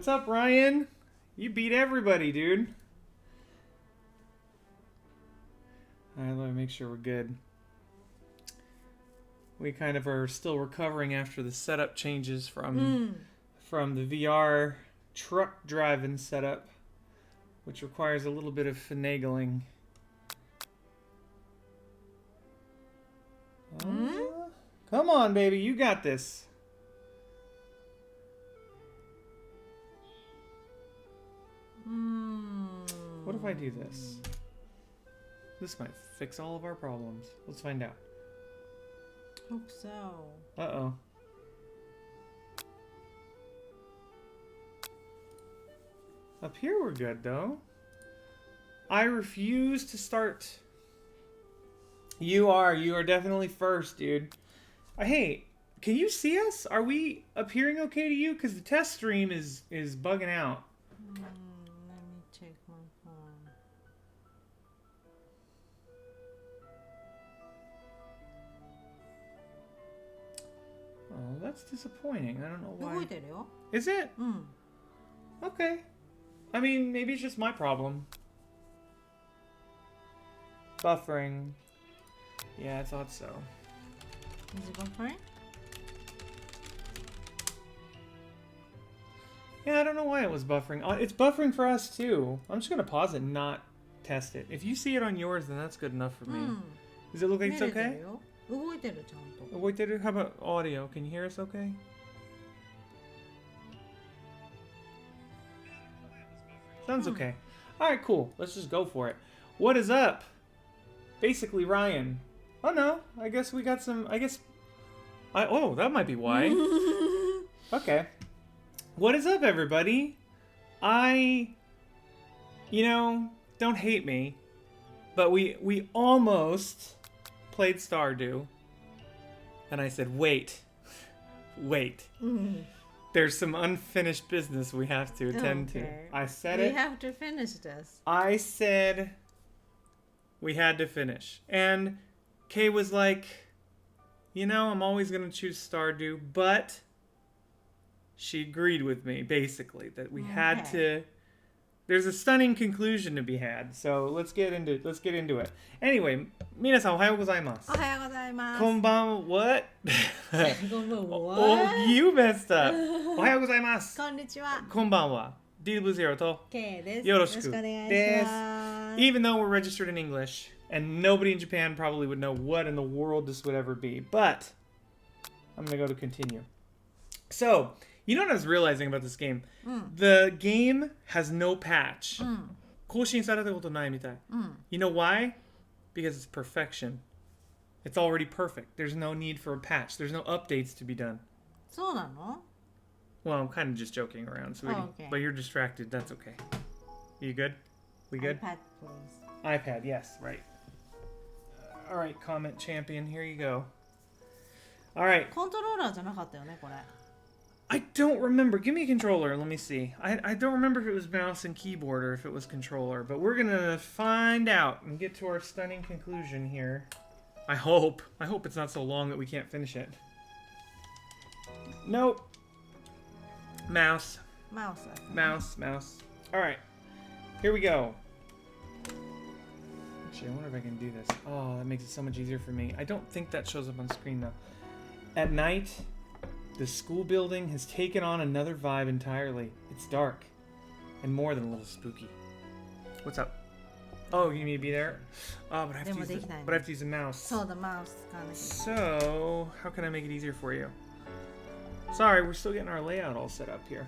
What's up, Ryan? You beat everybody, dude. Alright, let me make sure we're good. We kind of are still recovering after the setup changes from the VR truck driving setup, which requires a little bit of finagling. Come on, baby, you got this. What if I do this? This might fix all of our problems. Let's find out. Hope so. Uh-oh. Up here we're good, though. I refuse to start. You are definitely first, dude. Hey, can you see us? Are we appearing okay to you? Because the test stream is bugging out. Let me check my phone. Oh, that's disappointing. I don't know why. 動いてるよ。 Is it? うん。 Okay. I mean, maybe it's just my problem. Buffering. Yeah, I thought so. Is it buffering? Yeah, I don't know why it was buffering. It's buffering for us too. I'm just gonna pause it and not test it. If you see it on yours, then that's good enough for me. Does it look like it's 見れて okay? るよ。動いてるちゃんと。 Wait, how about audio? Can you hear us okay? Sounds okay. Alright, cool. Let's just go for it. What is up? Basically, Ryan. Oh no, I guess we got some, oh, that might be why. Okay. What is up, everybody? Don't hate me, but we almost played Stardew. And I said, wait. There's some unfinished business we have to attend to. I said We it. have to finish this. I said we had to finish. And Kay was like, I'm always going to choose Stardew, but she agreed with me, basically, that we had to... There's a stunning conclusion to be had, so let's get into it. Anyway, 皆さんおはようございます。おはようございます。こんばんは。What? ごめん、Oh, you messed up. おはようございます。こんにちは。こんばんは。DW0 と K です。よろしくお願いです。します。 Even though we're registered in English, and nobody in Japan probably would know what in the world this would ever be, but I'm going to go to continue. So, you know what I was realizing about this game? The game has no patch. 更新されたことないみたい. You know why? Because it's perfection. It's already perfect. There's no need for a patch. There's no updates to be done. そうなの? Well, I'm kind of just joking around, sweetie. But you're distracted. That's okay. You good? We good? iPad, please. iPad, yes, right. All right, comment champion, here you go. All right. コントローラーじゃなかったよね、これ。 I don't remember. Give me a controller. Let me see. I don't remember if it was mouse and keyboard or if it was controller, but we're gonna find out and get to our stunning conclusion here. I hope it's not so long that we can't finish it. Nope. Mouse. Mouse. All right. Here we go. Actually, I wonder if I can do this. Oh, that makes it so much easier for me. I don't think that shows up on screen though. At night, the school building has taken on another vibe entirely. It's dark and more than a little spooky. What's up? Oh, you need me to be there? Oh, but I have to use the mouse. そうだ、マウス使わなきゃ。 So, how can I make it easier for you? Sorry, we're still getting our layout all set up here.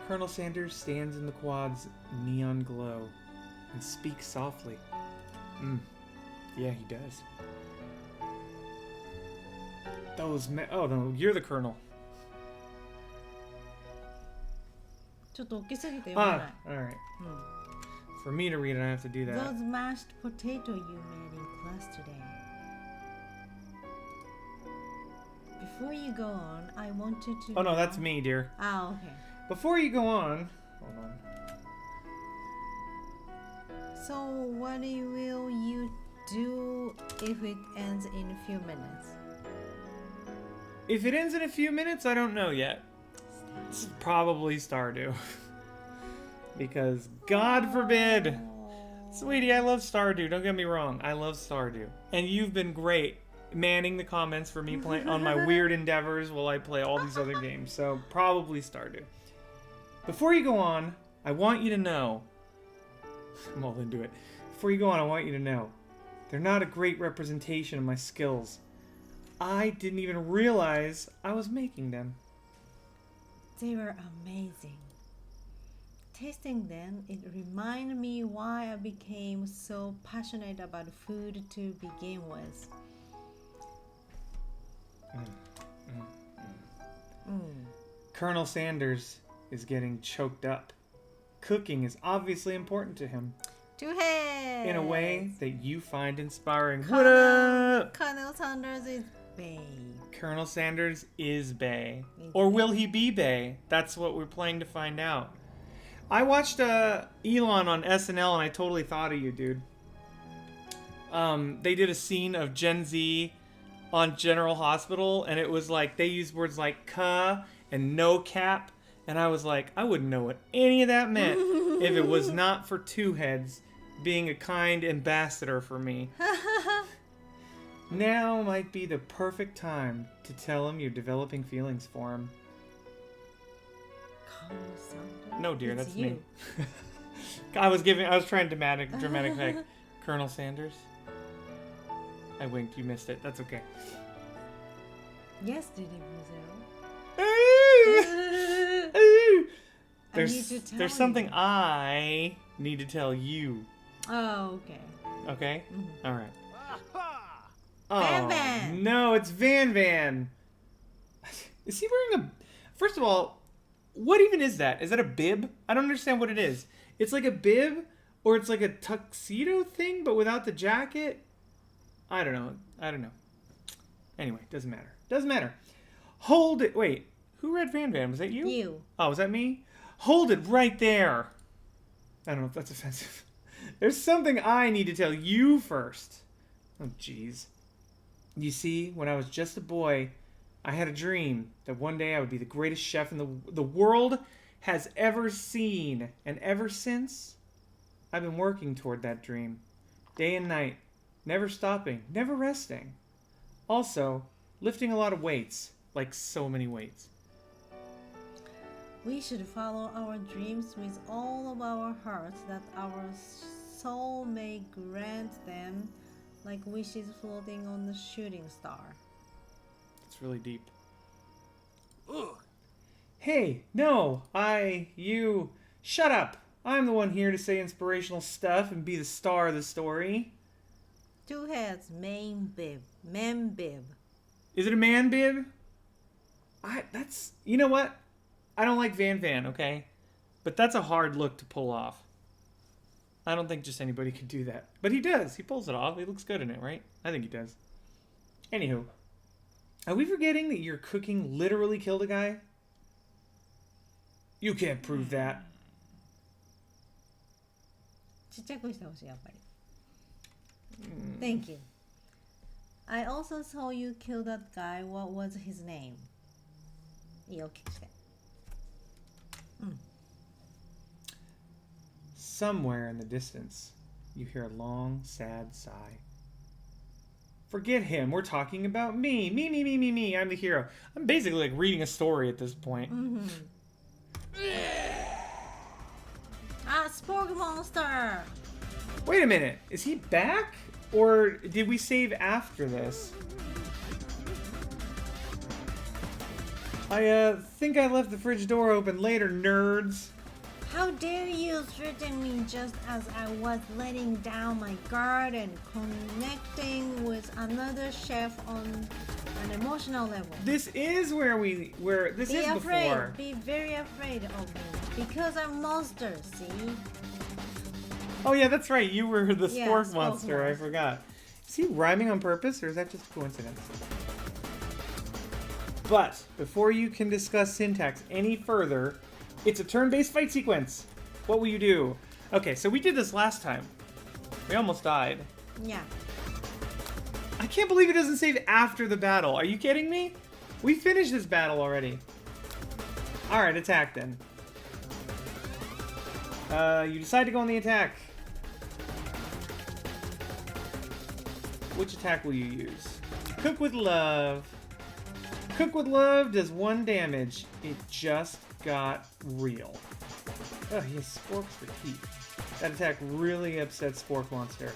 Colonel Sanders stands in the quad's neon glow and speaks softly. Yeah, he does. Oh no, you're the colonel. ちょっと大きすぎて読めない。 Alright. For me to read it, I have to do that. Those mashed potato you made in class today. Before you go on, I wanted to... Oh no, that's me, dear. Ah, okay. Before you go on... Hold on. So, what will you do if it ends in a few minutes? If it ends in a few minutes, I don't know yet. It's probably Stardew. Because, God forbid. Sweetie, I love Stardew. Don't get me wrong. I love Stardew. And you've been great manning the comments for me playing on my weird endeavors while I play all these other games. So, probably Stardew. Before you go on, I want you to know. I'm all into it. Before you go on, I want you to know. They're not a great representation of my skills. I didn't even realize I was making them. They were amazing. Tasting them, it reminded me why I became so passionate about food to begin with. Colonel Sanders is getting choked up. Cooking is obviously important to him. 2 heads! In a way that you find inspiring. What up? Colonel Sanders is bae. Colonel Sanders is bae. Or will he be bae? That's what we're playing to find out. I watched Elon on SNL and I totally thought of you, dude. They did a scene of Gen Z on General Hospital, and it was like, they used words like "cuh" and "no cap," and I was like, I wouldn't know what any of that meant if it was not for Two Heads being a kind ambassador for me. Now might be the perfect time to tell him you're developing feelings for him. Colonel Sanders? No, dear, It's that's you. me. I was trying dramatic effect. Colonel Sanders. I winked. You missed it. That's okay. Yes, Didi Brazil. There's something I need to tell you. Oh, okay. Okay? Mhm. All right. Van Van. No, it's Van Van. Is he wearing a... First of all, what even is that? Is that a bib? I don't understand what it is. It's like a bib, or it's like a tuxedo thing, but without the jacket? I don't know. Anyway, doesn't matter. Hold it. Wait, who read Van Van? Was that you? You. Oh, was that me? Hold it right there. I don't know if that's offensive. There's something I need to tell you first. Oh, jeez. You see, when I was just a boy, I had a dream that one day I would be the greatest chef in the world has ever seen. And ever since, I've been working toward that dream. Day and night. Never stopping. Never resting. Also, lifting a lot of weights. Like so many weights. We should follow our dreams with all of our hearts, that our soul may grant them, like wishes floating on the shooting star. It's really deep. Ugh. Hey, no, you, shut up. I'm the one here to say inspirational stuff and be the star of the story. Two Heads, main bib, man bib. Is it a man bib? You know what? I don't like Van Van, okay? But that's a hard look to pull off. I don't think just anybody could do that. But he does. He pulls it off. He looks good in it, right? I think he does. Anywho. Are we forgetting that your cooking literally killed a guy? You can't prove that. ちっちゃくしてほしい、やっぱり。Thank you. I also saw you kill that guy. What was his name? いいよ、お聞きして。Somewhere in the distance, you hear a long, sad sigh. Forget him. We're talking about me. Me. I'm the hero. I'm basically like reading a story at this point. Spork monster! Wait a minute. Is he back? Or did we save after this? I think I left the fridge door open later, nerds. How dare you threaten me just as I was letting down my guard and connecting with another chef on an emotional level. This is this is before. Be very afraid of me because I'm a monster, see? Oh yeah, that's right. You were the Yeah, spork Spork monster. I monster. forgot. Is he rhyming on purpose, or is that just a coincidence? But before you can discuss syntax any further, it's a turn-based fight sequence. What will you do? Okay, so we did this last time. We almost died. Yeah. I can't believe it doesn't save after the battle. Are you kidding me? We finished this battle already. Alright, attack then. You decide to go on the attack. Which attack will you use? Cook with love. Cook with love does 1 damage. It just got real. Oh, he has sporks for teeth. That attack really upsets Spork Monster.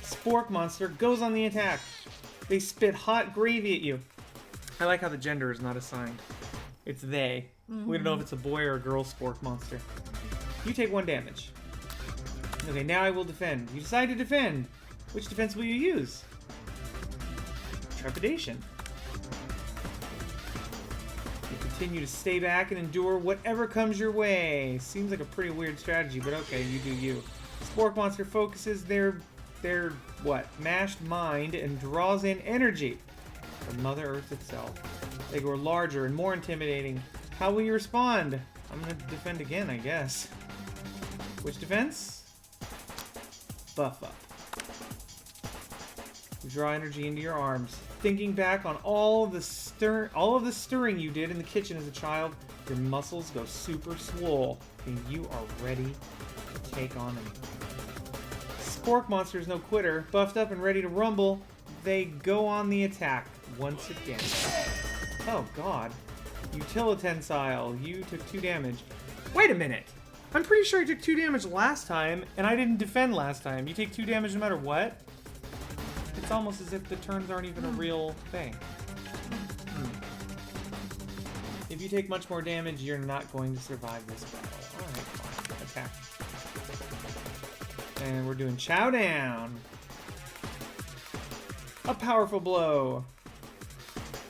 Spork Monster goes on the attack. They spit hot gravy at you. I like how the gender is not assigned. It's they. We don't know if it's a boy or a girl Spork Monster. You take 1 damage. Okay, now I will defend. You decide to defend. Which defense will you use? Trepidation. You continue to stay back and endure whatever comes your way. Seems like a pretty weird strategy, but okay, you do you. Spork Monster focuses their what? Mashed mind and draws in energy from Mother Earth itself. They grow larger and more intimidating. How will you respond? I'm gonna defend again, I guess. Which defense? Buff up. You draw energy into your arms. Thinking back on all of the stirring you did in the kitchen as a child, your muscles go super swole, and you are ready to take on them. Spork Monster is no quitter. Buffed up and ready to rumble, they go on the attack once again. Oh god. Utilitensile, you took 2 damage. Wait a minute! I'm pretty sure I took 2 damage last time, and I didn't defend last time. You take 2 damage no matter what? It's almost as if the turns aren't even a real thing. If you take much more damage, you're not going to survive this battle. Alright, fine. Attack. And we're doing Chow Down. A powerful blow.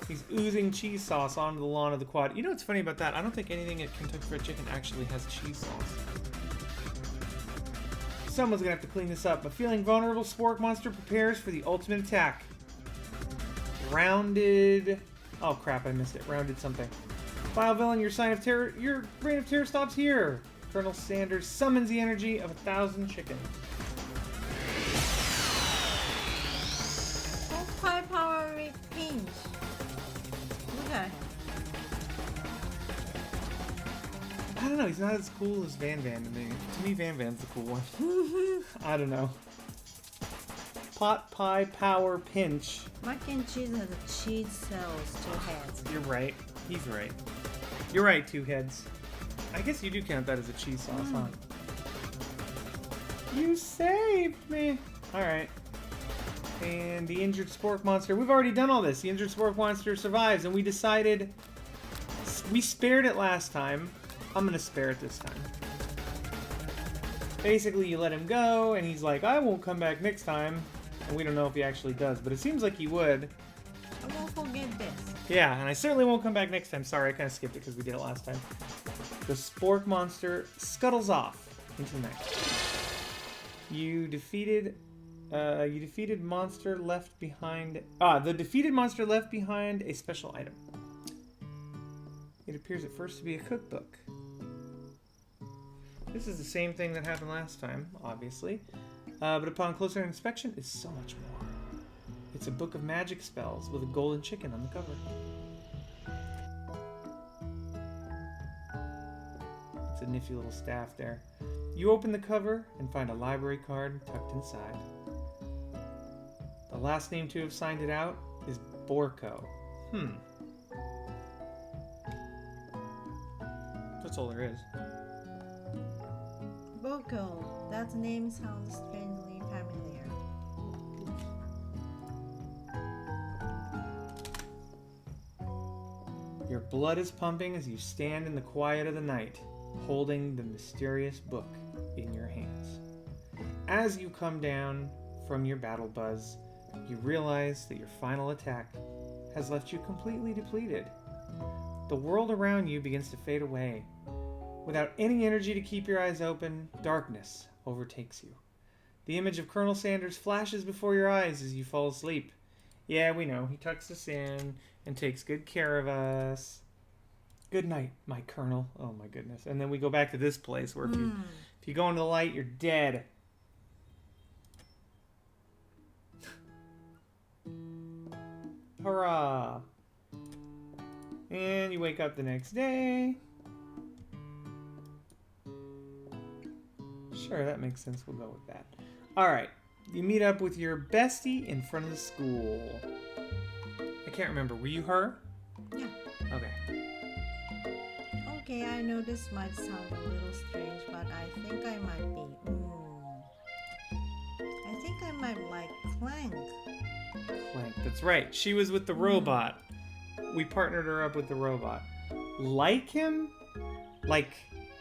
He's oozing cheese sauce onto the lawn of the quad. You know what's funny about that? I don't think anything at Kentucky Fried Chicken actually has cheese sauce. Someone's gonna have to clean this up. A feeling vulnerable, Spork Monster prepares for the ultimate attack. Rounded... Oh crap, I missed it. Rounded something. Vile Villain, your sign of terror... Your reign of terror stops here! Colonel Sanders summons the energy of 1,000 chickens. High power pinch. Look at him. I don't know, he's not as cool as Van Van to me. To me, Van Van's the cool one. I don't know. Pot pie power pinch. Mac and cheese has a cheese cells, 2 heads. You're right. He's right. You're right, 2 heads. I guess you do count that as a cheese sauce, huh? You saved me! Alright. And the injured Spork Monster. We've already done all this. The injured Spork Monster survives, and we decided... We spared it last time. I'm gonna spare it this time. Basically, you let him go, and he's like, I won't come back next time. And we don't know if he actually does, but it seems like he would. I won't forget this. Yeah, and I certainly won't come back next time. Sorry, I kind of skipped it because we did it last time. The Spork Monster scuttles off into the night. You defeated monster left behind... the defeated monster left behind a special item. It appears at first to be a cookbook. This is the same thing that happened last time, obviously. But upon closer inspection, it's so much more. It's a book of magic spells with a golden chicken on the cover. It's a nifty little staff there. You open the cover and find a library card tucked inside. The last name to have signed it out is Borko. That's all there is. Boko. That name sounds strangely familiar. Your blood is pumping as you stand in the quiet of the night, holding the mysterious book in your hands. As you come down from your battle buzz, you realize that your final attack has left you completely depleted. The world around you begins to fade away. Without any energy to keep your eyes open, darkness overtakes you. The image of Colonel Sanders flashes before your eyes as you fall asleep. Yeah, we know. He tucks us in and takes good care of us. Good night, my Colonel. Oh my goodness. And then we go back to this place where if you go into the light, you're dead. Hurrah! And you wake up the next day. Sure, that makes sense. We'll go with that. All right. You meet up with your bestie in front of the school. I can't remember. Were you her? Yeah. Okay. Okay, I know this might sound a little strange, but I think I might be. I think I might like Clank. Clank. That's right. She was with the robot. We partnered her up with the robot. Like him? Like?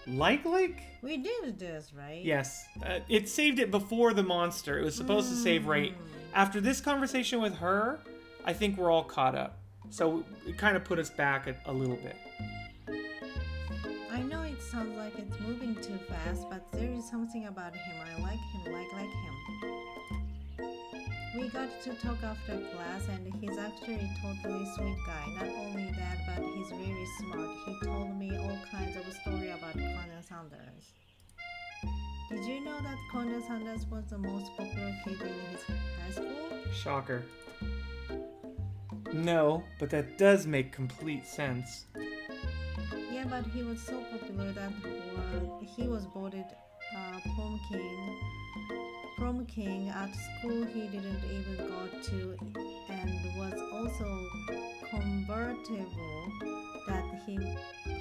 We did this, right? Yes. It saved it before the monster. It was supposed to save right. After this conversation with her, I think we're all caught up. So it kind of put us back a little bit. I know it sounds like it's moving too fast, but there is something about him. I like him, like him. We got to talk after class, and he's actually a totally sweet guy. Not only that, but he's very smart. He told me all kinds of story about Colonel Sanders. Did you know that Colonel Sanders was the most popular kid in his high school? Shocker. No, but that does make complete sense. Yeah, but he was so popular that he was voted prom king at school he didn't even go to, and was also convertible that he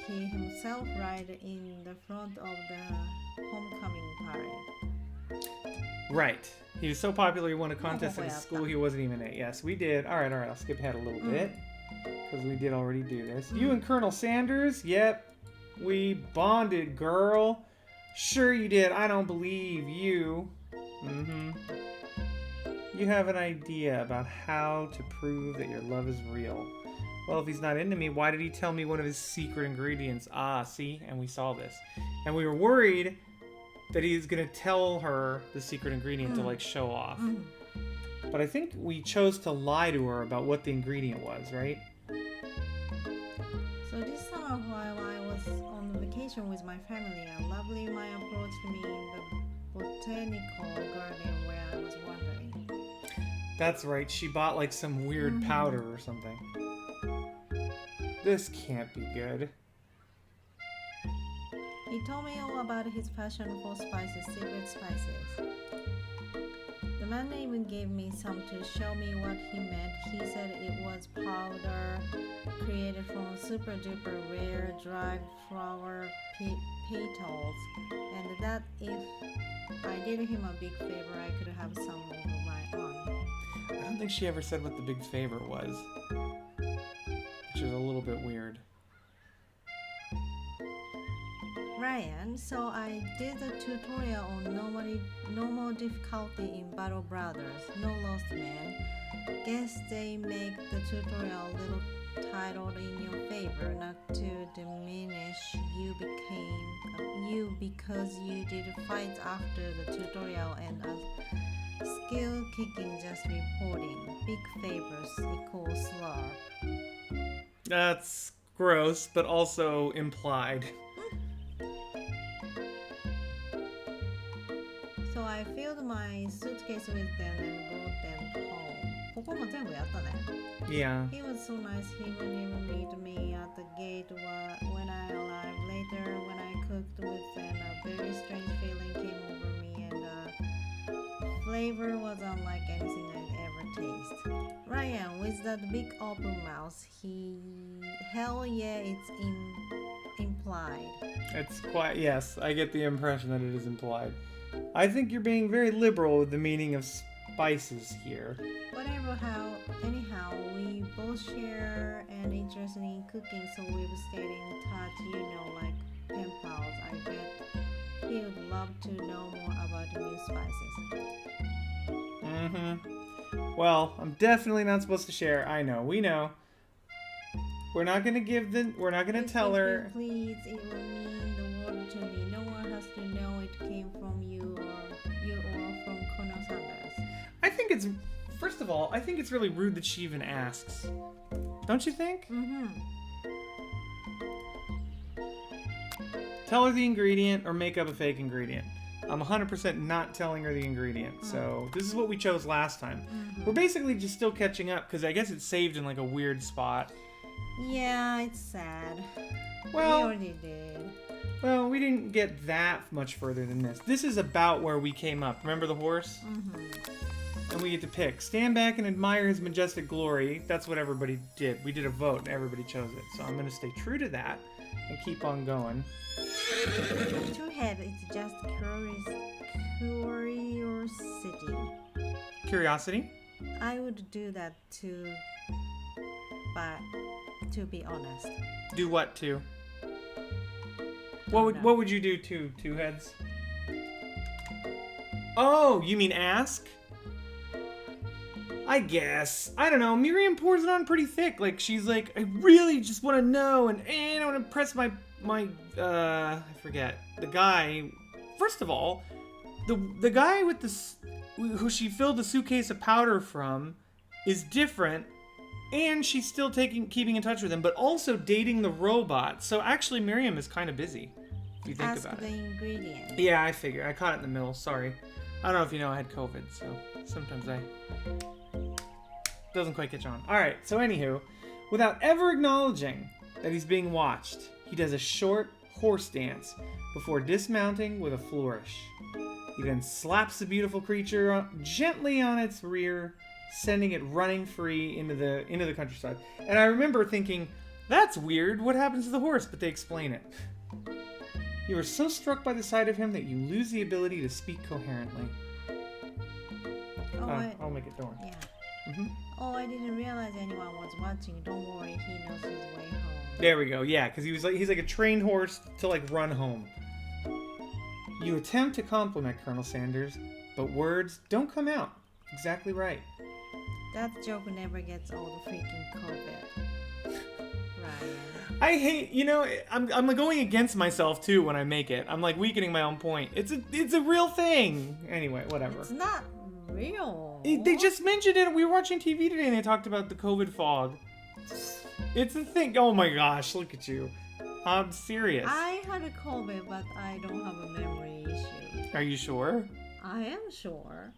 himself ride in the front of the homecoming parade. Right. He was so popular he won a contest at a school he wasn't even at. Yes, we did. All right. I'll skip ahead a little bit because we did already do this. You and Colonel Sanders? Yep. We bonded, girl. Sure you did. I don't believe you. You have an idea about how to prove that your love is real. Well, if he's not into me, why did he tell me one of his secret ingredients? Ah, see? And we saw this. And we were worried that he's going to tell her the secret ingredient to, like, show off. But I think we chose to lie to her about what the ingredient was, right? So this summer while I was on vacation with my family, a lovely man approached me in the botanical garden where I was wandering. That's right. She bought, like, some weird powder or something. This can't be good. He told me all about his passion for spices, secret spices. The man even gave me some to show me what he meant. He said it was powder created from super duper rare dried flower petals, and that if I did him a big favor, I could have some over my arm. I don't think she ever said what the big favor was, which is a little bit weird. Ryan, so I did a tutorial on normal difficulty in Battle Brothers, No Lost Man. Guess they make the tutorial a little titled in your favor, not to diminish you because you did fight after the tutorial and skill kicking just reporting. Big favors equals slur. That's gross, but also implied. So I filled my suitcase with them and brought them home. ここも全部やったね。Yeah. He was so nice. He wouldn't even meet me at the gate when I arrived. Later, when I cooked with them, a very strange feeling came over me, and the flavor was unlike anything I'd ever tasted. Ryan, with that big open mouth, hell yeah, it's implied. It's quite, yes, I get the impression that it is implied. I think you're being very liberal with the meaning of spices here. Anyhow, we both share an interest in cooking, so we've stayed in touch, like pen pals. I bet he would love to know more about new spices. Well, I'm definitely not supposed to share. I know, we know. We're not gonna tell her. Please, it will mean the world to me. No one has to know it came from you or from Colonel Sanders. First of all, I think it's really rude that she even asks. Don't you think? Tell her the ingredient or make up a fake ingredient. I'm 100% not telling her the ingredient. So this is what we chose last time. We're basically just still catching up because I guess it's saved in like a weird spot. Yeah, it's sad. Well, we already did. Well, we didn't get that much further than this. This is about where we came up. Remember the horse? Mm-hmm. And we get to pick. Stand back and admire his majestic glory. That's what everybody did. We did a vote and everybody chose it. So I'm going to stay true to that and keep on going. Two head is just curiosity. Curiosity? I would do that too, but to be honest. Do what to? What would you do to two heads? Oh, you mean ask? I guess. I don't know. Miriam pours it on pretty thick. Like, she's like, I really just want to know, and I want to impress my I forget. The guy. First of all, the guy with who she filled the suitcase of powder from is different, and she's still keeping in touch with him, but also dating the robot. So actually, Miriam is kind of busy, if you think about it. Ask the ingredients. Yeah, I figure. I caught it in the middle. Sorry. I don't know if you know I had COVID, so sometimes doesn't quite catch on. Alright, so anywho, without ever acknowledging that he's being watched, he does a short horse dance before dismounting with a flourish. He then slaps the beautiful creature gently on its rear, sending it running free into the countryside. And I remember thinking, that's weird, what happens to the horse? But they explain it. You are so struck by the sight of him that you lose the ability to speak coherently. I'll make it door. Yeah. Mm-hmm. Oh, I didn't realize anyone was watching. Don't worry, he knows his way home. There we go. Yeah, because he's like a trained horse to like run home. You attempt to compliment Colonel Sanders, but words don't come out exactly right. That joke never gets old. Freaking COVID. Ryan. I hate, I'm going against myself too when I make it. I'm like weakening my own point. It's a real thing. Anyway, whatever. It's not real. They just mentioned it. We were watching TV today and they talked about the COVID fog. It's a thing. Oh my gosh, look at you. I'm serious. I had a COVID, but I don't have a memory issue. Are you sure? I am sure.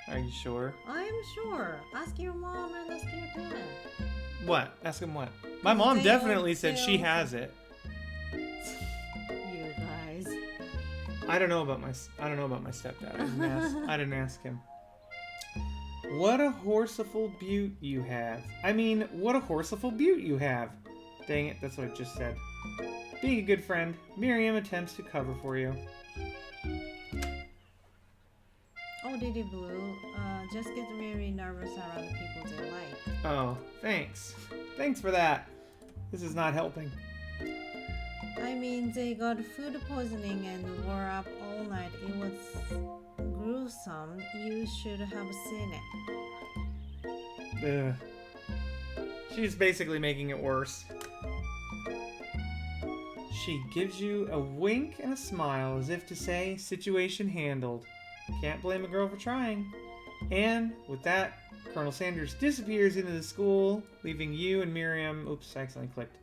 Are you sure? I am sure. Ask your mom and ask your dad. What? Ask him what? My mom definitely said she has it. You guys. I don't know about my stepdad. I didn't ask him. What a horseful beaut you have. I mean, what a horseful beaut you have. Dang it, that's what I just said. Being a good friend, Miriam attempts to cover for you. Oh, Diddy Blue, just get really nervous around the people they like. Oh, thanks. Thanks for that. This is not helping. I mean, they got food poisoning and were up all night. It was gruesome. You should have seen it. She's basically making it worse. She gives you a wink and a smile as if to say, situation handled. Can't blame a girl for trying. And with that, Colonel Sanders disappears into the school, leaving you and Miriam... Oops, I accidentally clicked.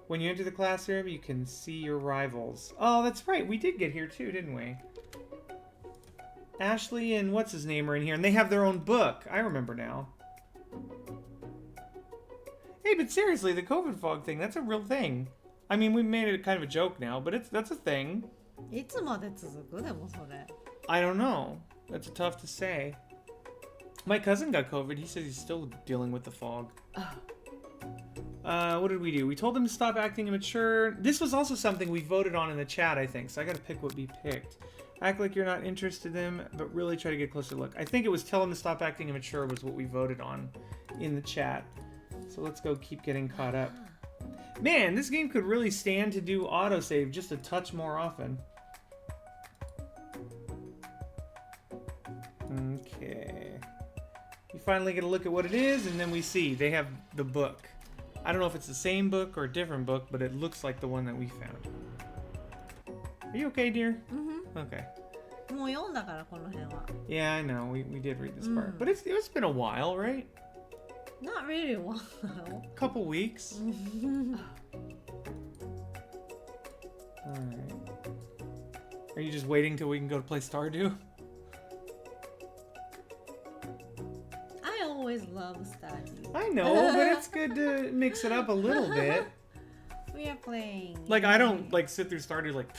When you enter the classroom, you can see your rivals. Oh, that's right. We did get here too, didn't we? Ashley and what's his name are in here, and they have their own book. I remember now. Hey, but seriously, the COVID fog thing, that's a real thing. I mean, we made it kind of a joke now, but that's a thing. いつまで続くでもそれ。 I don't know. That's tough to say. My cousin got COVID. He says he's still dealing with the fog. What did we do? We told him to stop acting immature. This was also something we voted on in the chat, I think. So I gotta pick what we picked. Act like you're not interested in him, but really try to get a closer look. I think it was tell him to stop acting immature was what we voted on in the chat. So let's go keep getting caught up. Man, this game could really stand to do autosave just a touch more often. Okay. You finally get a look at what it is, and then we see they have the book. I don't know if it's the same book or a different book, but it looks like the one that we found. Are you okay, dear? Mm-hmm. Okay. もう読んだからこの辺は。 Yeah, I know. We did read this part. But it's been a while, right? Not really a while. Couple weeks. Alright. Are you just waiting till we can go to play Stardew? I always love Stardew. I know, but it's good. good to mix it up a little bit. We are playing. Like, I don't like sit through Stardew like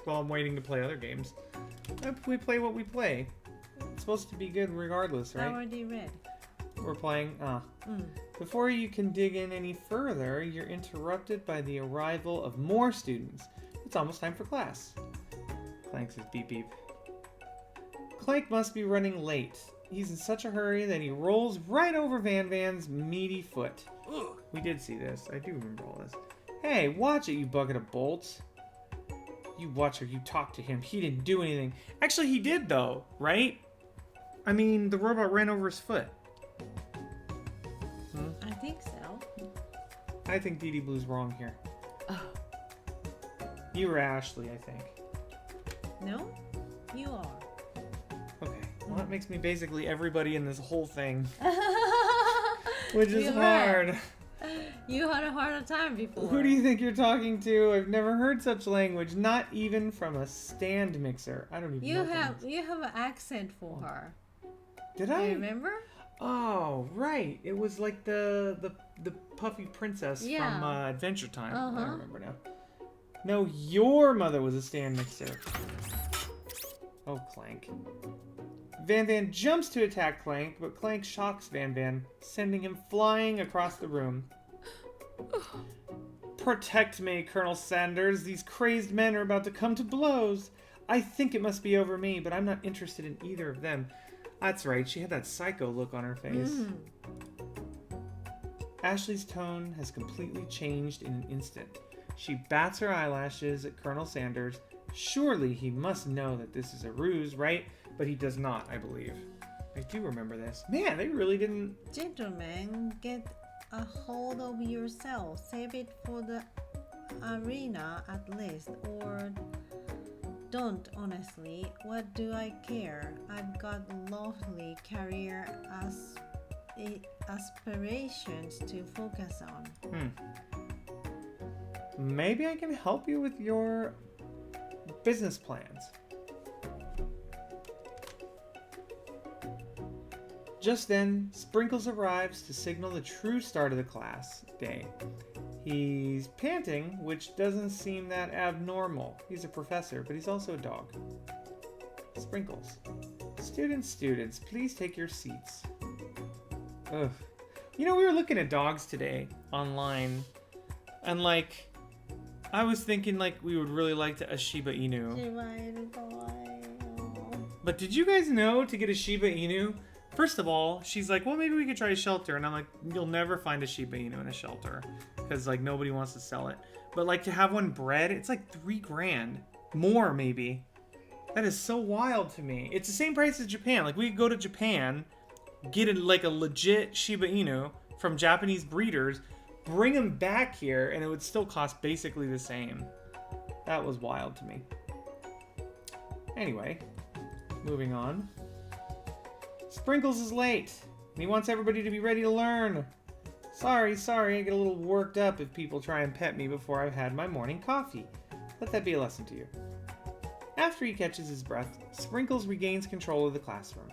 while I'm waiting to play other games. We play what we play. It's supposed to be good regardless, I right? already read. We're playing. Before you can dig in any further, you're interrupted by the arrival of more students. It's almost time for class. Clank says beep beep. Clank must be running late. He's in such a hurry that he rolls right over Van Van's meaty foot. We did see this. I do remember all this. Hey, watch it, you bucket of bolts. You watch her, you talk to him. He didn't do anything. Actually, he did, though, right? I mean, the robot ran over his foot. I think so. I think Dee Dee Blue's wrong here. You were Ashley, I think. No, you are. Okay, well, that makes me basically everybody in this whole thing. Which is You're hard. right. You had a harder time before. Who do you think you're talking to? I've never heard such language, not even from a stand mixer. I don't even know. You have an accent for her. Did Do I? you remember? Oh, right. It was like the puffy princess from Adventure Time. I remember now. No, your mother was a stand mixer. Oh, Clank. Van Van jumps to attack Clank, but Clank shocks Van Van, sending him flying across the room. Protect me, Colonel Sanders. These crazed men are about to come to blows. I think it must be over me, but I'm not interested in either of them. That's right, she had that psycho look on her face. Ashley's tone has completely changed in an instant. She bats her eyelashes at Colonel Sanders. Surely he must know that this is a ruse, right? But he does not, I believe. I do remember this. Man, they really didn't... Gentlemen, get a hold of yourself. Save it for the arena at least. Or don't, honestly. What do I care? I've got lovely career aspirations to focus on. Maybe I can help you with your business plans. Just then, Sprinkles arrives to signal the true start of the class day. He's panting, which doesn't seem that abnormal. He's a professor, but he's also a dog. Sprinkles. Students, please take your seats. Ugh. You know, we were looking at dogs today online, and like, I was thinking like we would really like a Shiba Inu. But did you guys know to get a Shiba Inu? First of all, she's like, well, maybe we could try a shelter. And I'm like, you'll never find a Shiba Inu in a shelter because like nobody wants to sell it. But like to have one bred, it's like $3,000 more maybe. That is so wild to me. It's the same price as Japan. Like we could go to Japan, get like a legit Shiba Inu from Japanese breeders, bring them back here, and it would still cost basically the same. That was wild to me. Anyway, moving on. Sprinkles is late, and he wants everybody to be ready to learn. Sorry, I get a little worked up if people try and pet me before I've had my morning coffee. Let that be a lesson to you. After he catches his breath, Sprinkles regains control of the classroom.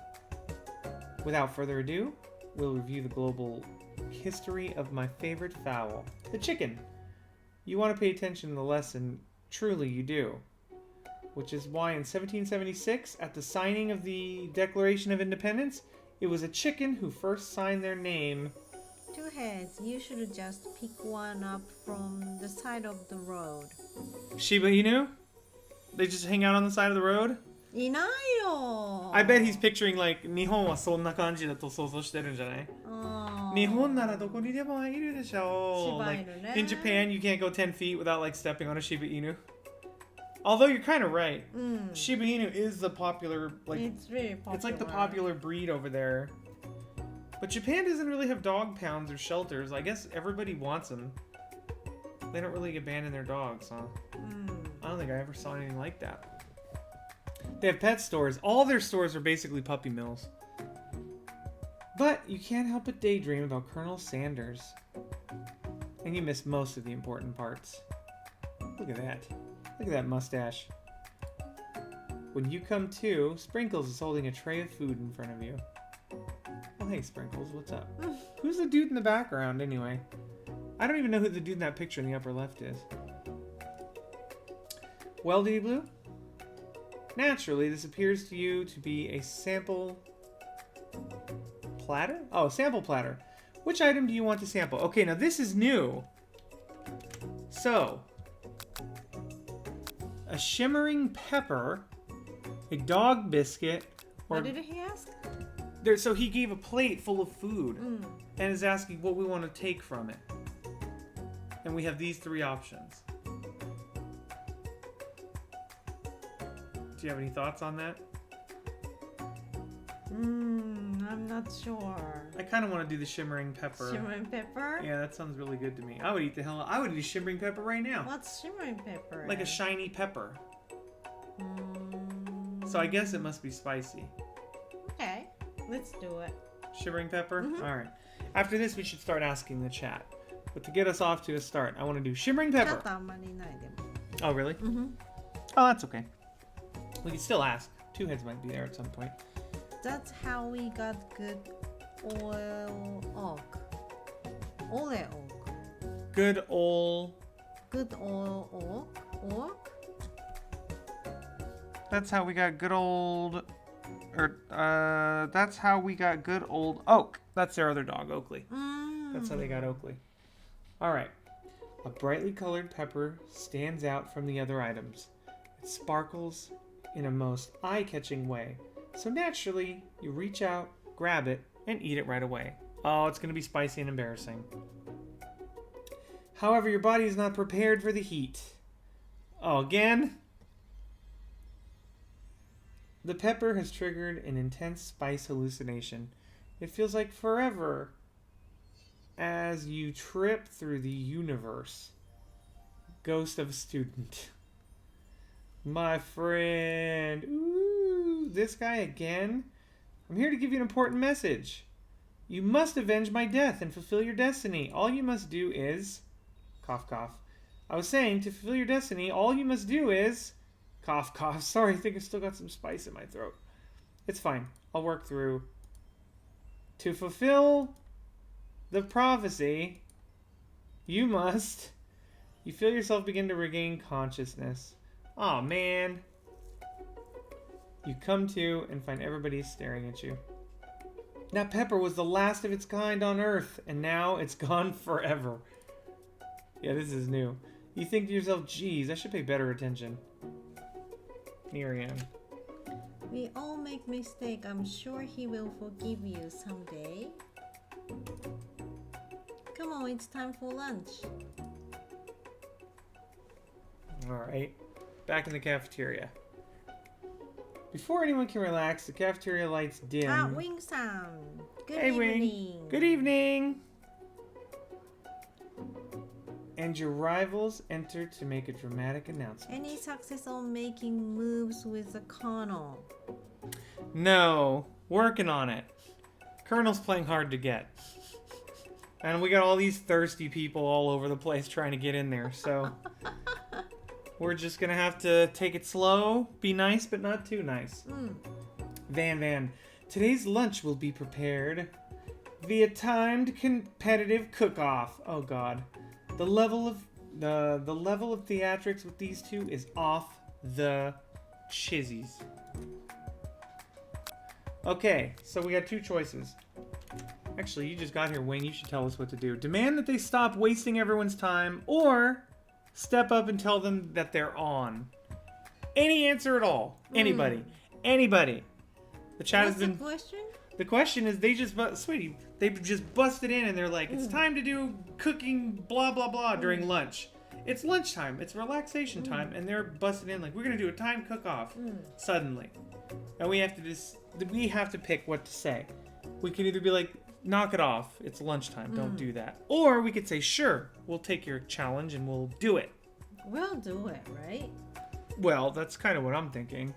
Without further ado, we'll review the global history of my favorite fowl, the chicken. You want to pay attention to the lesson, truly you do. Which is why in 1776, at the signing of the Declaration of Independence, it was a chicken who first signed their name. Two heads, you should just pick one up from the side of the road. Shiba Inu? They just hang out on the side of the road? いないよ I bet he's picturing like, 日本はそんな感じだと想像してるんじゃない？日本ならどこにでもいるでしょう。柴犬ね。Like, in Japan, you can't go 10 feet without like stepping on a Shiba Inu. Although you're kind of right. Shiba Inu is the popular, like, it's really popular. It's like the popular breed over there. But Japan doesn't really have dog pounds or shelters. I guess everybody wants them. They don't really abandon their dogs, huh? I don't think I ever saw anything like that. They have pet stores. All their stores are basically puppy mills. But you can't help but daydream about Colonel Sanders. And you miss most of the important parts. Look at that. Look at that mustache. When you come to, Sprinkles is holding a tray of food in front of you. Oh, Well, hey, Sprinkles, what's up? Who's the dude in the background, anyway? I don't even know who the dude in that picture in the upper left is. Well, Diddy Blue? Naturally, this appears to you to be a sample platter? Oh, sample platter. Which item do you want to sample? Okay, now this is new. So, a shimmering pepper, a dog biscuit, or... What did he ask? So he gave a plate full of food and is asking what we want to take from it. And we have these three options. Do you have any thoughts on that? I'm not sure. I kind of want to do the shimmering pepper. Shimmering pepper? Yeah, that sounds really good to me. I would eat I would eat shimmering pepper right now. What's shimmering pepper? Like a shiny pepper. So I guess it must be spicy. Okay, let's do it. Shimmering pepper? Alright. After this, we should start asking the chat. But to get us off to a start, I want to do shimmering pepper. Oh, really? Oh, that's okay. We can still ask. Two heads might be there at some point. That's how we got good oil oak. Ole oak. Good old... Good oil oak? Oak? That's how we got good old... that's how we got good old Oak. That's their other dog, Oakley. That's how they got Oakley. Alright. A brightly colored pepper stands out from the other items. It sparkles in a most eye-catching way. So naturally, you reach out, grab it, and eat it right away. Oh, it's going to be spicy and embarrassing. However, your body is not prepared for the heat. Oh, again? The pepper has triggered an intense spice hallucination. It feels like forever as you trip through the universe. Ghost of a student. My friend. Ooh, this guy again? I'm here to give you an important message. You must avenge my death and fulfill your destiny. All you must do is... Cough, cough. I was saying, to fulfill your destiny, all you must do is... Cough, cough. Sorry, I think I still got some spice in my throat. It's fine. I'll work through. To fulfill the prophecy, you must... You feel yourself begin to regain consciousness. Aw, man. You come to and find everybody staring at you. That pepper was the last of its kind on Earth, and now it's gone forever. Yeah, this is new. You think to yourself, geez, I should pay better attention. Miriam. We all make mistakes. I'm sure he will forgive you someday. Come on, it's time for lunch. Alright. Back in the cafeteria. Before anyone can relax, the cafeteria lights dim. Wing-san. Good Hey, evening. Wing. Good evening. And your rivals enter to make a dramatic announcement. Any success on making moves with the Colonel? No. Working on it. Colonel's playing hard to get. And we got all these thirsty people all over the place trying to get in there, so... We're just gonna have to take it slow, be nice, but not too nice. Van, today's lunch will be prepared via timed competitive cook-off. Oh god. The level of theatrics with these two is off the chizzies. Okay, so we got two choices. Actually, you just got here, Wing. You should tell us what to do. Demand that they stop wasting everyone's time, or step up and tell them that they're on. Any answer at all. Anybody. Anybody. The chat What's has been... the question? The question is, sweetie, they just busted in and they're like, it's time to do cooking, blah, blah, blah, during lunch. It's lunchtime. It's relaxation time. And they're busted in like, we're going to do a time cook-off suddenly. And we have to pick what to say. We can either be like, knock it off. It's lunchtime. Don't do that. Or we could say, sure, we'll take your challenge and we'll do it. We'll do it, right? Well, that's kind of what I'm thinking.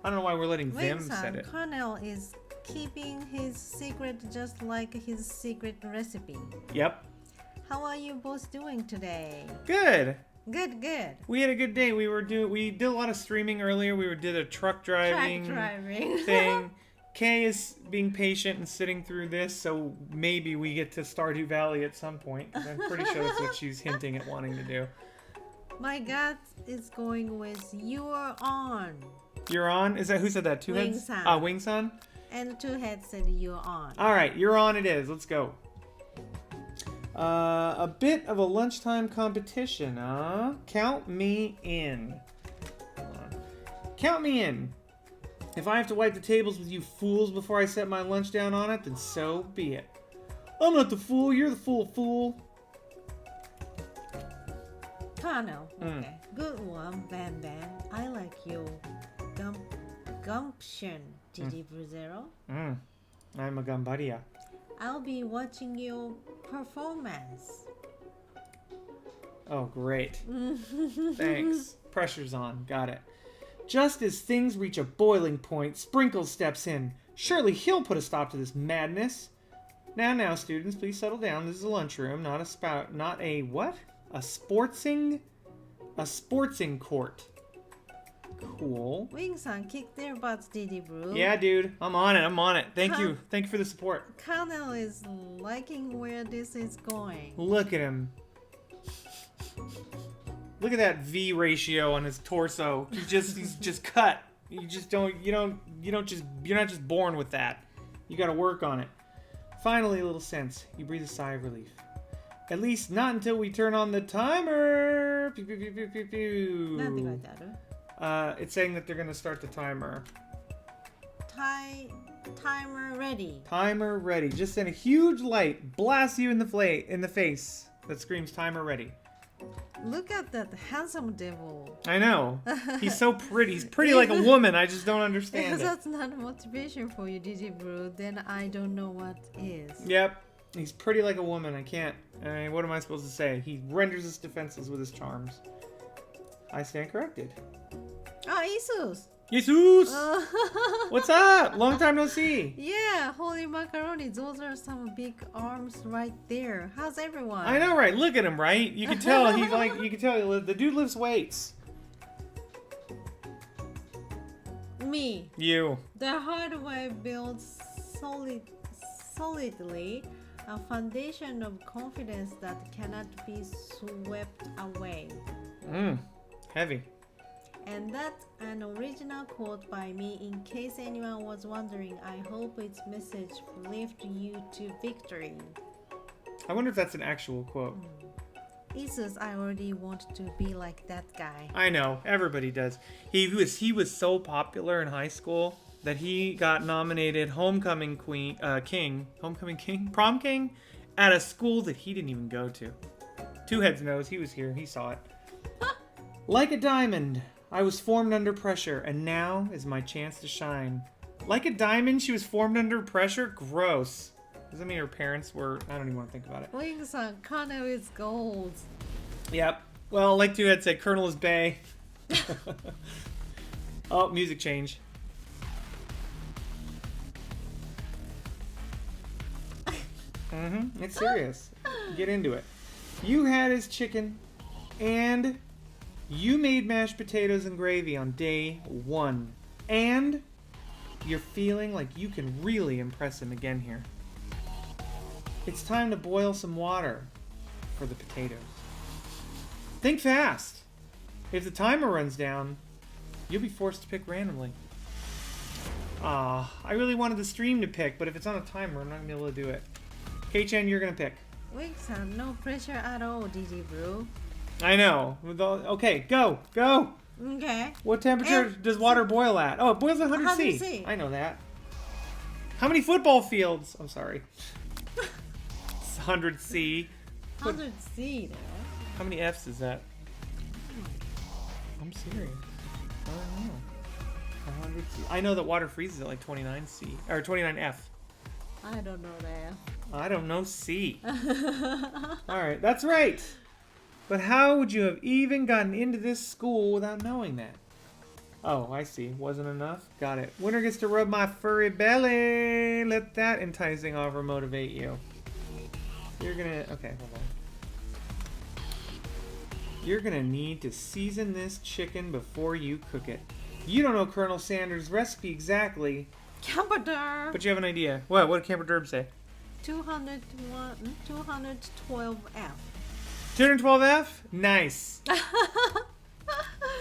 I don't know why we're letting them set it. Colonel is keeping his secret just like his secret recipe. Yep. How are you both doing today? Good. Good. We had a good day. We did a lot of streaming earlier. We did a truck driving Truck driving thing. Kay is being patient and sitting through this, so maybe we get to Stardew Valley at some point. 'Cause I'm pretty sure that's what she's hinting at wanting to do. My gut is going with you're on. You're on? Is that who said that? Two Heads? Wing-san. Ah, Wing-san? And Two Heads said you're on. All right, you're on it is. Let's go. A bit of a lunchtime competition, huh? Count me in. Hold on. Count me in. If I have to wipe the tables with you fools before I set my lunch down on it, then so be it. I'm not the fool, you're the fool. Kano. Okay. Good one, Ban Ban. I like your gumption, Didi Bruzero. I'm a Gambaria. I'll be watching your performance. Oh, great. Thanks. Pressure's on. Got it. Just as things reach a boiling point, Sprinkles steps in. Surely he'll put a stop to this madness. Now, students, please settle down. This is a lunchroom, not a what? A sportsing court. Cool. Wing-san, kick their butts, Didi Brew. Yeah, dude. I'm on it. Thank you for the support. Kano is liking where this is going. Look at him. Look at that V ratio on his torso. He's just cut. You're not just born with that. You gotta work on it. Finally, a little sense. You breathe a sigh of relief. At least not until we turn on the timer. Pew, pew, pew, pew, pew, pew. なんて書いてある? It's saying that they're gonna start the timer. Timer ready. Timer ready. Just then a huge light blasts you in the face that screams timer ready. Look at that handsome devil. I know. He's so pretty. He's pretty like a woman. I just don't understand If it. that's not motivation for you, Didi Brew, then I don't know what is. Yep. He's pretty like a woman. I mean, what am I supposed to say? He renders us defenseless with his charms. I stand corrected. Ah, Isus! Jesus! What's up? Long time no see. Yeah, holy macaroni. Those are some big arms right there. How's everyone? I know, right? Look at him, right? You can tell the dude lifts weights. Me. You. The hard way builds solidly a foundation of confidence that cannot be swept away. Heavy. And that's an original quote by me. In case anyone was wondering, I hope its message lift you to victory. I wonder if that's an actual quote. Isus, I already want to be like that guy. I know, everybody does. He was so popular in high school that he got nominated prom king at a school that he didn't even go to. Two Heads knows, he was here, he saw it. Like a diamond, I was formed under pressure, and now is my chance to shine. Like a diamond, she was formed under pressure? Gross. Does that mean her parents were... I don't even want to think about it. Wing-san, Kano is gold. Yep. Well, like Two Heads said, Colonel is Bay. Oh, music change. It's serious. Get into it. You had his chicken, and you made mashed potatoes and gravy on day 1. And you're feeling like you can really impress him again here. It's time to boil some water for the potatoes. Think fast. If the timer runs down, you'll be forced to pick randomly. I really wanted the stream to pick, but if it's on a timer, I'm not going to be able to do it. K-chan, you're going to pick. Wing-san, no pressure at all, Didi Brew. I know. Okay, go. Okay. What temperature does water boil at? Oh, it boils at 100 C. 100 C. I know that. How many football fields? I'm sorry. 100 C. 100 C there. How many F's is that? I'm serious. I don't know. 100 C. I know that water freezes at like 29 C. Or 29 F. I don't know that. I don't know C. Alright, that's right. But how would you have even gotten into this school without knowing that? Oh, I see. Wasn't enough? Got it. Winner gets to rub my furry belly. Let that enticing offer motivate you. You're gonna... Okay, hold on. You're gonna need to season this chicken before you cook it. You don't know Colonel Sanders' recipe exactly, Camper But you have an idea. What? What did Camper Derb say? 212F. 212F? Nice.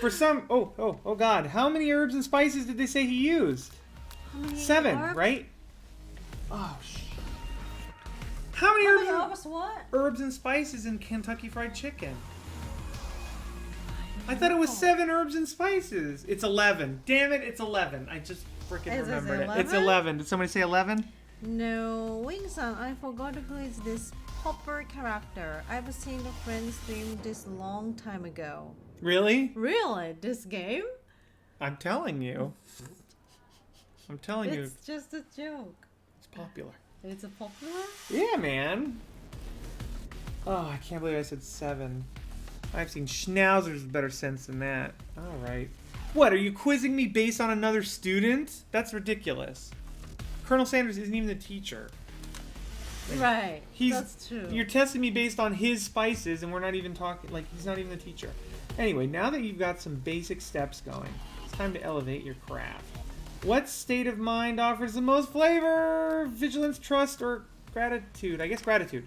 For some... Oh, God. How many herbs and spices did they say he used? How many 7, herbs? right? Oh, shit. How many herbs? What? Herbs and spices in Kentucky Fried Chicken. I thought it was 7 herbs and spices. It's 11. Damn it, it's 11. I just freaking remembered it. It's 11. Did somebody say 11? No, Wing-san, I forgot who is this Popper character. I've seen a friend stream this long time ago. Really? Really? This game? I'm telling you. I'm telling you. It's just a joke. It's popular. It's a popular? Yeah, man. Oh, I can't believe I said 7. I've seen schnauzers with better sense than that. All right. What, are you quizzing me based on another student? That's ridiculous. Colonel Sanders isn't even the teacher. Right. That's true. You're testing me based on his spices, and we're not even talking, like, he's not even the teacher. Anyway, now that you've got some basic steps going, it's time to elevate your craft. What state of mind offers the most flavor? Vigilance, trust, or gratitude? I guess gratitude.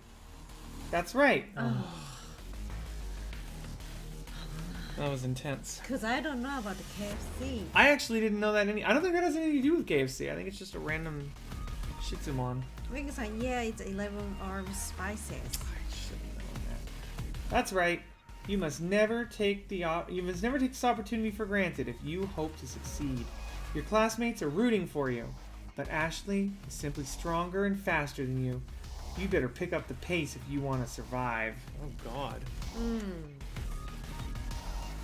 That's right. Oh. That was intense. Because I don't know about the KFC. I actually didn't know that I don't think that has anything to do with KFC. I think it's just a random Shitsumon. Wing-san, yeah, it's 11 herb spices. I should have known that. That's right. You must never take this opportunity for granted if you hope to succeed. Your classmates are rooting for you, but Ashley is simply stronger and faster than you. You better pick up the pace if you want to survive. Oh, God.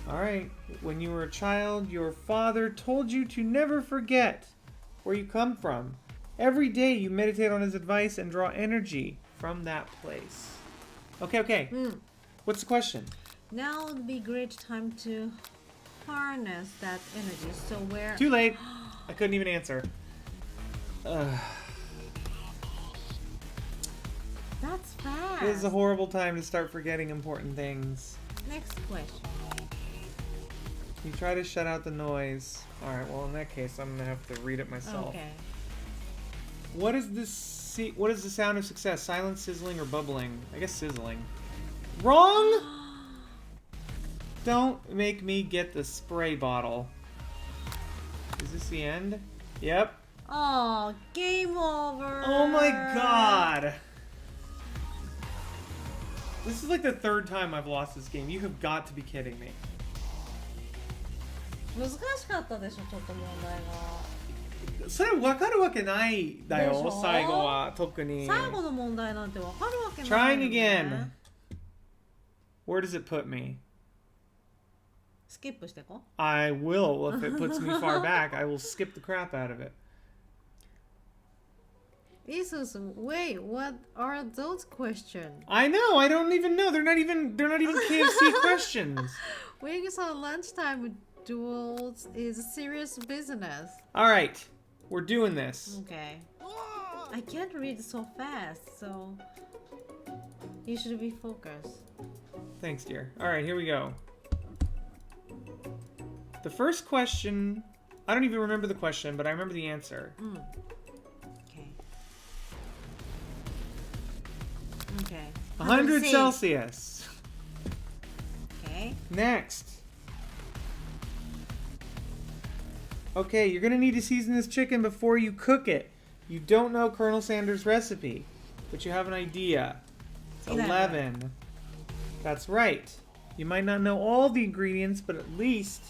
All right. When you were a child, your father told you to never forget where you come from. Every day you meditate on his advice and draw energy from that place. Okay. What's the question? Now would be great time to harness that energy. So where... Too late. I couldn't even answer. That's fast. This is a horrible time to start forgetting important things. Next question. You try to shut out the noise. Alright, well in that case I'm gonna have to read it myself. Okay. What is the sound of success? Silent, sizzling, or bubbling? I guess sizzling. Wrong! Don't make me get the spray bottle. Is this the end? Yep. Oh, game over. Oh my God. This is like the 3rd time I've lost this game. You have got to be kidding me. 難しかったでしょ、ちょっと問題が。それ分かるわけないだよ、でしょ？最後は特に。最後の問題なんて分かるわけないよ Trying ね。 again. Where does it put me? スキップしてこ。I will. If it puts me far back, I will skip the crap out of it. Jesus, wait, what are those questions? I know. I don't even know. They're not even KFC questions. Wing-san, lunchtime duels is serious business. All right, we're doing this. Okay. I can't read so fast, so you should be focused. Thanks, dear. All right, here we go. The first question, I don't even remember the question, but I remember the answer. Okay. 100 Celsius. Okay. Next. Okay, you're gonna need to season this chicken before you cook it. You don't know Colonel Sanders' recipe, but you have an idea. It's 11. That's right. You might not know all the ingredients, but at least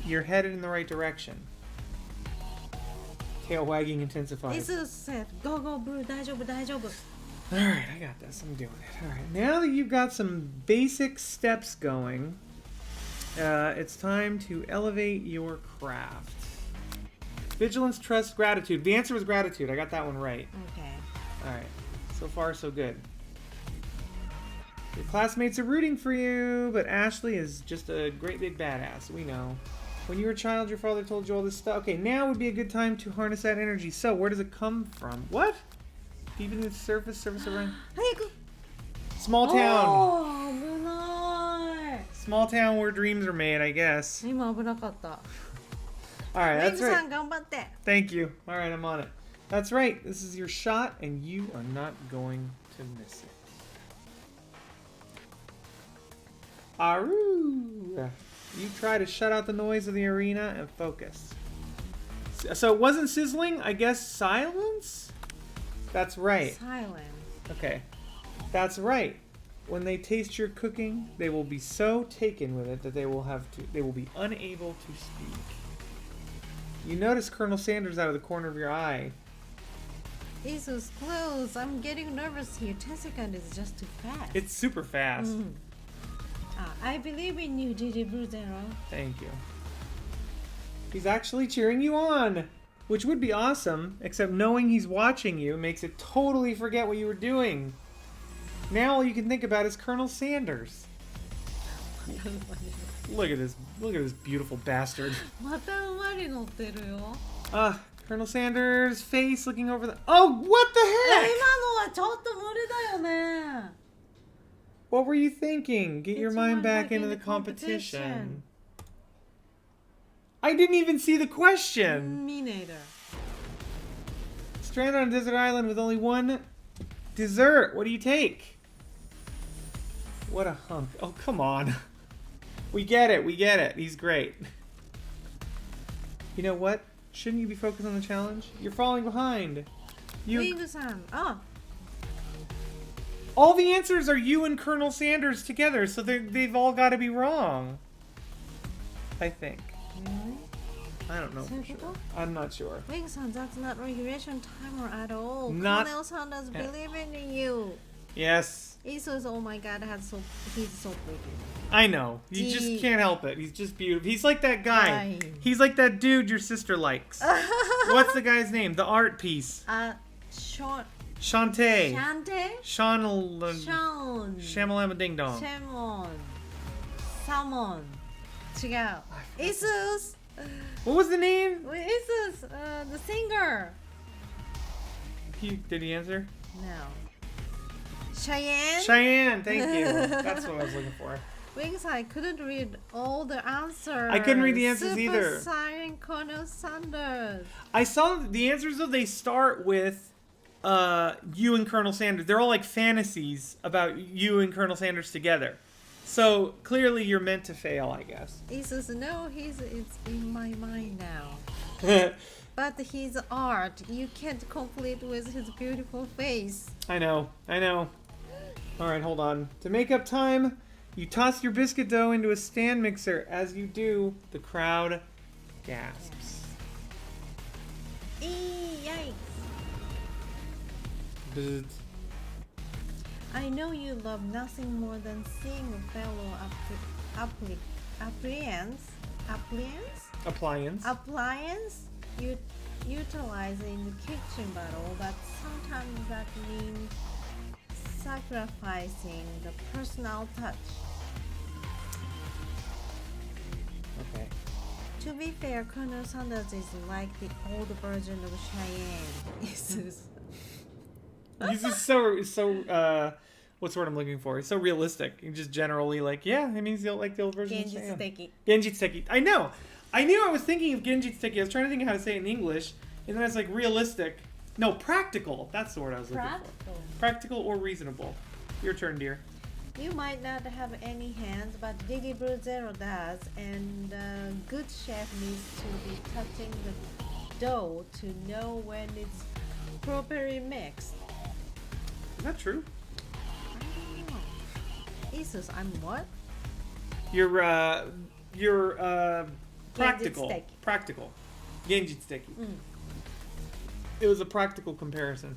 you're headed in the right direction. Tail wagging intensifies. This said, go blue, 大丈夫. Alright, I got this. I'm doing it. Alright, now that you've got some basic steps going, it's time to elevate your craft. Vigilance, trust, gratitude. The answer was gratitude. I got that one right. Okay. Alright, so far so good. Your classmates are rooting for you, but Ashley is just a great big badass. We know. When you were a child, your father told you all this stuff. Okay, now would be a good time to harness that energy. So, where does it come from? What? Deep beneath the surface around. Small town. Oh, 危ない. Small town where dreams are made, I guess. 今危なかった. All right, that's right. ウィングさん頑張って。 Thank you. All right, I'm on it. That's right. This is your shot, and you are not going to miss it. Aru! You try to shut out the noise of the arena and focus. So it wasn't sizzling, I guess silence? That's right. Silence. Okay. That's right. When they taste your cooking, they will be so taken with it that they will be unable to speak. You notice Colonel Sanders out of the corner of your eye. Jesus, close. I'm getting nervous here. 10 seconds is just too fast. It's super fast. I believe in you, Gigi Bruzero. Thank you. He's actually cheering you on, which would be awesome, except knowing he's watching you makes it totally forget what you were doing. Now all you can think about is Colonel Sanders. Look at this beautiful bastard. また馬に乗ってるよ。 Colonel Sanders' face looking over the... Oh, what the 今 heck? のはちょっと無理だよね。 What were you thinking? Get your Get your mind mind back back into in the the competition. competition. I didn't even see the question. Me neither. Stranded on a desert island with only one dessert. What do you take? What a hunk. Oh, come on. We get it. We get it. He's great. You know what? Shouldn't you be focused on the challenge? You're falling behind. ウィングさん。あ、 All the answers are you and Colonel Sanders together, so they've all got to be wrong. I think. really? I don't know. そういう For こ sure. と I'm not sure. ウィングさん、that's not regulation timer at all. Not- Colonel Sanders believing in you. Yes. Isus, oh my god, he's so pretty. I know. You Gee. just can't help it. He's just beautiful. He's like that guy. Aye. He's like that dude your sister likes. What's the guy's name? The art piece. Sean. Shantae. Shante? Sean. Sean. Shamalama Ding Dong. Shemon. Salmon. 違う。Isus. What was the name? Isus, the singer. Did he answer? No. Cheyenne? Cheyenne. Thank you. That's what I was looking for. Wings, I couldn't read all the answers. I couldn't read the answers Super either. Saiyan Colonel Sanders. I saw the answers though. They start with you and Colonel Sanders. They're all like fantasies about you and Colonel Sanders together. So clearly you're meant to fail, I guess. Isus, no, it's in my mind now. But his art, you can't complete with his beautiful face. I know. All right, hold on. To make up time, you toss your biscuit dough into a stand mixer. As you do, the crowd gasps. Yikes. Bzz. I know you love nothing more than seeing a fellow appliance utilized in the kitchen battle, but sometimes that means sacrificing the personal touch. Okay. To be fair, Colonel Sanders is like the old version of Cheyenne. Isus. He's just so what's the word I'm looking for? He's so realistic. He's just generally like, yeah, I mean, he's like the old version of Genji Cheyenne. Tsuki. Genji Tsuki. I know. I knew I was thinking of Genji Tsuki. I was trying to think of how to say it in English, and then I was like, realistic. No, practical. That's the word I was looking for. Practical or reasonable. Your turn, dear. You might not have any hands, but Digi Bruzero does, and a good chef needs to be touching the dough to know when it's properly mixed. Is that true? I don't know. Isus, I'm what? You're practical. Genji Tsuki. Practical. Genji Tsuki. It was a practical comparison.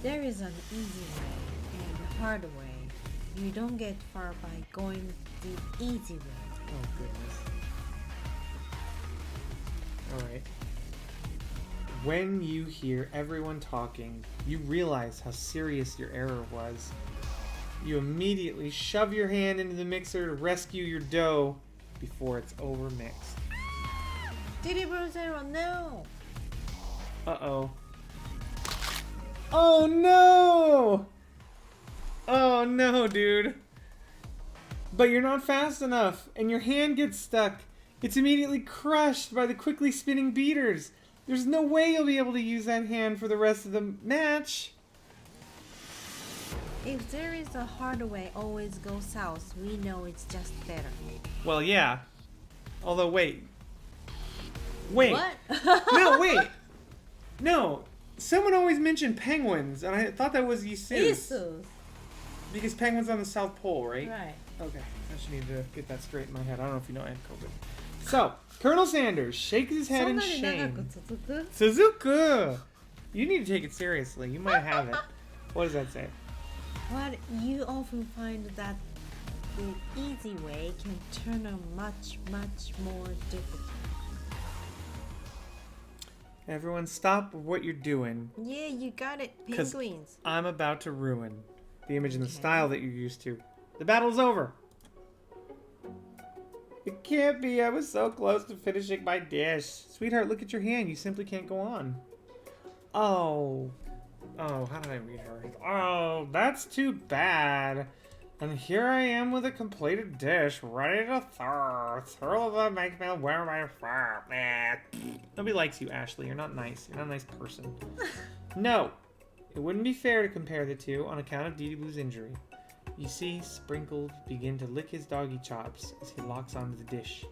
There is an easy way and a hard way. You don't get far by going the easy way. Oh, goodness. Alright. When you hear everyone talking, you realize how serious your error was. You immediately shove your hand into the mixer to rescue your dough before it's overmixed. Digi Bruzero, no! Uh-oh. Oh, no! Oh, no, dude. But you're not fast enough, and your hand gets stuck. It's immediately crushed by the quickly spinning beaters. There's no way you'll be able to use that hand for the rest of the match. If there is a hard way always go south, we know it's just better. Well, yeah. Although, wait. Wait. What? No, wait. No. Someone always mentioned penguins, and I thought that was Isus. Isus. Because penguins on the South Pole, right? Right. Okay. I just need to get that straight in my head. I don't know if you know I had COVID. So, Colonel Sanders shakes his head in そんなに長 shame. く続く? Suzuku! You need to take it seriously. You might have it. What does that say? But you often find that the easy way can turn out much, much more difficult. Everyone stop what you're doing. Yeah, you got it, 'Cause penguins. I'm about to ruin the image and the Okay. style that you're used to. The battle's over. It can't be. I was so close to finishing my dish. Sweetheart, look at your hand. You simply can't go on. Oh. Oh, how did I read her? Oh, that's too bad. And here I am with a completed dish, ready to serve. Throw the make me wear my fur. Nobody likes you, Ashley. You're not nice. You're not a nice person. No. It wouldn't be fair to compare the two on account of Dee Boo's injury. You see Sprinkled begin to lick his doggy chops as he locks onto the dish.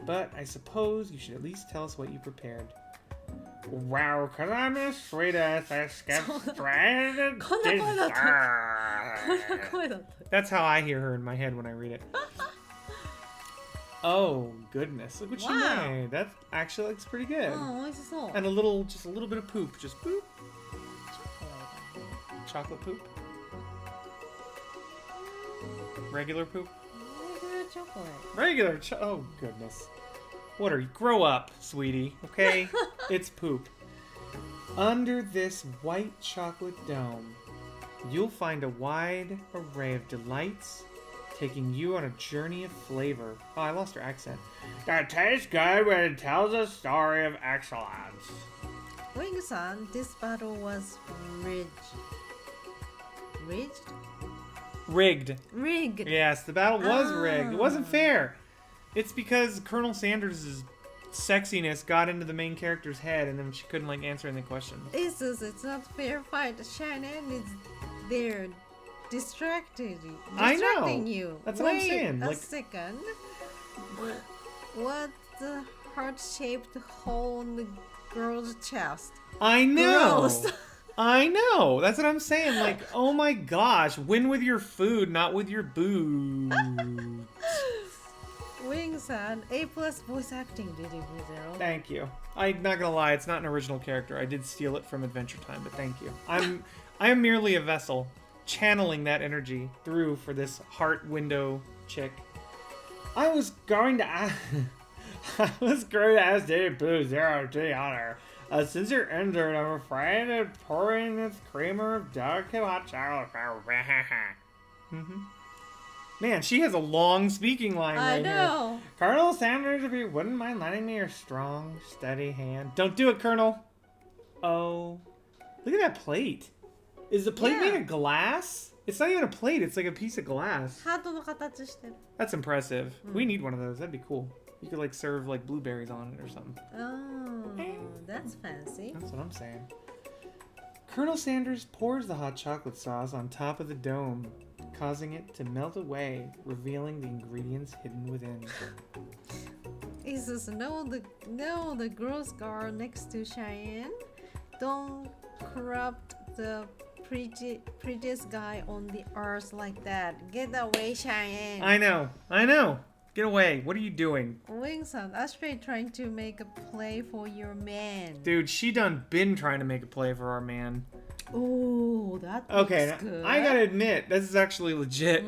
But I suppose you should at least tell us what you prepared. Wow, cause I'm the sweetest, I skip straight to こんな声だった。こんな dessert. 声だった。 That's how I hear her in my head when I read it. Oh, goodness. Look what she Wow. made. That actually looks pretty good. うん、美味しそう。 And just a little bit of poop. Just poop. Chocolate poop. Regular poop. Regular chocolate. Oh, goodness. What are you? Grow up, sweetie. Okay? It's poop. Under this white chocolate dome, you'll find a wide array of delights, taking you on a journey of flavor. Oh, I lost her accent. That tastes good when it tells a story of excellence. Wing-san, this battle was rigged. Rigged? Rigged. Rigged. Yes, the battle was rigged. It wasn't Ah. fair. It's because Colonel Sanders' sexiness got into the main character's head, and then she couldn't answer any questions. It's not fair fight. Shannon is there distracting I know. you. That's what I'm Wait saying, a like- second. What's the heart-shaped hole in the girl's chest? I know. Gross. I know. That's what I'm saying. Oh my gosh, win with your food, not with your booze. Wing-san, A+ voice acting, DD0. Thank you. I'm not gonna lie, it's not an original character. I did steal it from Adventure Time, but thank you. I am merely a vessel, channeling that energy through for this heart window chick. I was going to ask Diddy Boo Zero to the honor. Since you're injured, I'm afraid of pouring this creamer of delicate hot chocolate. Mm-hmm. Man, she has a long speaking line I right here. know. Colonel Sanders, if you wouldn't mind lending me your strong, steady hand. Don't do it, Colonel. Oh. Look at that plate. Is the plate Yeah. made of glass? It's not even a plate, it's like a piece of glass. ハートの形してる。 That's impressive. We need one of those. That'd be cool. You could serve blueberries on it or something. Oh, that's fancy. That's what I'm saying. Colonel Sanders pours the hot chocolate sauce on top of the dome, causing it to melt away, revealing the ingredients hidden within. Isus, no, the gross girl next to Cheyenne. Don't corrupt the prettiest guy on the earth like that. Get away, Cheyenne. I know. Get away. What are you doing? Wing-san, Ashley trying to make a play for your man. Dude, she done been trying to make a play for our man. Oh, that Okay, looks good. I gotta admit, this is actually legit.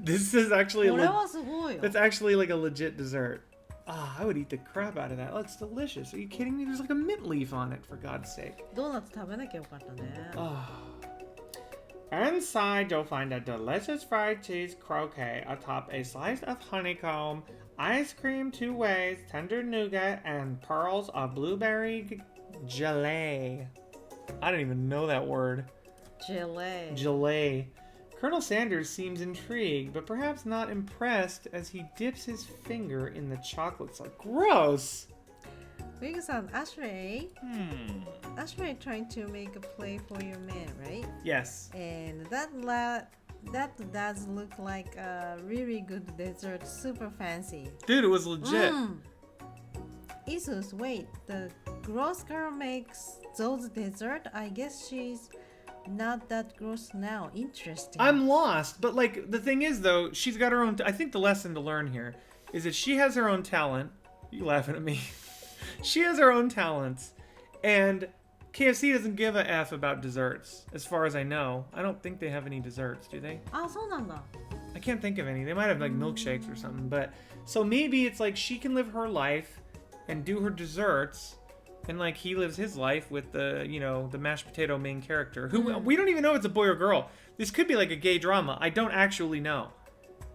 This is actually これはすごいよ。 that's actually a legit dessert. Ah, I would eat the crap out of that. Looks delicious. Are you kidding me? There's a mint leaf on it, for God's sake. ドーナツ食べなきゃよかったね。 Ah. Inside, you'll find a delicious fried cheese croquette atop a slice of honeycomb, ice cream 2 ways, tender nougat, and pearls of blueberry gelée. I didn't even know that word. Gelée. Gelée. Colonel Sanders seems intrigued, but perhaps not impressed as he dips his finger in the chocolate sauce. Gross! Wing-san, Ashley. Ashley trying to make a play for your man, right? Yes. And that does look like a really good dessert, super fancy. Dude, it was legit. Isus, wait, the gross girl makes those dessert? I guess she's not that gross now. Interesting. I'm lost, but like the thing is though, she's got her own. I think the lesson to learn here is that she has her own talent. You laughing at me? She has her own talents, and KFC doesn't give a f about desserts, as far as I know. I don't think they have any desserts, do they? あ、そうなんだ。I can't think of any. They might have like milkshakes or something, but so maybe it's like she can live her life and do her desserts. And like he lives his life with the, you know, the mashed potato main character, who we don't even know if it's a boy or girl. This could be like a gay drama. I don't actually know.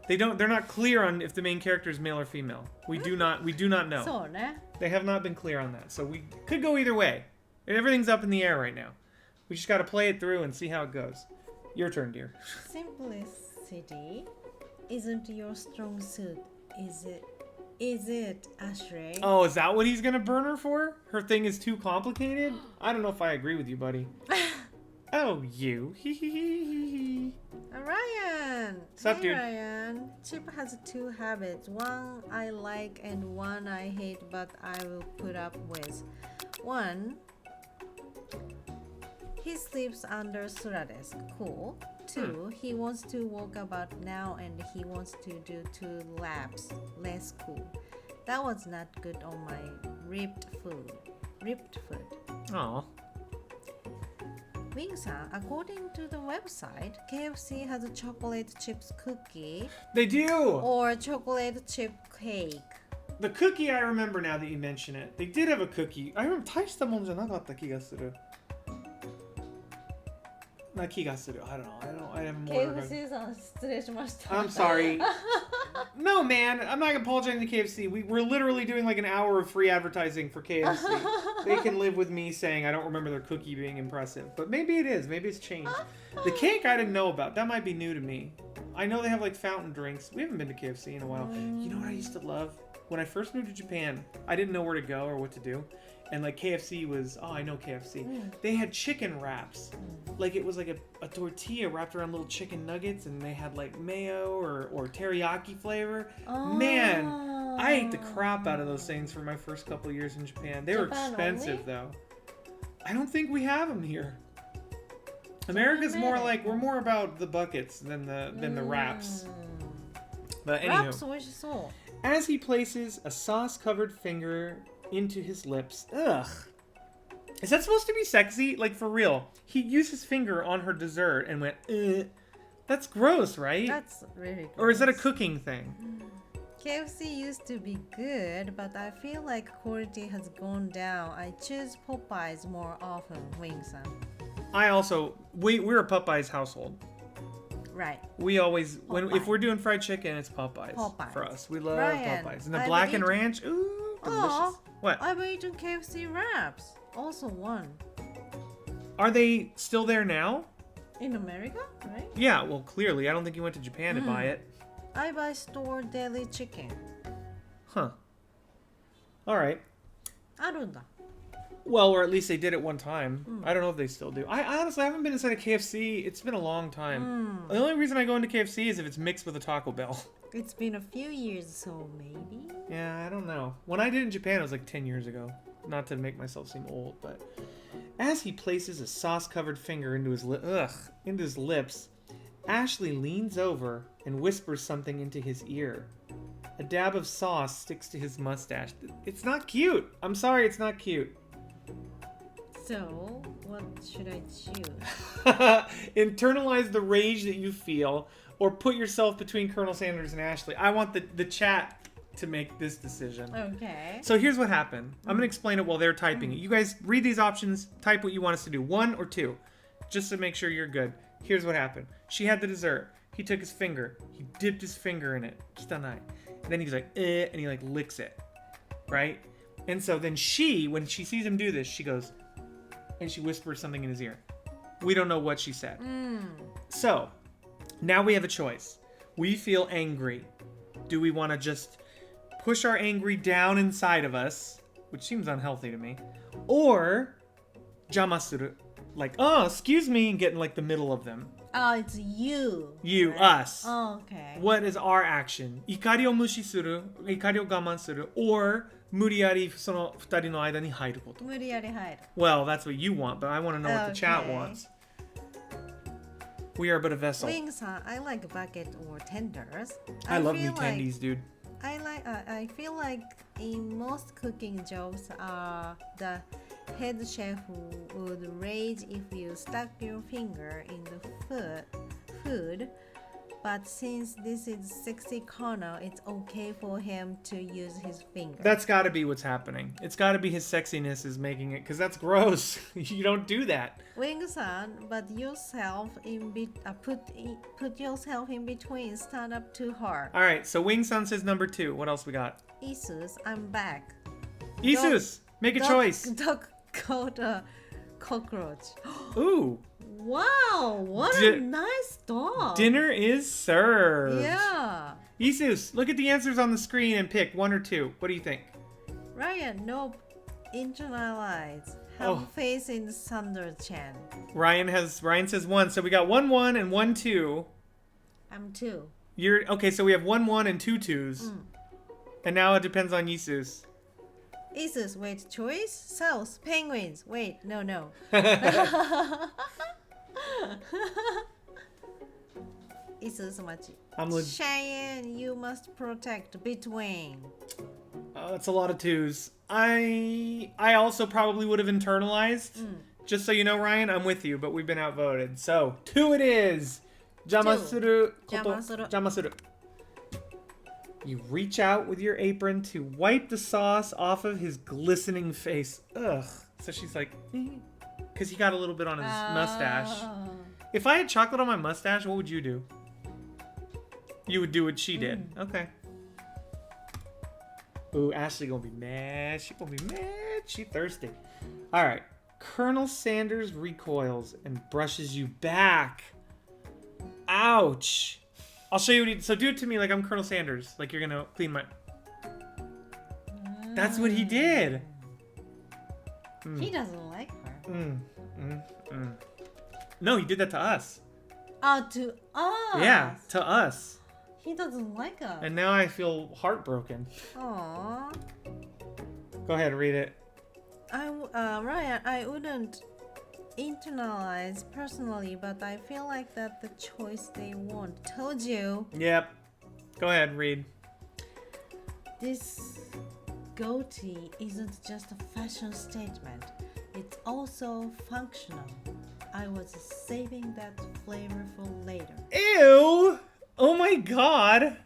They're not clear on if the main character is male or female. We do not know. そうね。 They have not been clear on that. So we could go either way. Everything's up in the air right now. We just got to play it through and see how it goes. Your turn, dear. Simplicity isn't your strong suit, is it? Is it, Ashley? Oh, is that what he's gonna burn her for? Her thing is too complicated? I don't know if I agree with you, buddy. Oh, you. Ryan! Sup, hey, dude? Ryan. Chip has two habits. One I like and one I hate, but I will put up with. One, he sleeps under Sura desk. Cool. Two, he wants to walk about now and he wants to do 2 laps. Less cool. That was not good on my ripped foot. Aw. Wing-san, according to the website, KFC has a chocolate chips cookie They do! or chocolate chip cake. The cookie, I remember now that you mention it. They did have a cookie. I remember 大したもんじゃなかった気がする。な気がする. I don't know. I have more. KFC さん失礼しました。 I'm sorry. No, man. I'm not apologizing to KFC. We're literally doing like an hour of free advertising for KFC. They can live with me saying I don't remember their cookie being impressive. But maybe it is. Maybe it's changed. The cake I didn't know about. That might be new to me. I know they have like fountain drinks. We haven't been to KFC in a while. You know what I used to love? When I first moved to Japan, I didn't know where to go or what to do. And like KFC was, oh, I know KFC. They had chicken wraps. Like it was like a tortilla wrapped around little chicken nuggets, and they had like mayo or teriyaki flavor. Man, I ate the crap out of those things for my first couple years in Japan. They were expensive though. I don't think we have them here. America's more like, we're more about the buckets than the wraps. But anywho, ラップス美味しそう。 as he places a sauce-covered finger into his lips. Ugh. Is that supposed to be sexy? Like, for real. He used his finger on her dessert and went, ugh. That's gross, right? That's really gross. Or is that a cooking thing? KFC used to be good, but I feel like quality has gone down. I choose Popeyes more often, Wing-san. I also... We're a Popeyes household. Right. We always... Popeye. If we're doing fried chicken, it's Popeyes. Popeyes. For us. We love Ryan, Popeyes. And the I've black and eaten- ranch, ooh, delicious. Aw, What? I've eaten KFC wraps. Also one. Are they still there now? In America, right? Yeah, well, clearly. I don't think you went to Japan to buy it. I buy store deli chicken. Huh. All right. あるんだ。 Well, or at least they did it one time. I don't know if they still do. I honestly haven't been inside a KFC. It's been a long time. The only reason I go into KFC is if it's mixed with a Taco Bell. It's been a few years, so maybe. Yeah, I don't know. When I did it in Japan, it was like 10 years ago. Not to make myself seem old, but... As he places a sauce-covered finger into his lips, Ashley leans over and whispers something into his ear. A dab of sauce sticks to his mustache. It's not cute. I'm sorry, it's not cute. So, what should I choose? Internalize the rage that you feel, or put yourself between Colonel Sanders and Ashley. I want the chat to make this decision. Okay. So here's what happened. I'm going to explain it while they're typing it. You guys read these options, type what you want us to do. 1 or 2, just to make sure you're good. Here's what happened. She had the dessert. He took his finger. He dipped his finger in it. Kitanai. And then he's like, and he like licks it. Right? And so then she, when she sees him do this, she goes, and she whispers something in his ear. We don't know what she said. So, Now we have a choice. We feel angry. Do we want to just push our angry down inside of us, which seems unhealthy to me, or jamasuru, like, oh, excuse me, and get in like the middle of them. Oh, it's you. You, right? us. Oh, okay. What is our action? Ikari o mushi suru, ikari o gaman suru, or muriyari その二人の間に入ること。無理やり入る。 Well, that's what you want, but I want to know what the chat Okay. wants. We are but a vessel. Wing-san, I like bucket or tenders. I love me feel like- tendies, dude. I feel like in most cooking jokes, the head chef would rage if you stuck your finger in the food. But since this is sexy corner, it's okay for him to use his finger. That's got to be what's happening. It's got to be his sexiness is making it, because that's gross. You don't do that. Wing-san, but yourself put yourself in between. Stand up too hard. All right, so Wing-san says number 2. What else we got? Isus, I'm back. Isus, make a choice. Dog caught a cockroach. Ooh, Wow, what Di- a nice dog. dinner is served. Yeah. Isus, look at the answers on the screen and pick 1 or 2. What do you think? Ryan, nope. Internalize. Have Oh. faith in Thunder-chan. Ryan says 1, so we got 1-1 and 1-2. I'm 2. You're okay, so we have 1-1 and 2-2s. And now it depends on Isus. Isus, wait, choice? South, penguins. Wait, no. Isus, machi. I'm leg- Cheyenne, you must protect between. Oh, that's a lot of 2s. I also probably would have internalized. Just so you know, Ryan, I'm with you, but we've been outvoted. So 2 it is. Jamasuru. Jamasuru. Jamasuru. You reach out with your apron to wipe the sauce off of his glistening face. Ugh. So she's like, because he got a little bit on his mustache. If I had chocolate on my mustache, what would you do? You would do what she did. Okay. Ooh, Ashley gonna be mad. She gonna be mad. She thirsty. All right. Colonel Sanders recoils and brushes you back. Ouch. I'll show you what he... So do it to me like I'm Colonel Sanders. Like you're gonna clean my... That's what he did. He doesn't like her. No, he did that to us. Oh, to us. Yeah, to us. He doesn't like us. And now I feel heartbroken. Aww. Go ahead, read it. Ryan, I wouldn't internalize personally, but I feel like that the choice they want. Told you. Yep. Go ahead, read. This goatee isn't just a fashion statement. It's also functional. I was saving that flavor for later. Ew! Oh my god!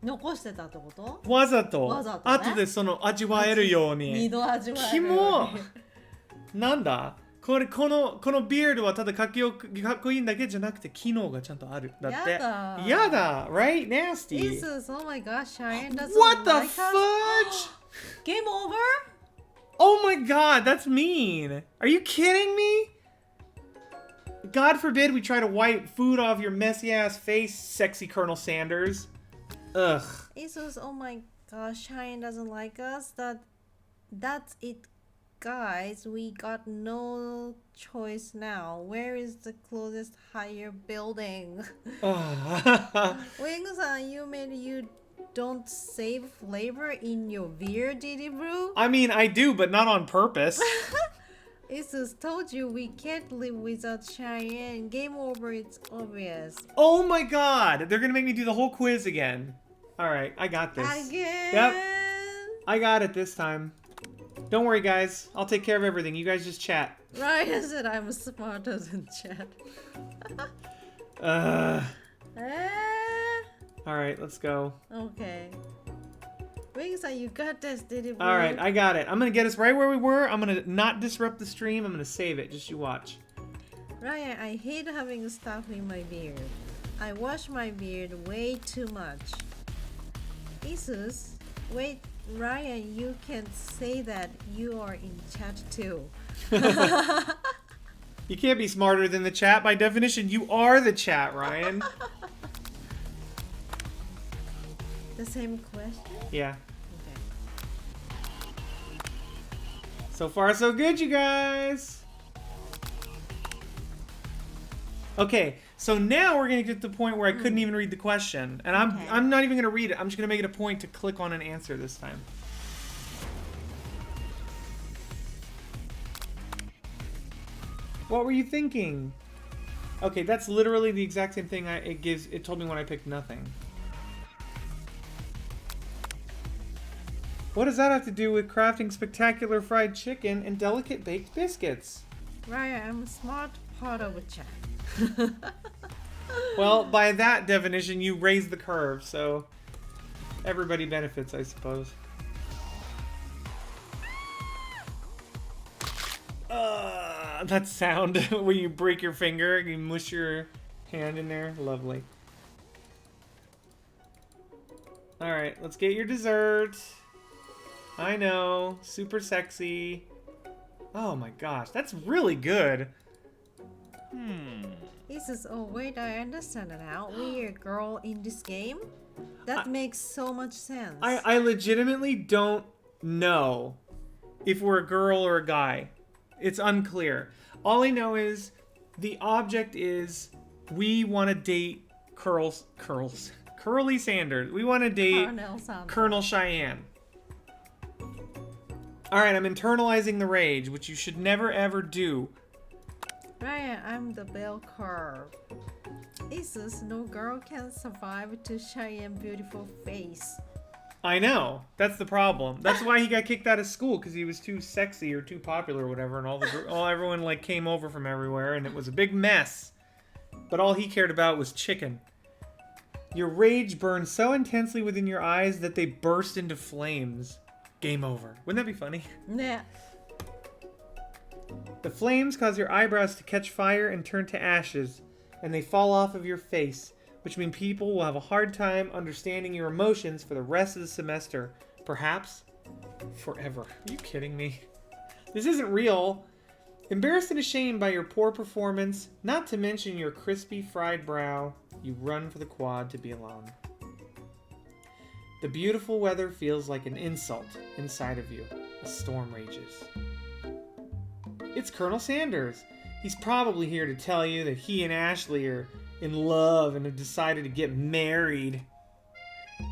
残してたってこと？わざと。わざとね。後でその味わえるように。二度味わえるキようモに。なんだこのビールはただかっこいいんだけじゃなくて機能がちゃんとある。だって。やだ。やだ right? Nasty. Jesus, oh my gosh, Cheyenne doesn't What the like us. fudge? Game over? Oh my god, that's mean. Are you kidding me? God forbid we try to wipe food off your messy ass face, sexy Colonel Sanders. Ugh. Jesus, oh my gosh, Cheyenne doesn't like us. That's it, guys. We got no choice now. Where is the closest higher building? Wing-san, you don't save flavor in your beer, did you, bro? I mean, I do, but not on purpose. Isus told you we can't live without Cheyenne. Game over, it's obvious. Oh my god, they're gonna make me do the whole quiz again. Alright, I got this. Again? Yep, I got it this time. Don't worry, guys. I'll take care of everything. You guys just chat. Ryan said I'm smarter than Chad. Alright, let's go. Okay. Wing-san, you got this, did you, bro? Alright, I got it. I'm gonna get us right where we were. I'm gonna not disrupt the stream. I'm gonna save it. Just you watch. Ryan, I hate having stuff in my beard. I wash my beard way too much. Isus, wait, Ryan, you can say that you are in chat too. You can't be smarter than the chat. By definition, you are the chat, Ryan. The same question? Yeah. Okay. So far, so good, you guys. Okay, so now we're gonna get to the point where I couldn't even read the question, and I'm not even gonna read it. I'm just gonna make it a point to click on an answer this time. What were you thinking? Okay, that's literally the exact same thing it told me when I picked nothing. What does that have to do with crafting spectacular fried chicken and delicate baked biscuits? Ryan, I'm a smart part of a chat. Well, by that definition, you raise the curve, so everybody benefits, I suppose. That sound when you break your finger, you mush your hand in there. Lovely. Alright, let's get your dessert. I know, super sexy. Oh my gosh, that's really good. Oh wait, I understand it now. We're a girl in this game? That makes so much sense. I legitimately don't know if we're a girl or a guy. It's unclear. All I know is the object is we want to date Curly Sanders. We want to date Colonel Cheyenne. Alright, I'm internalizing the rage, which you should never ever do. Ryan, I'm the bell curve. Isis, no girl can survive to Cheyenne beautiful face. I know. That's the problem. That's why he got kicked out of school, because he was too sexy or too popular or whatever, and everyone like came over from everywhere, and it was a big mess. But all he cared about was chicken. Your rage burns so intensely within your eyes that they burst into flames. Game over. Wouldn't that be funny? Nah. The flames cause your eyebrows to catch fire and turn to ashes, and they fall off of your face, which means people will have a hard time understanding your emotions for the rest of the semester. Perhaps forever. Are you kidding me? This isn't real. Embarrassed and ashamed by your poor performance, not to mention your crispy fried brow, you run for the quad to be alone. The beautiful weather feels like an insult inside of you. A storm rages. It's Colonel Sanders. He's probably here to tell you that he and Ashley are in love and have decided to get married.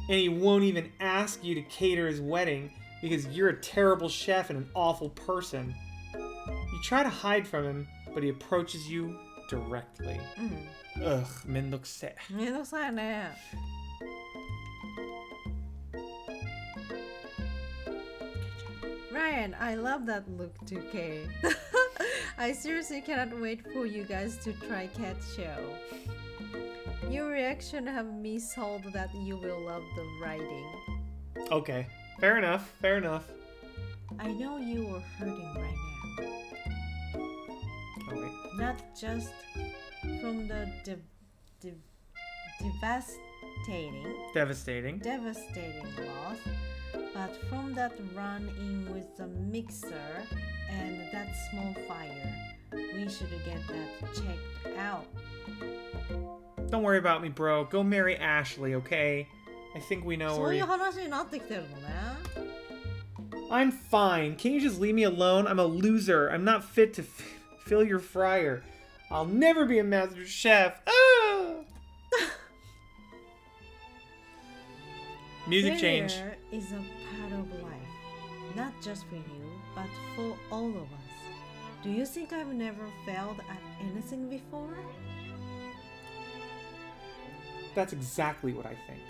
And he won't even ask you to cater his wedding because you're a terrible chef and an awful person. You try to hide from him, but he approaches you directly. Ugh, めんどくせえ。めんどくさいね。Ryan, I love that look 2K. I seriously cannot wait for you guys to try Cat Show. Your reaction have me sold that you will love the writing. Okay, fair enough, fair enough. I know you are hurting right now. Okay. Not just from the devastating loss, but from that run-in with the mixer and that small fire. We should get that checked out. Don't worry about me, bro. Go marry Ashley, okay? I think we know where そういう話になってきてるのね。I'm fine. Can you just leave me alone? I'm a loser. I'm not fit to fill your fryer. I'll never be a master chef. Ah! Music change. Failure is a part of life, not just for you, but for all of us. Do you think I've never failed at anything before? That's exactly what I think.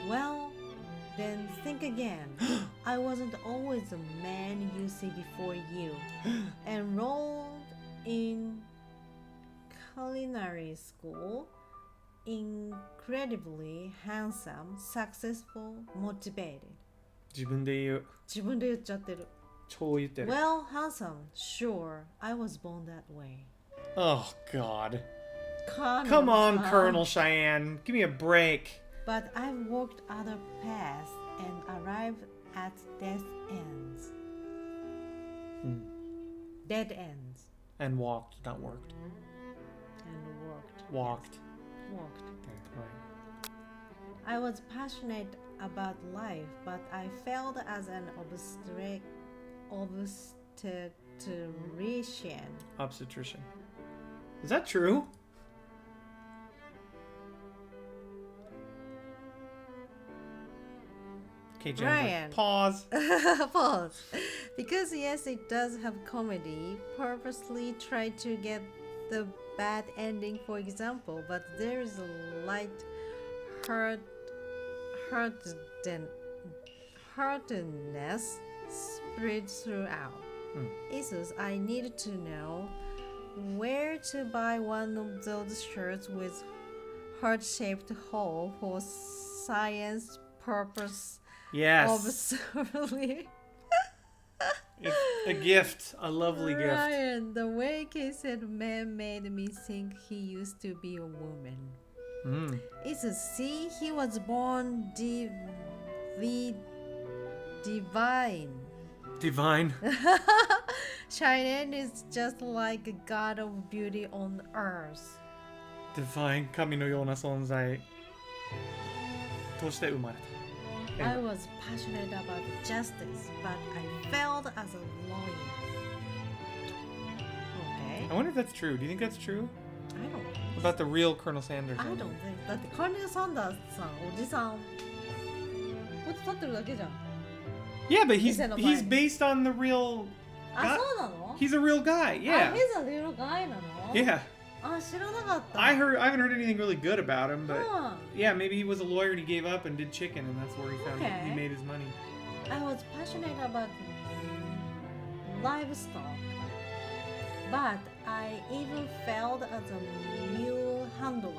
Well, then think again. I wasn't always the man you see before you. Enrolled in culinary school, incredibly handsome, successful, motivated. 自分で言う。自分で言っちゃってる。超言ってる。 Well, handsome, sure, I was born that way. Oh, God. Colonel, Come on, Colonel Cheyenne. Give me a break. But I've walked other paths and arrived at dead ends. Dead ends. And walked, not worked. And walked. Walked. Walked. Okay, all right. I was passionate about life, but I failed as an obstetrician. Obstetrician. Is that true? Okay, Jennifer. Ryan. Pause. Pause. Because yes, it does have comedy. Purposely try to get the bad ending, for example, but there is a light heartedness spread throughout. Jesus, I need to know where to buy one of those shirts with heart-shaped hole for science purpose. Yes. Observably. It's a gift. A lovely gift. Ryan, the way Kay said man made me think he used to be a woman. It's a see, he was born divine. Divine. Cheyenne is just like a god of beauty on earth. Divine. 神のような存在として生まれた。I was passionate about justice, but I failed as a lawyer. Okay. I wonder if that's true. Do you think that's true? I don't think About the real Colonel Sanders? I don't think. だってカーネル・サンダースさん、おじさん。こうやって立ってるだけじゃん。Yeah, but he's 店の前。 he's based on the real. あ、そうなの？ He's a real guy. Yeah. あ、he's a real guy なの？ Yeah. あ、知らなかった。I haven't heard anything really good about him, but うん。 yeah, maybe he was a lawyer and he gave up and did chicken, and that's where he found Okay. he made his money. I was passionate about livestock, but I even failed as a mule handler.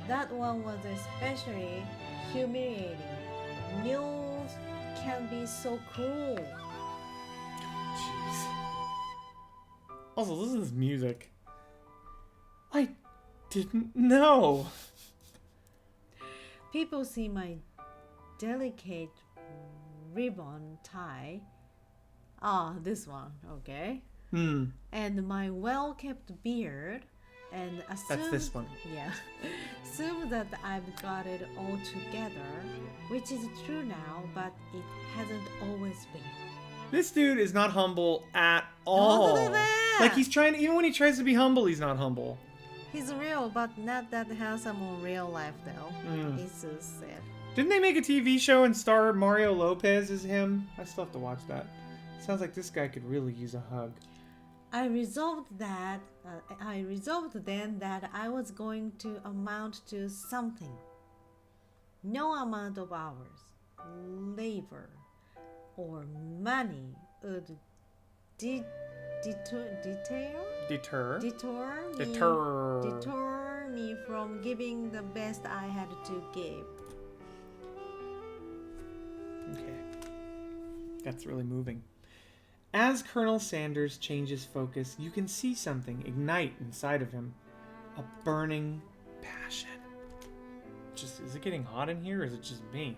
That one was especially humiliating. Mules can be so cruel. Jeez. Also, listen to this music. I didn't know. People see my delicate ribbon tie. Ah, this one, okay. And my well-kept beard, and assume That's this one. Yeah, assume that I've got it all together, which is true now, but it hasn't always been. This dude is not humble at all. 本当だね。 Like he's trying. Even when he tries to be humble, he's not humble. He's real, but not that handsome in real life, though. It's so sad. Didn't they make a TV show and star Mario Lopez as him? I still have to watch that. Sounds like this guy could really use a hug. I resolved then that I was going to amount to something. No amount of hours, labor, or money would Deter. detour me from giving the best I had to give. Okay. That's really moving. As Colonel Sanders changes focus, you can see something ignite inside of him. A burning passion. Is it getting hot in here or is it just me?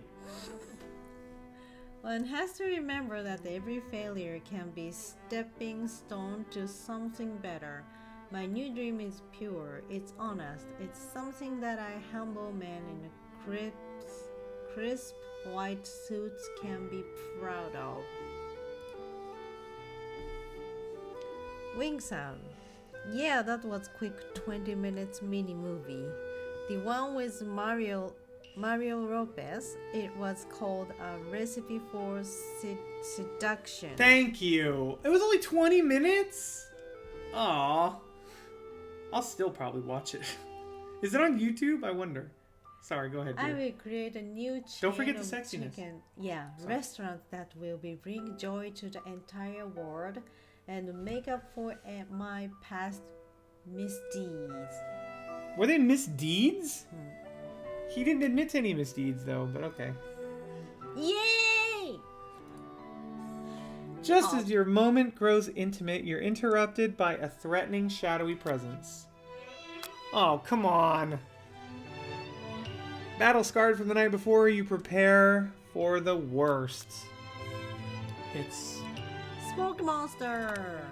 One has to remember that every failure can be stepping stone to something better. My new dream is pure, it's honest, it's something that a humble man in a crisp white suits can be proud of. Wing sound. Yeah, that was quick 20 minutes mini movie. The one with Mario Lopez, it was called A Recipe for Seduction. Thank you. It was only 20 minutes? Aw. I'll still probably watch it. Is it on YouTube? I wonder. Sorry, go ahead, I dear. will create a new chain Don't forget the of sexiness. restaurant that will bring joy to the entire world and make up for my past misdeeds. Were they misdeeds? He didn't admit to any misdeeds, though, but okay. Yay! Just as your moment grows intimate, you're interrupted by a threatening, shadowy presence. Oh, come on. Battle scarred from the night before, you prepare for the worst. It's Smoke monster!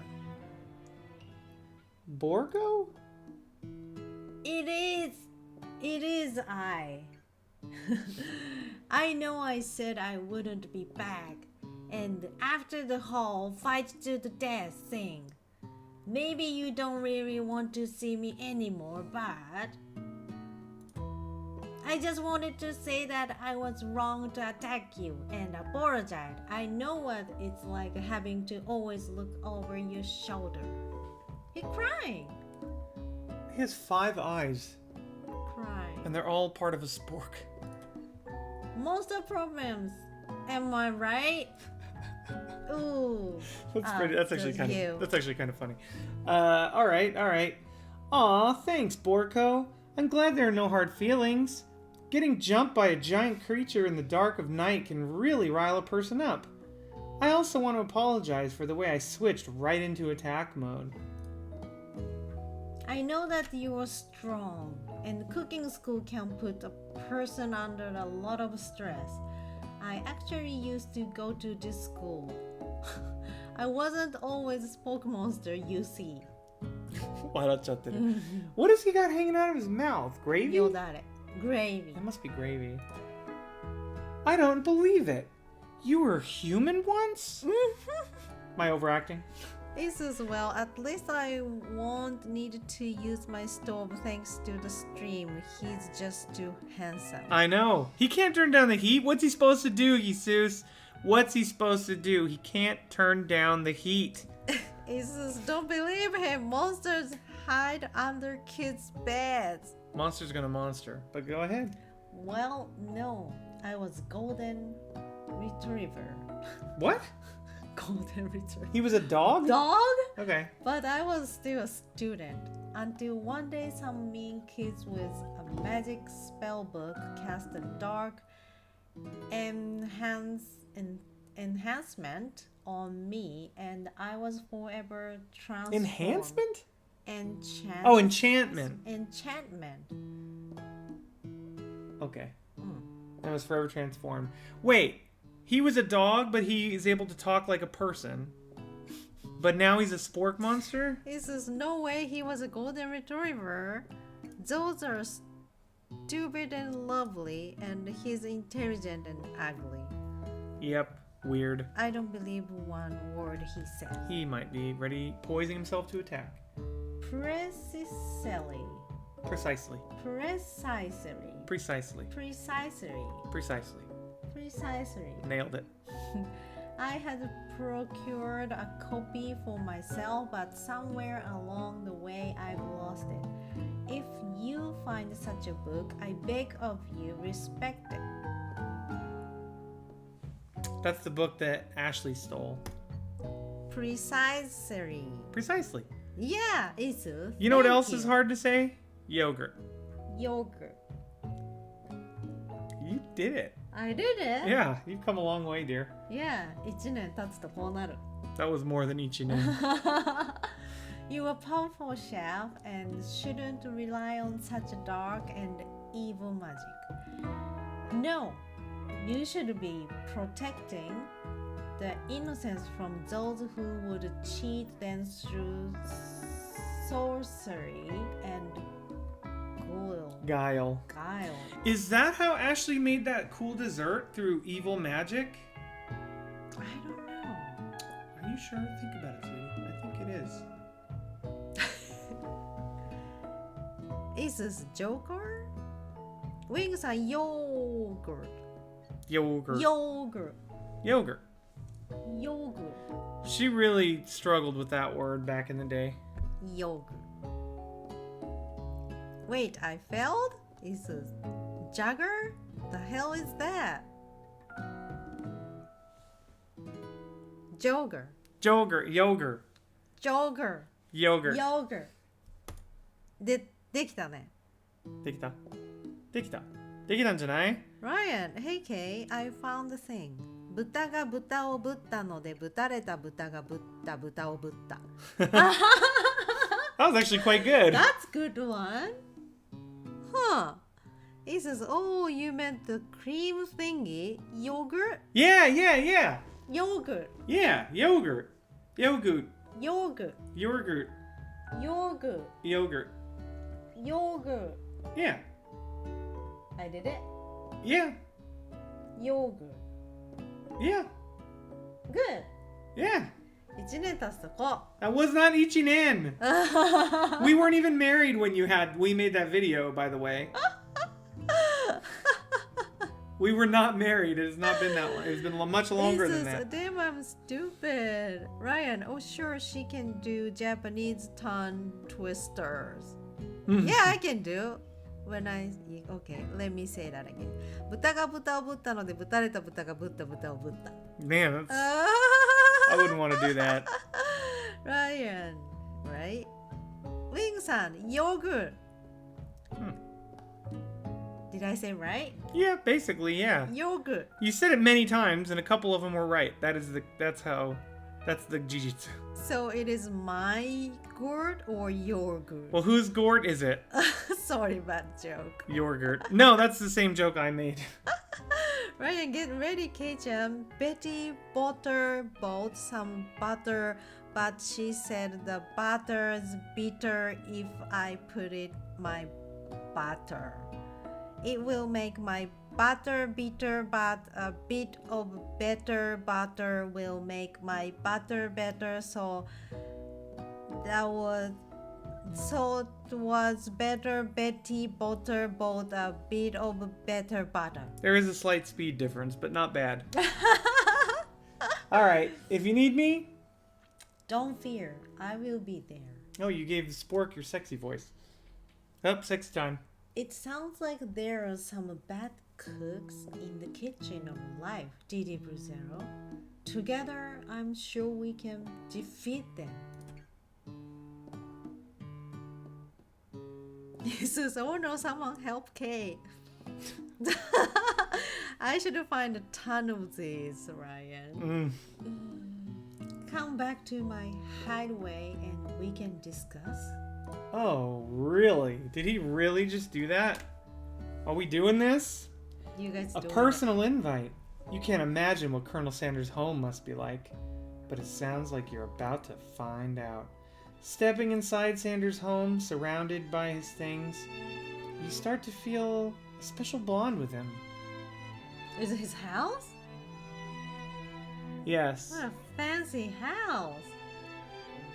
Borgo? It is I. I know I said I wouldn't be back, and after the whole fight to the death thing, maybe you don't really want to see me anymore, but I just wanted to say that I was wrong to attack you and apologize. I know what it's like having to always look over your shoulder. He's crying. He has 5 eyes, Crying. and they're all part of a spork. Monster problems. Am I right? Ooh. That's pretty. That's actually just kind you. of. That's actually kind of funny. All right. Aw, thanks, Borko. I'm glad there are no hard feelings. Getting jumped by a giant creature in the dark of night can really rile a person up. I also want to apologize for the way I switched right into attack mode. I know that you are strong, and cooking school can put a person under a lot of stress. I actually used to go to this school. I wasn't always a spoke monster, you see. What does he got hanging out of his mouth? Gravy? Yodare. Gravy. That must be gravy. I don't believe it. You were human once? Am I overacting? This is well, at least I won't need to use my stove thanks to the stream. He's just too handsome. I know. He can't turn down the heat. What's he supposed to do, Jesus? What's he supposed to do? He can't turn down the heat. Jesus, don't believe him. Monsters hide under kids' beds. Monster's gonna monster, but go ahead. Well, no. I was golden retriever. What? Golden retriever. He was a dog? Dog? Okay. But I was still a student. Until one day some mean kids with a magic spell book cast a dark enhancement on me, and I was forever transformed. Enhancement? Enchantment. Oh, enchantment. Enchantment. Okay. That was forever transformed. Wait, he was a dog, but he is able to talk like a person. But now he's a spork monster? This is no way he was a golden retriever. Those are stupid and lovely, and he's intelligent and ugly. Yep, weird. I don't believe one word he said. He might be ready, poising himself to attack. Precisely. Precisely. Precisely. Precisely. Precisely. Precisely. Precisely. Nailed it. I had procured a copy for myself, but somewhere along the way I've lost it. If you find such a book, I beg of you, respect it. That's the book that Ashley stole. Precisely. Precisely. Yeah, Isu. You know what thank else you. is hard to say? Yogurt. Yogurt. You did it. I did it. Yeah, you've come a long way, dear. Yeah, 1年経つとこうなる。That was more than Ichino. You are a powerful chef and shouldn't rely on such dark and evil magic. No, you should be protecting the innocents from those who would cheat them through sorcery and Guile. guile. Is that how Ashley made that cool dessert through evil magic? I don't know. Are you sure? Think about it, sweetie. I think it is. Is this Joker? Wings are yogurt. Yogurt. Yogurt. Yogurt. Yogurt. She really struggled with that word back in the day. Yogurt. Wait, I failed? Is this Jagger? The hell is that? Jogger. Yogurt. Yogurt. Jogger. Yogurt. Yogurt. できたね。できた。できた。できたんじゃない？ Ryan, hey Kay, I found the thing. 豚が豚をぶったので、ぶたれた豚がぶった豚をぶった。That was actually quite good. That's good one. Huh. He says, oh, you meant the cream thingy? Yogurt? Yeah. Yogurt. Yeah, yogurt. Yogurt. Yogurt. Yogurt. Yogurt. Yogurt. Yogurt. Yeah. I did it. Yeah. Yogurt. Yeah. Good. Yeah. 1年経つとこ That was not Ichinen. We weren't even married when we made that video, by the way. We were not married. It has not been that long. It's been much longer than that. Damn, I'm stupid. Ryan, oh sure, she can do Japanese tongue twisters. Yeah, I can do. Okay, let me say that again. 豚が豚をぶったので、ぶたれた豚がぶった豚をぶった。Man, that's... I wouldn't want to do that. Ryan, right? Wing-san, yogurt. Did I say right? Yeah, basically, yeah. Yogurt. You said it many times, and a couple of them were right. That's the jujitsu. So it is my gourd or your gourd? Well, whose gourd is it? Sorry, bad joke. Yogurt. No, that's the same joke I made. Ryan, get ready, Kei-chan. Betty bought some butter, but she said the butter's bitter if I put it my butter. It will make my butter bitter, but a bit of better butter will make my butter better. So it was better Betty bought a bit of better butter. There is a slight speed difference, but not bad. All right, if you need me... Don't fear, I will be there. Oh, you gave the spork your sexy voice. Oh, sexy time. It sounds like there are some bad cooks in the kitchen of life, Didi Bruzero. Together, I'm sure we can defeat them. Jesus, oh no, someone help Kay. I should find a ton of these, Ryan. Come back to my hideaway and we can discuss. Oh, really? Did he really just do that? Are we doing this? You guys A doing personal invite. You can't imagine what Colonel Sanders' home must be like. But it sounds like you're about to find out. Stepping inside Sanders' home, surrounded by his things, you start to feel a special bond with him. Is it his house? Yes. What a fancy house.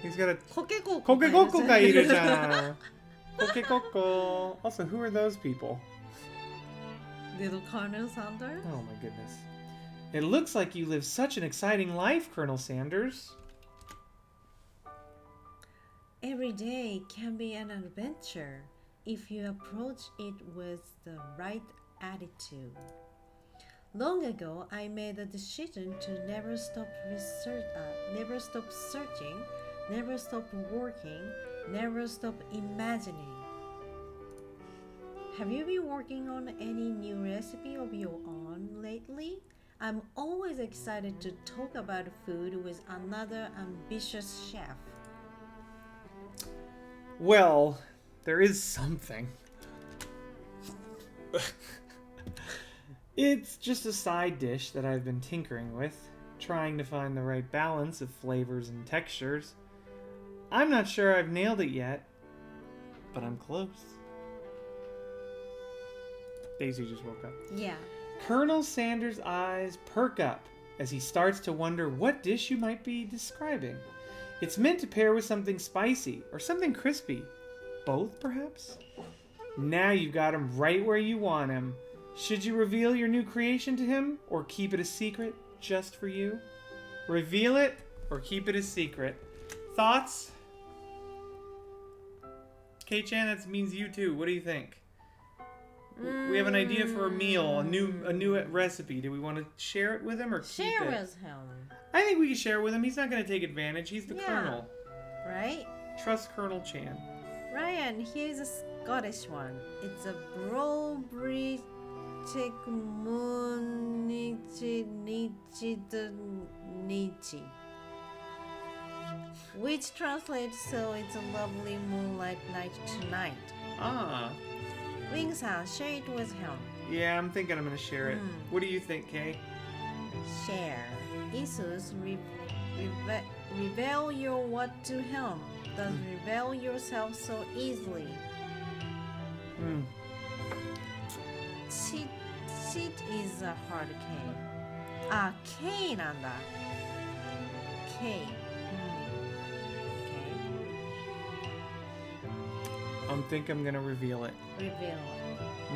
He's got a... Kokekoko. Kokekoko ga iru jan. Kokekoko. Also, who are those people? Little Colonel Sanders? Oh my goodness. It looks like you live such an exciting life, Colonel Sanders. Every day can be an adventure if you approach it with the right attitude. Long ago, I made a decision to never stop searching, never stop working, never stop imagining. Have you been working on any new recipe of your own lately? I'm always excited to talk about food with another ambitious chef. Well, there is something. It's just a side dish that I've been tinkering with, trying to find the right balance of flavors and textures. I'm not sure I've nailed it yet, but I'm close. Daisy just woke up. Yeah. Colonel Sanders' eyes perk up as he starts to wonder what dish you might be describing. It's meant to pair with something spicy or something crispy. Both, perhaps? Now you've got him right where you want him. Should you reveal your new creation to him or keep it a secret just for you? Reveal it or keep it a secret. Thoughts? Kei-chan, that means you too. What do you think? We have an idea for a meal, a new recipe. Do we want to share it with him or keep Share it? with him. I think we can share it with him. He's not going to take advantage. He's the Colonel. Right? Trust Colonel Chan. Ryan, here's a Scottish one. It's a Brobry Nichi, which translates so it's a lovely moonlight night tonight. Ah. Wing-san, share it with him. Yeah, I'm thinking I'm going to share it. What do you think, Kay? Share. Isus, reveal your what to him. Does reveal yourself so easily. sheet is a hard K. Ah, K なんだ。K. I think I'm gonna reveal it. Reveal.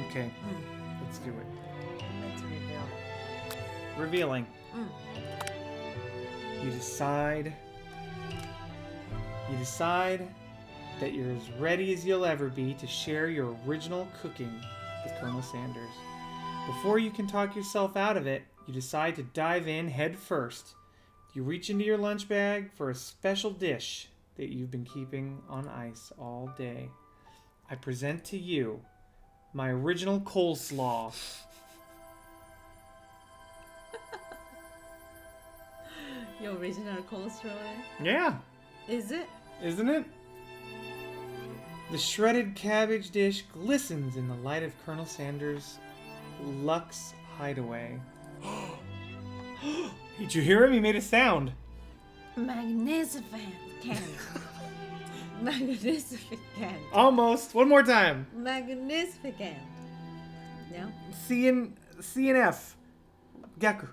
Okay, let's do it. Let's reveal. Revealing. You decide that you're as ready as you'll ever be to share your original cooking with Colonel Sanders. Before you can talk yourself out of it, you decide to dive in head first. You reach into your lunch bag for a special dish that you've been keeping on ice all day. I present to you my original coleslaw. Your original coleslaw? Yeah. Is it? Isn't it? The shredded cabbage dish glistens in the light of Colonel Sanders' Lux hideaway. Did you hear him? He made a sound. Magnificent. Magnificent. Almost. One more time. Magnificent. No? C and F. Gaku.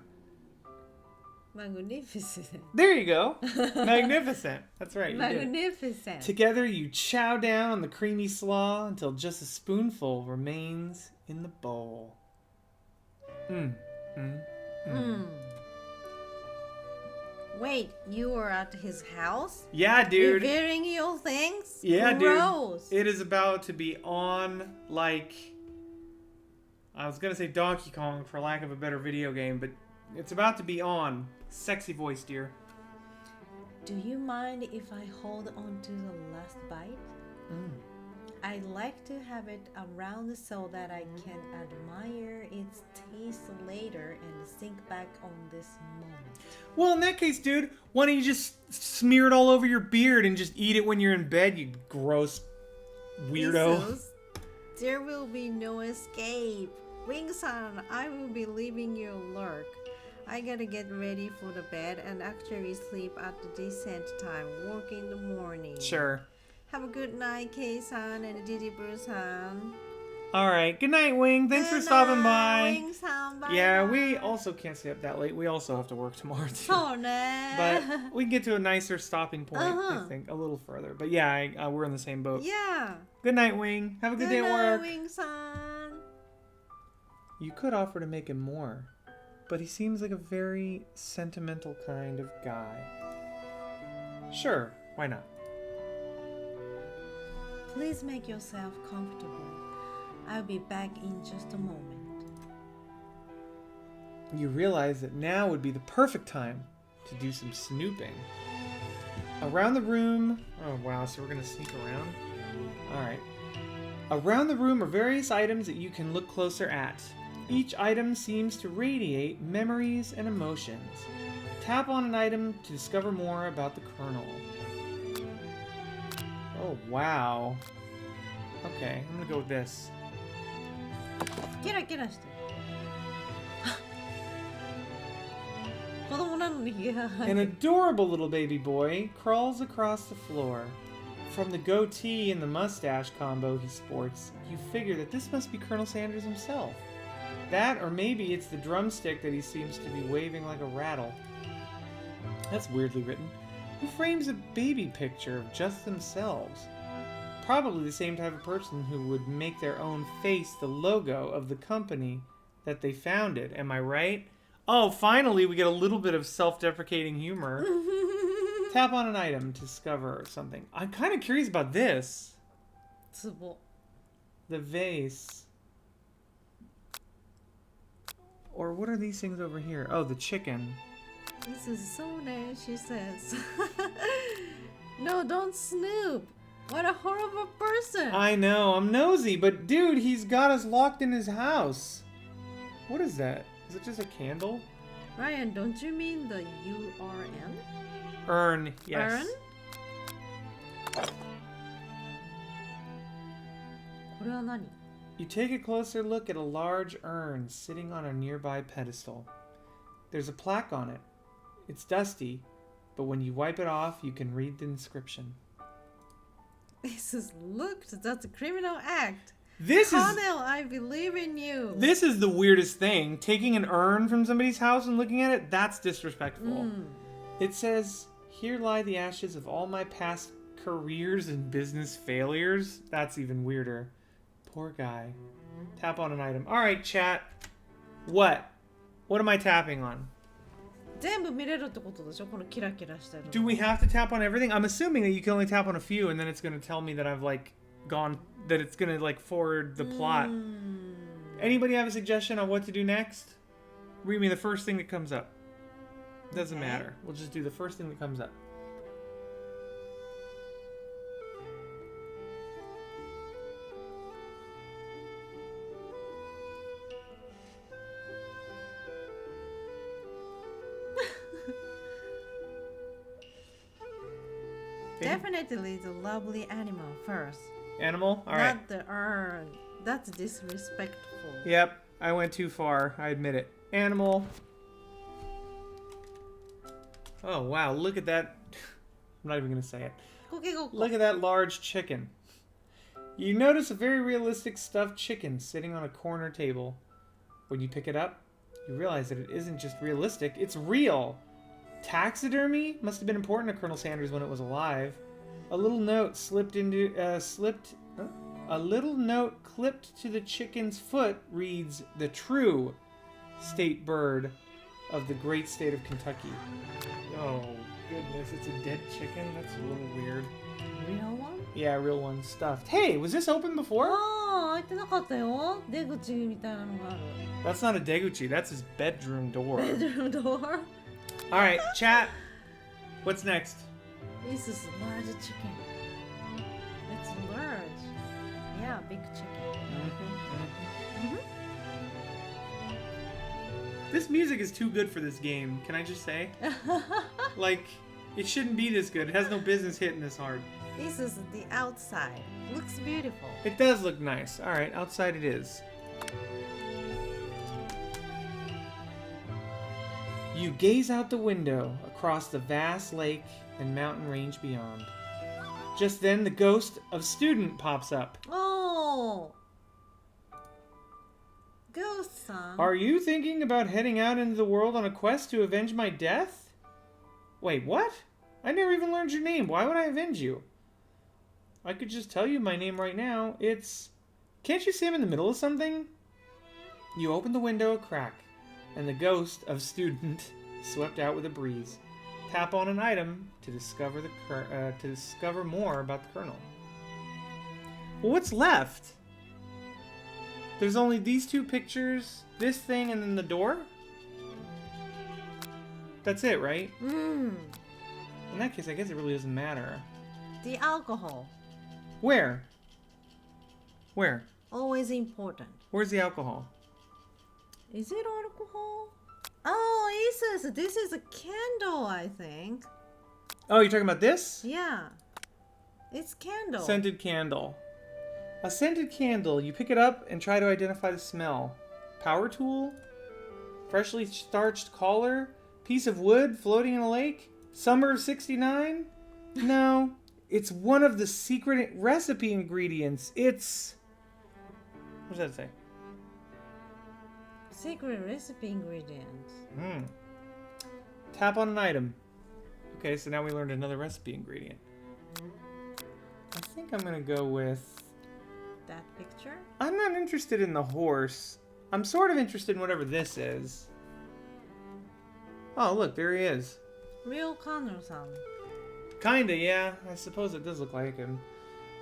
Magnificent. There you go. Magnificent. That's right. You did. Magnificent. Together you chow down on the creamy slaw until just a spoonful remains in the bowl. Wait, you were at his house? Yeah, dude. Revealing your things? Yeah, Gross. dude. It is about to be on, like... I was going to say Donkey Kong for lack of a better video game, but it's about to be on. Sexy voice, dear. Do you mind if I hold on to the last bite? I like to have it around so that I can admire its taste later and think back on this moment. Well, in that case, dude, why don't you just smear it all over your beard and just eat it when you're in bed, you gross weirdo. Jesus, there will be no escape. Wing-san, I will be leaving you lurk. I gotta get ready for the bed and actually sleep at the decent time, work in the morning. Sure. Have a good night, Kei-san and Jijiburu-san. All right. Good night, Wing. Thanks for stopping by. Wing-san, bye. Yeah, we also can't stay up that late. We also have to work tomorrow, too. Oh, no. But we can get to a nicer stopping point, I think, a little further. But yeah, we're in the same boat. Yeah. Good night, Wing. Have a good day at work. Good night, Wing-san. You could offer to make him more, but he seems like a very sentimental kind of guy. Sure, why not? Please make yourself comfortable. I'll be back in just a moment. You realize that now would be the perfect time to do some snooping. Around the room... Oh, wow, so we're going to sneak around? Alright. Around the room are various items that you can look closer at. Each item seems to radiate memories and emotions. Tap on an item to discover more about the Colonel. Oh, wow. Okay, I'm gonna go with this. キラキラしてる。子供なのにヒゲが生え An てる。 adorable little baby boy crawls across the floor. From the goatee and the mustache combo he sports, you figure that this must be Colonel Sanders himself. That, or maybe it's the drumstick that he seems to be waving like a rattle. That's weirdly written. Who frames a baby picture of just themselves? Probably the same type of person who would make their own face the logo of the company that they founded. Am I right? Oh, finally we get a little bit of self-deprecating humor. Tap on an item to discover something. I'm kind of curious about this. ツボ。 The vase. Or what are these things over here? Oh, the chicken. This is so nice, she says. No, don't snoop. What a horrible person. I know, I'm nosy, but dude, he's got us locked in his house. What is that? Is it just a candle? Ryan, don't you mean the URN? Urn, yes. Urn? これは何? You take a closer look at a large urn sitting on a nearby pedestal. There's a plaque on it. It's dusty, but when you wipe it off, you can read the inscription. This is looked. That's a criminal act. This is Connell, I believe in you. this is the weirdest thing. Taking an urn from somebody's house and looking at it, that's disrespectful. It says, "Here lie the ashes of all my past careers and business failures." That's even weirder. Poor guy. Tap on an item. All right, chat. What? What am I tapping on? 全部見れるってことでしょこのキラキラしてるの。 Do we have to tap on everything? I'm assuming that you can only tap on a few, and then it's going to tell me that I've like gone, that it's going to like forward the plot. Anybody have a suggestion on what to do next? Read me the first thing that comes up. Doesn't Okay. matter. We'll just do the first thing that comes up. Definitely the lovely animal first. Animal? All right. Not the urn. That's disrespectful. Yep, I went too far. I admit it. Animal. Oh, wow. Look at that. I'm not even going to say it. Look at that large chicken. You notice a very realistic stuffed chicken sitting on a corner table. When you pick it up, you realize that it isn't just realistic, it's real. Taxidermy must have been important to Colonel Sanders when it was alive. A little note a little note clipped to the chicken's foot reads, "The true state bird of the great state of Kentucky." Oh, goodness, it's a dead chicken? That's a little weird. Real one? Yeah, real one, stuffed. Hey, was this open before? ああ、開いてなかったよ。出口みたいなのがある。 That's not a deguchi, that's his bedroom door. Bedroom door? Alright, chat. What's next? This is large chicken. It's large. Yeah, big chicken. This music is too good for this game, can I just say? Like, it shouldn't be this good. It has no business hitting this hard. This is the outside. Looks beautiful. It does look nice. Alright, outside it is. You gaze out the window across the vast lake and mountain range beyond. Just then, the ghost of student pops up. Oh! Ghost-san. Are you thinking about heading out into the world on a quest to avenge my death? Wait, what? I never even learned your name. Why would I avenge you? I could just tell you my name right now. It's... Can't you see I'm in the middle of something? You open the window a crack, and the ghost of student swept out with a breeze. Tap on an item to discover more about the Colonel. Well, what's left? There's only these two pictures, this thing, and then the door? That's it, right? In that case, I guess it really doesn't matter. The alcohol. Where? Where? Always important. Where's the alcohol? Is it alcohol? Oh, Isis, this is a candle, I think. Oh, you're talking about this? Yeah. It's candle. Scented candle. A scented candle. You pick it up and try to identify the smell. Power tool? Freshly starched collar? Piece of wood floating in a lake? Summer of '69? No. It's one of the secret recipe ingredients. It's... What does that say? Secret recipe ingredients. Tap on an item. Okay, so now we learned another recipe ingredient. I think I'm gonna go with... That picture? I'm not interested in the horse. I'm sort of interested in whatever this is. Oh, look, there he is. Real Connor-san. Kinda, yeah. I suppose it does look like him.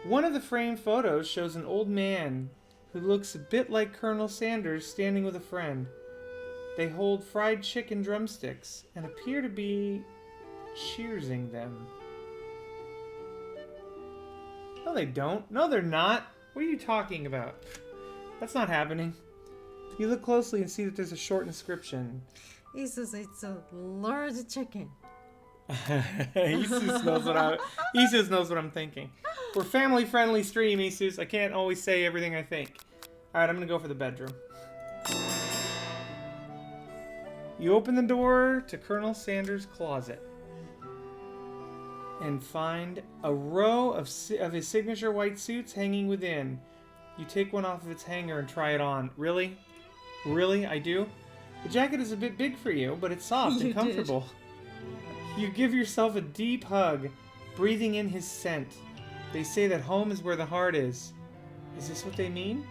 One of the framed photos shows an old man who looks a bit like Colonel Sanders standing with a friend. They hold fried chicken drumsticks and appear to be cheersing them. No, they don't. No, they're not. What are you talking about? That's not happening. You look closely and see that there's a short inscription. Isis, it's a large chicken. Isus knows what I'm thinking. We're family-friendly stream, Isus. I can't always say everything I think. Alright, I'm gonna go for the bedroom. You open the door to Colonel Sanders' closet and find a row of his signature white suits hanging within. You take one off of its hanger and try it on. Really? Really? I do? The jacket is a bit big for you, but it's soft and comfortable. You give yourself a deep hug, breathing in his scent. They say that home is where the heart is. Is this what they mean?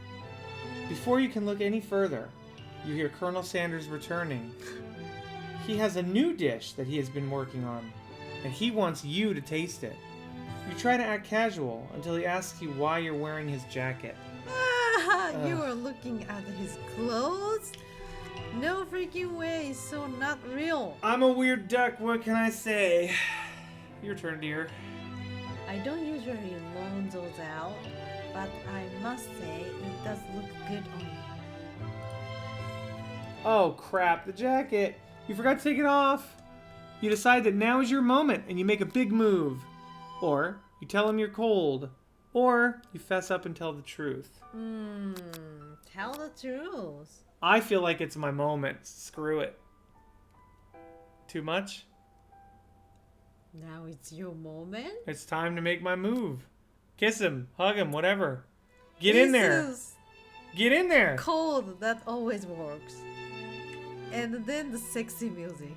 Before you can look any further, you hear Colonel Sanders returning. He has a new dish that he has been working on, and he wants you to taste it. You try to act casual until he asks you why you're wearing his jacket. You are looking at his clothes? No freaking way, so not real. I'm a weird duck, what can I say? Your turn, dear. I don't usually loan those out, but I must say it does look good on you. Oh crap, the jacket! You forgot to take it off! You decide that now is your moment and you make a big move. Or you tell him you're cold. Or you fess up and tell the truth. Tell the truth. I feel like it's my moment. Screw it. Too much? Now it's your moment? It's time to make my move. Kiss him, hug him, whatever. Get in there. Get in there. Cold, that always works. And then the sexy music.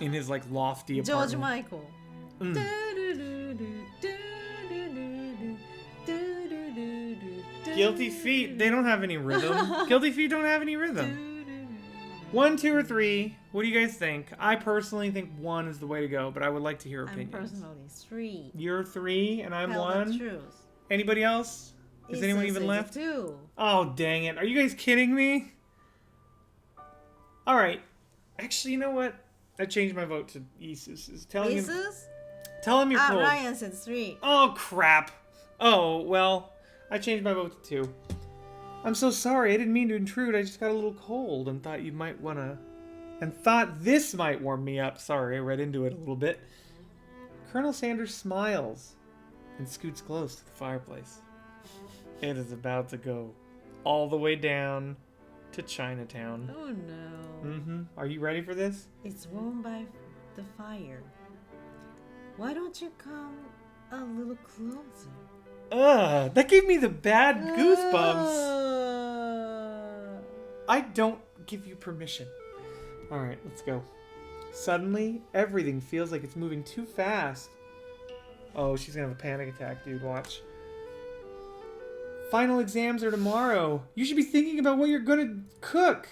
In his like lofty apartment. George Michael. Guilty Feet, they don't have any rhythm. Guilty Feet don't have any rhythm. 1, 2, or 3. What do you guys think? I personally think 1 is the way to go, but I would like to hear opinions. I'm personally 3. You're 3 and I'm Tell 1. the truth. Anybody else? Is anyone even left? 2. Oh, dang it. Are you guys kidding me? Alright. Actually, you know what? I changed my vote to Isus. Tell him you're cold. Ryan said 3. Oh, crap. Oh, well, I changed my vote to 2. I'm so sorry. I didn't mean to intrude. I just got a little cold and thought you might want to... And thought this might warm me up. Sorry, I read into it a little bit. Colonel Sanders smiles and scoots close to the fireplace. It is about to go all the way down to Chinatown. Oh, no. Are you ready for this? It's warm by the fire. Why don't you come a little closer? That gave me the bad goosebumps. I don't give you permission. Alright, let's go. Suddenly, everything feels like it's moving too fast. Oh, she's gonna have a panic attack, dude. Watch. Final exams are tomorrow. You should be thinking about what you're gonna cook.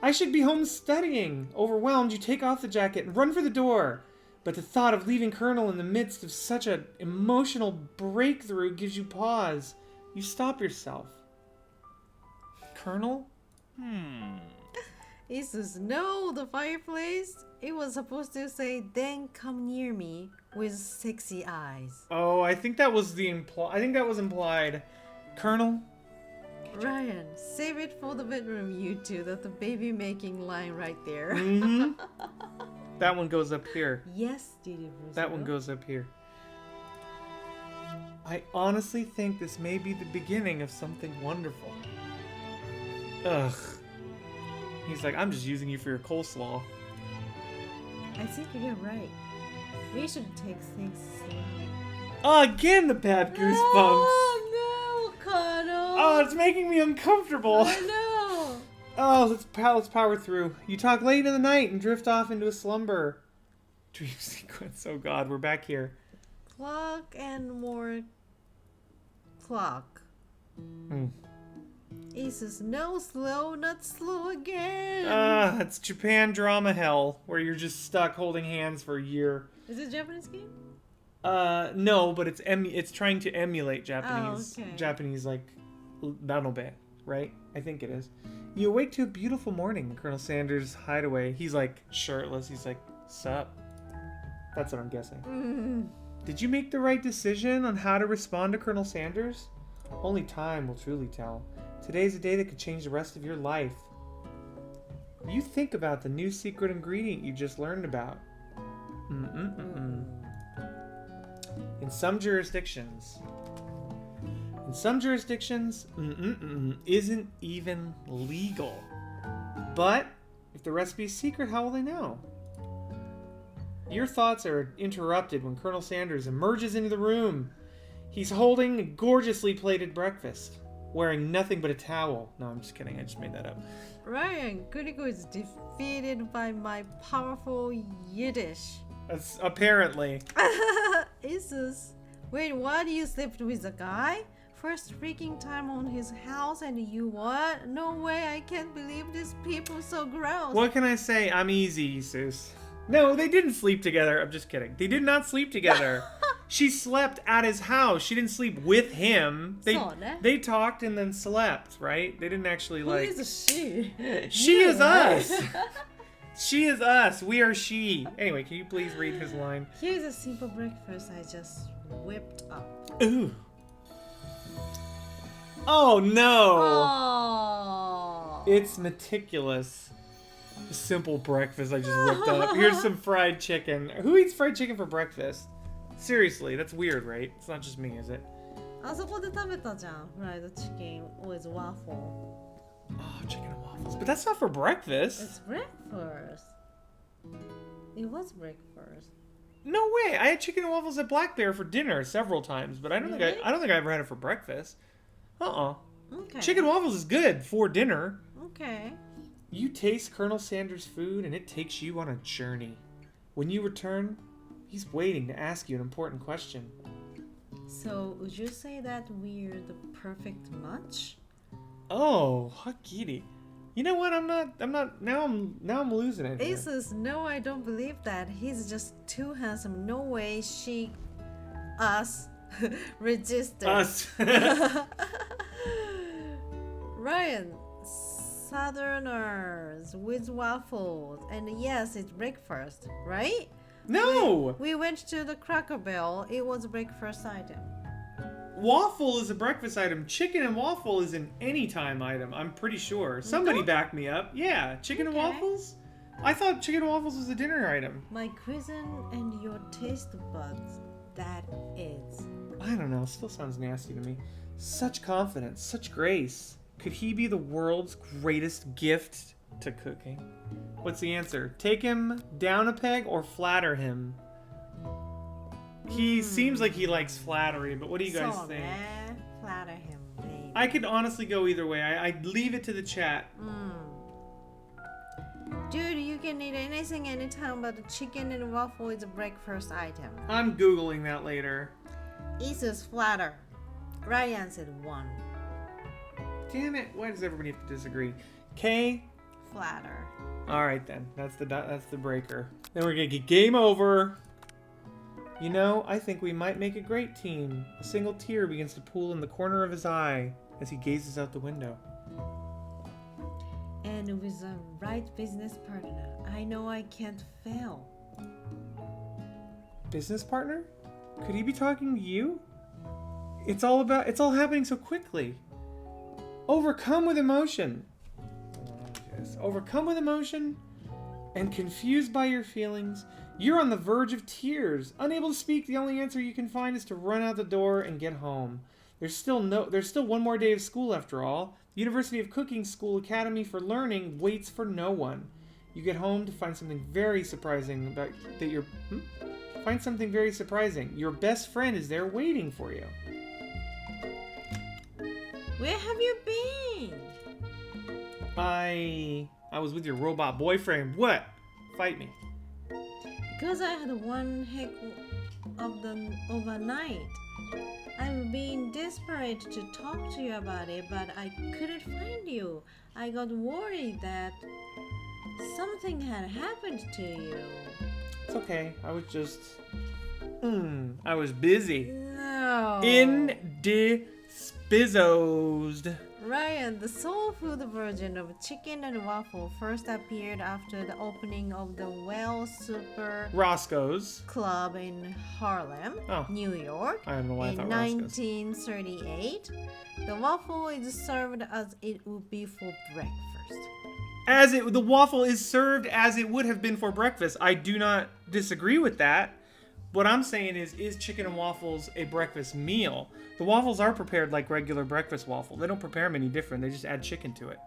I should be home studying. Overwhelmed, you take off the jacket and run for the door. But the thought of leaving Colonel in the midst of such an emotional breakthrough gives you pause. You stop yourself. Colonel? Isus, no, the fireplace. It was supposed to say, then come near me with sexy eyes. Oh, I think that was implied. Colonel? Ryan, save it for the bedroom, you two. That's the baby making line right there. That one goes up here. Yes, Didi. That one goes up here. I honestly think this may be the beginning of something wonderful. Ugh. He's like, I'm just using you for your coleslaw. I think you're right. We should take things slow. Oh, again the bad goosebumps. Oh, no, Connell. Oh, it's making me uncomfortable. I know. Oh, let's power through. You talk late in the night and drift off into a slumber. Dream sequence. Oh God, we're back here. Clock and more clock. Isus, no slow, not slow again. It's Japan drama hell, where you're just stuck holding hands for a year. Is it a Japanese game? No, but it's trying to emulate Japanese. Oh, okay. Japanese like nanobe, right? I think it is. You awake to a beautiful morning in Colonel Sanders' hideaway. He's like shirtless. He's like, sup? That's what I'm guessing. Did you make the right decision on how to respond to Colonel Sanders? Only time will truly tell. Today's a day that could change the rest of your life. You think about the new secret ingredient you just learned about. In some jurisdictions, isn't even legal. But if the recipe's secret, how will they know? Your thoughts are interrupted when Colonel Sanders emerges into the room. He's holding a gorgeously plated breakfast, wearing nothing but a towel. No, I'm just kidding. I just made that up. Ryan, Kuriko is defeated by my powerful Yiddish. That's apparently. Isus, wait, what? You slept with a guy? First freaking time on his house and you what? No way, I can't believe these people so gross. What can I say? I'm easy, Isus. No, they didn't sleep together. I'm just kidding. They did not sleep together. She slept at his house. She didn't sleep with him. They talked and then slept, right? They didn't actually like... Who is she? She is us. She is us. We are she. Anyway, can you please read his line? Here's a simple breakfast I just whipped up. Ooh. Oh no! Oh. It's meticulous. A simple breakfast I just whipped up. Here's some fried chicken. Who eats fried chicken for breakfast? Seriously, that's weird, right? It's not just me, is it? あそこで食べたじゃん。Fried chicken with waffle. Oh, chicken and waffles. But that's not for breakfast. It's breakfast. It was breakfast. No way. I had chicken and waffles at Black Bear for dinner several times, but I don't think I ever had it for breakfast. Okay. Chicken and waffles is good for dinner. Okay. You taste Colonel Sanders' food and it takes you on a journey. When you return, he's waiting to ask you an important question. So, would you say that we're the perfect match? Oh, Hakiri. You know what? Now I'm losing it. Here. Asus, no, I don't believe that. He's just too handsome. No way us resisted. Us. Ryan, Southerners with waffles. And yes, it's breakfast, right? No! We went to the Cracker Barrel. It was a breakfast item. Waffle is a breakfast item. Chicken and waffle is an anytime item, I'm pretty sure. Somebody back me up. Yeah, chicken and waffles? I thought chicken and waffles was a dinner item. My cuisine and your taste buds, that is. I don't know, still sounds nasty to me. Such confidence, such grace. Could he be the world's greatest gift to cooking? What's the answer? Take him down a peg or flatter him? He seems like he likes flattery, but what do you guys think? Flatter him, maybe. I could honestly go either way. I'd leave it to the chat. Dude, you can eat anything anytime, but the chicken and waffle is a breakfast item. I'm Googling that later. Isus flatter. Ryan said 1. Damn it, why does everybody have to disagree? K? Flatter. Alright then, that's the breaker. Then we're gonna get game over. You know, I think we might make a great team. A single tear begins to pool in the corner of his eye as he gazes out the window. And with the right business partner, I know I can't fail. Business partner? Could he be talking to you? It's all happening so quickly. Overcome with emotion. Overcome with emotion and confused by your feelings, you're on the verge of tears. Unable to speak, the only answer you can find is to run out the door and get home. There's still one more day of school after all. The University of Cooking School Academy for Learning waits for no one. You get home to find something very surprising find something very surprising. Your best friend is there waiting for you. Where have you been? I was with your robot boyfriend. What? Fight me. Because I had one heck of the overnight. I've been desperate to talk to you about it, but I couldn't find you. I got worried that something had happened to you. It's okay. I was just... I was busy. No. Indisposed. Ryan, the soul food version of chicken and waffle first appeared after the opening of the Well Super Roscoe's Club in Harlem, New York, I don't know why I in thought Roscoe's. 1938. The waffle is served as it would be for breakfast. The waffle is served as it would have been for breakfast. I do not disagree with that. What I'm saying is chicken and waffles a breakfast meal? The waffles are prepared like regular breakfast waffle. They don't prepare them any different. They just add chicken to it.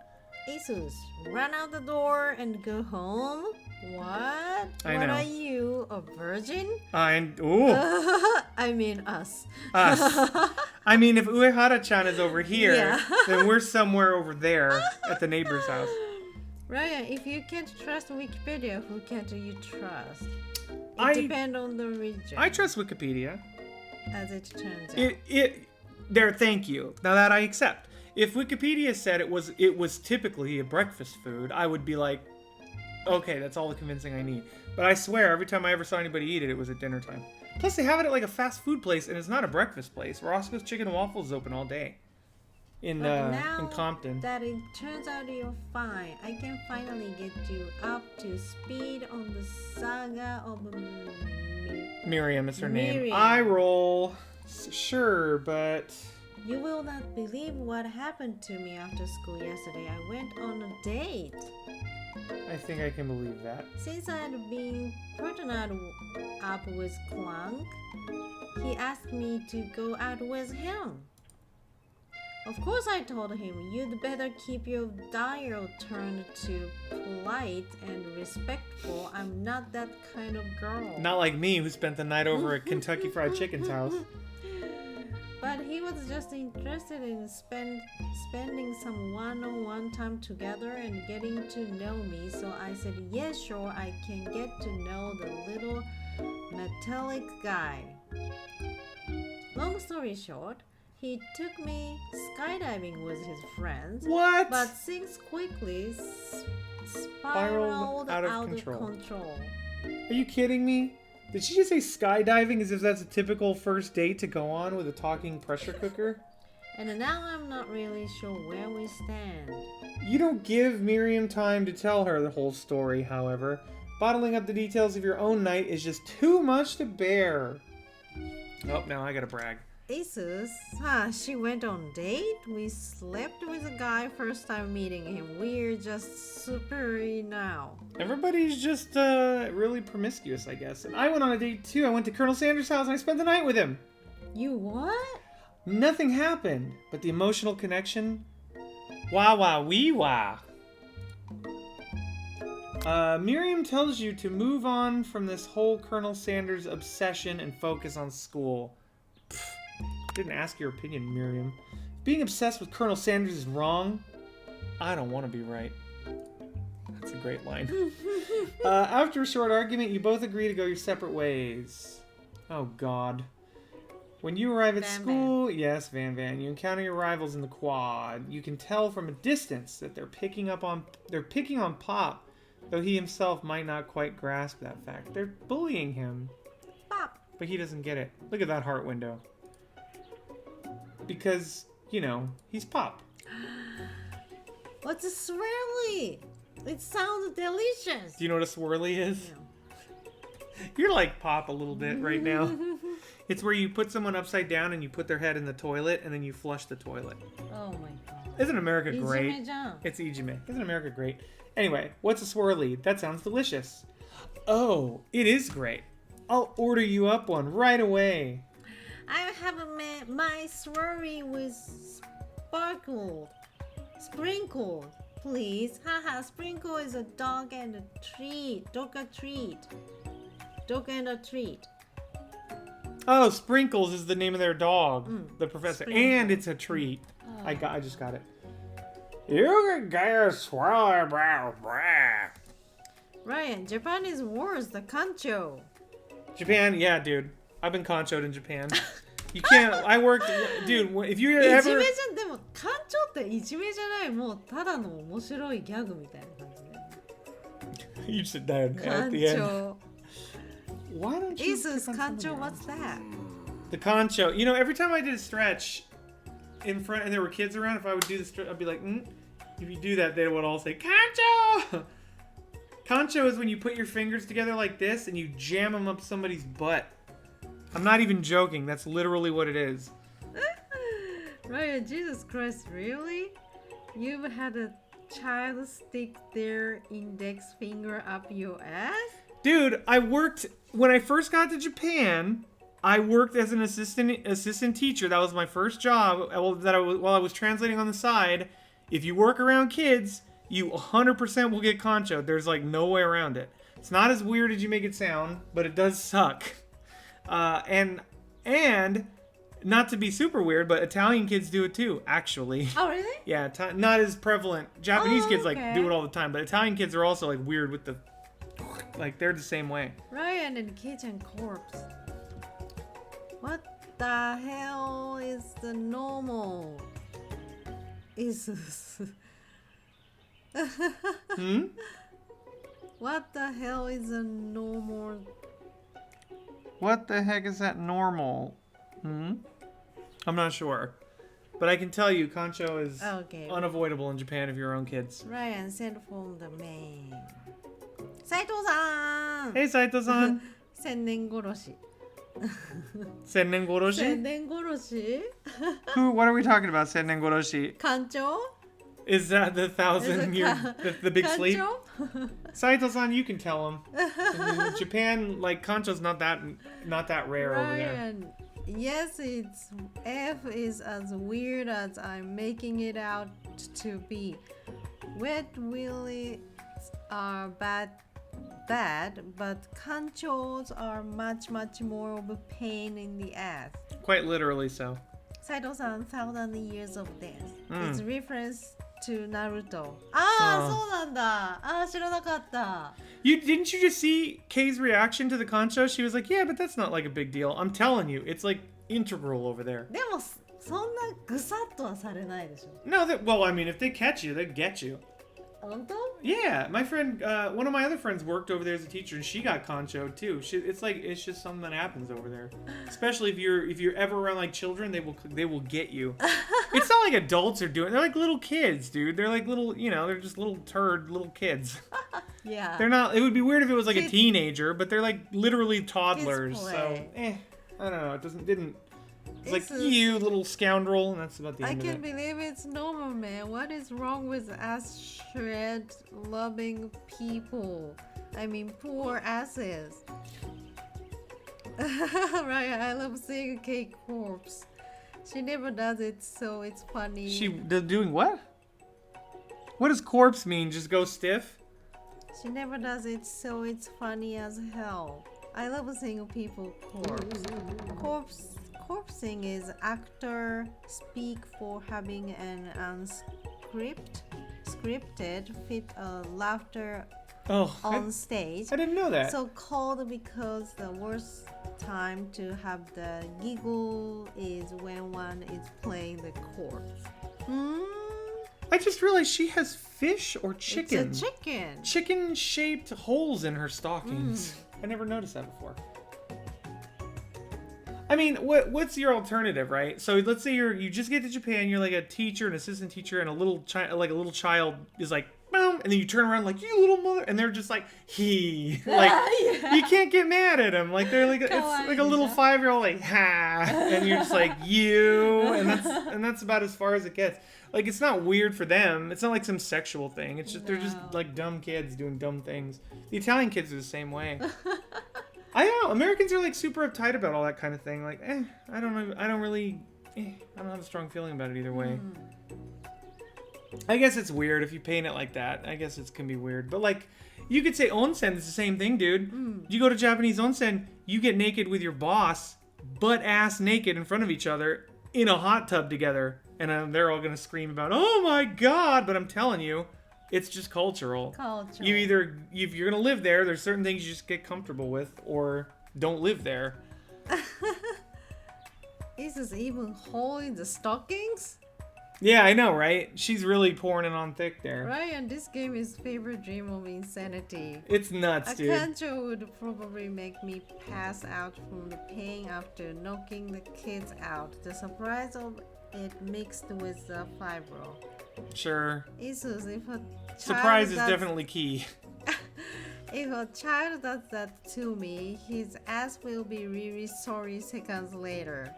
Jesus, run out the door and go home? What? I What know. are you, a virgin? Ooh, I mean us. us. I mean, if Uehara-chan is over here, Yeah. then we're somewhere over there at the neighbor's house. Ryan, if you can't trust Wikipedia, who can't you trust? It I- depends on the region, I trust Wikipedia. as it turns out. Thank you. Now that I accept. If Wikipedia said it was typically a breakfast food, I would be like, okay, that's all the convincing I need. But I swear, every time I ever saw anybody eat it, it was at dinner time. Plus, they have it at like a fast food place, and it's not a breakfast place. Roscoe's Chicken and Waffles is open all day in Now Compton. that it turns out you're fine, I can finally get you up to speed on the saga of Miriam is her name. Miriam. I roll. Sure, but You will not believe what happened to me after school yesterday. I went on a date. I think I can believe that. Since I'd been partnered up with Clunk, he asked me to go out with him. Of course, I told him, you'd better keep your dial turned to polite and respectful. I'm not that kind of girl. Not like me, who spent the night over at Kentucky Fried Chicken's house. But he was just interested in spending some one-on-one time together and getting to know me. So I said, yeah, sure, I can get to know the little metallic guy. Long story short, he took me skydiving with his friends. What? But things quickly spiraled out of control. Are you kidding me? Did she just say skydiving as if that's a typical first date to go on with a talking pressure cooker? And now I'm not really sure where we stand. You don't give Miriam time to tell her the whole story, however. Bottling up the details of your own night is just too much to bear. Oh, now I gotta brag. Asus, she went on date. We slept with a guy first time meeting him. We're just super now. Everybody's just really promiscuous, I guess. And I went on a date too. I went to Colonel Sanders' house and I spent the night with him. You what? Nothing happened, but the emotional connection. Wah wah wee wah. Miriam tells you to move on from this whole Colonel Sanders obsession and focus on school. Pfft, didn't ask your opinion, Miriam. Being obsessed with Colonel Sanders is wrong. I don't want to be right. That's a great line. After a short argument, you both agree to go your separate ways. Oh, God. When you arrive at school, yes, Van, you encounter your rivals in the quad. You can tell from a distance that they're picking on Pop, though he himself might not quite grasp that fact. They're bullying him. Pop. But he doesn't get it. Look at that heart window. Because, you know, he's Pop. What's a swirly? It sounds delicious. Do you know what a swirly is? No. You're like Pop a little bit right now. It's where you put someone upside down and you put their head in the toilet and then you flush the toilet. Oh my god. Isn't America great? Ijime-chan. It's Ijime. Isn't America great? Anyway, what's a swirly? That sounds delicious. Oh, it is great. I'll order you up one right away. I have my swirly with sprinkle, please. Haha, sprinkle is a dog and a treat. Dog and a treat. Oh, Sprinkles is the name of their dog, the professor, Sprinkle. and it's a treat. I just got it. You can get a swirly, blah, blah. Ryan, Japan is worse. The kancho. Japan, yeah, dude. I've been conchoed in Japan. You can't. I worked, dude. If you ever, いじめじゃん。でも感情っていじめじゃない。もうただの面白いギャグみたいな感じだよね。 you sit down at 感 the end. 情。 Why don't you? Isus, pick on kancho, somebody what's that? The concho. You know, every time I did a stretch in front and there were kids around, if I would do the stretch, I'd be like, If you do that, they would all say, concho! Concho is when you put your fingers together like this and you jam them up somebody's butt. I'm not even joking. That's literally what it is. Ryan, Jesus Christ, really? You've had a child stick their index finger up your ass? Dude, when I first got to Japan, I worked as an assistant teacher. That was my first job while I was translating on the side. If you work around kids, you 100% will get conchoed. There's like no way around it. It's not as weird as you make it sound, but it does suck. And not to be super weird, but Italian kids do it too, actually. Oh, really? Yeah, not as prevalent. Japanese kids like okay. do it all the time, but Italian kids are also like weird with the, like they're the same way. Ryan and Kitchen Corpse. What the hell is the normal? Is What the hell is a normal? What the heck is that normal? I'm not sure. But I can tell you, concho is unavoidable in Japan if you're your own kids. Ryan sent from the main. Saito-san! Hey, Saito-san! 千年殺し. Sennen Goroshi? 千年殺し? What are we talking about, Sennen Goroshi? Kancho? Is that the 1,000-year, the big sleep? Kancho? Saito-san, you can tell him. In Japan, like, concho's not that rare over there. Ryan, yes, F is as weird as I'm making it out to be. Wet willies are bad, but conchos are much more of a pain in the ass. Quite literally so. Saito-san, 1,000 years of death. It's reference to Naruto. そうなんだ. 知らなかった. Didn't you just see Kei's reaction to the concho? She was like, yeah, but that's not like a big deal. I'm telling you, it's like integral over there. でもそんなぐさっとはされないでしょ. No, well, I mean, if they catch you, they get you. 本当? Yeah, my friend, one of my other friends worked over there as a teacher, and she got conchoed too. It's just something that happens over there. Especially if you're ever around like children, they will get you. It's not like adults are doing. They're like little kids, dude. They're like little, they're just little kids. Yeah. They're not. It would be weird if it was like a teenager, but they're like literally toddlers. Kids so, play. I don't know. Didn't. It's like, you little scoundrel, and that's about the end of it. I can't believe it's normal, man. What is wrong with ass shred loving people? I mean, poor asses. Right, I love seeing Kate corpse. She never does it, so it's funny. She doing what? What does corpse mean? Just go stiff? She never does it, so it's funny as hell. I love seeing people corpse. Corpsing is actor speak for having an unscripted fit laughter on stage. I didn't know that. So called because the worst time to have the giggle is when one is playing the corpse. I just realized she has fish or chicken. It's a chicken. Chicken-shaped holes in her stockings. I never noticed that before. I mean, what's your alternative, right? So let's say you just get to Japan, you're like a teacher, an assistant teacher, and a little child is like, boom, and then you turn around like, you little mother, and they're just like, he, like, you can't get mad at them, like they're like, it's like a little 5-year-old like, ha, and you're just like, you, and that's about as far as it gets. Like, it's not weird for them. It's not like some sexual thing. It's just they're just like dumb kids doing dumb things. The Italian kids are the same way. I don't know. Americans are like super uptight about all that kind of thing. Like, I don't know. I don't have a strong feeling about it either way. I guess it's weird if you paint it like that. I guess it can be weird. But like, you could say onsen is the same thing, dude. You go to Japanese onsen, you get naked with your boss, butt ass naked in front of each other in a hot tub together. And they're all going to scream about, oh my God. But I'm telling you, it's just cultural. You either, if you're going to live there, there's certain things you just get comfortable with, or don't live there. Is this even hole in the stockings? Yeah, I know, right? She's really pouring it on thick there. Right, and this game is favorite dream of insanity. It's nuts, dude. A kancho would probably make me pass out from the pain after knocking the kids out. The surprise of it mixed with the fibro. Sure. Isus, if a surprise is definitely key. If a child does that to me, his ass will be really sorry seconds later.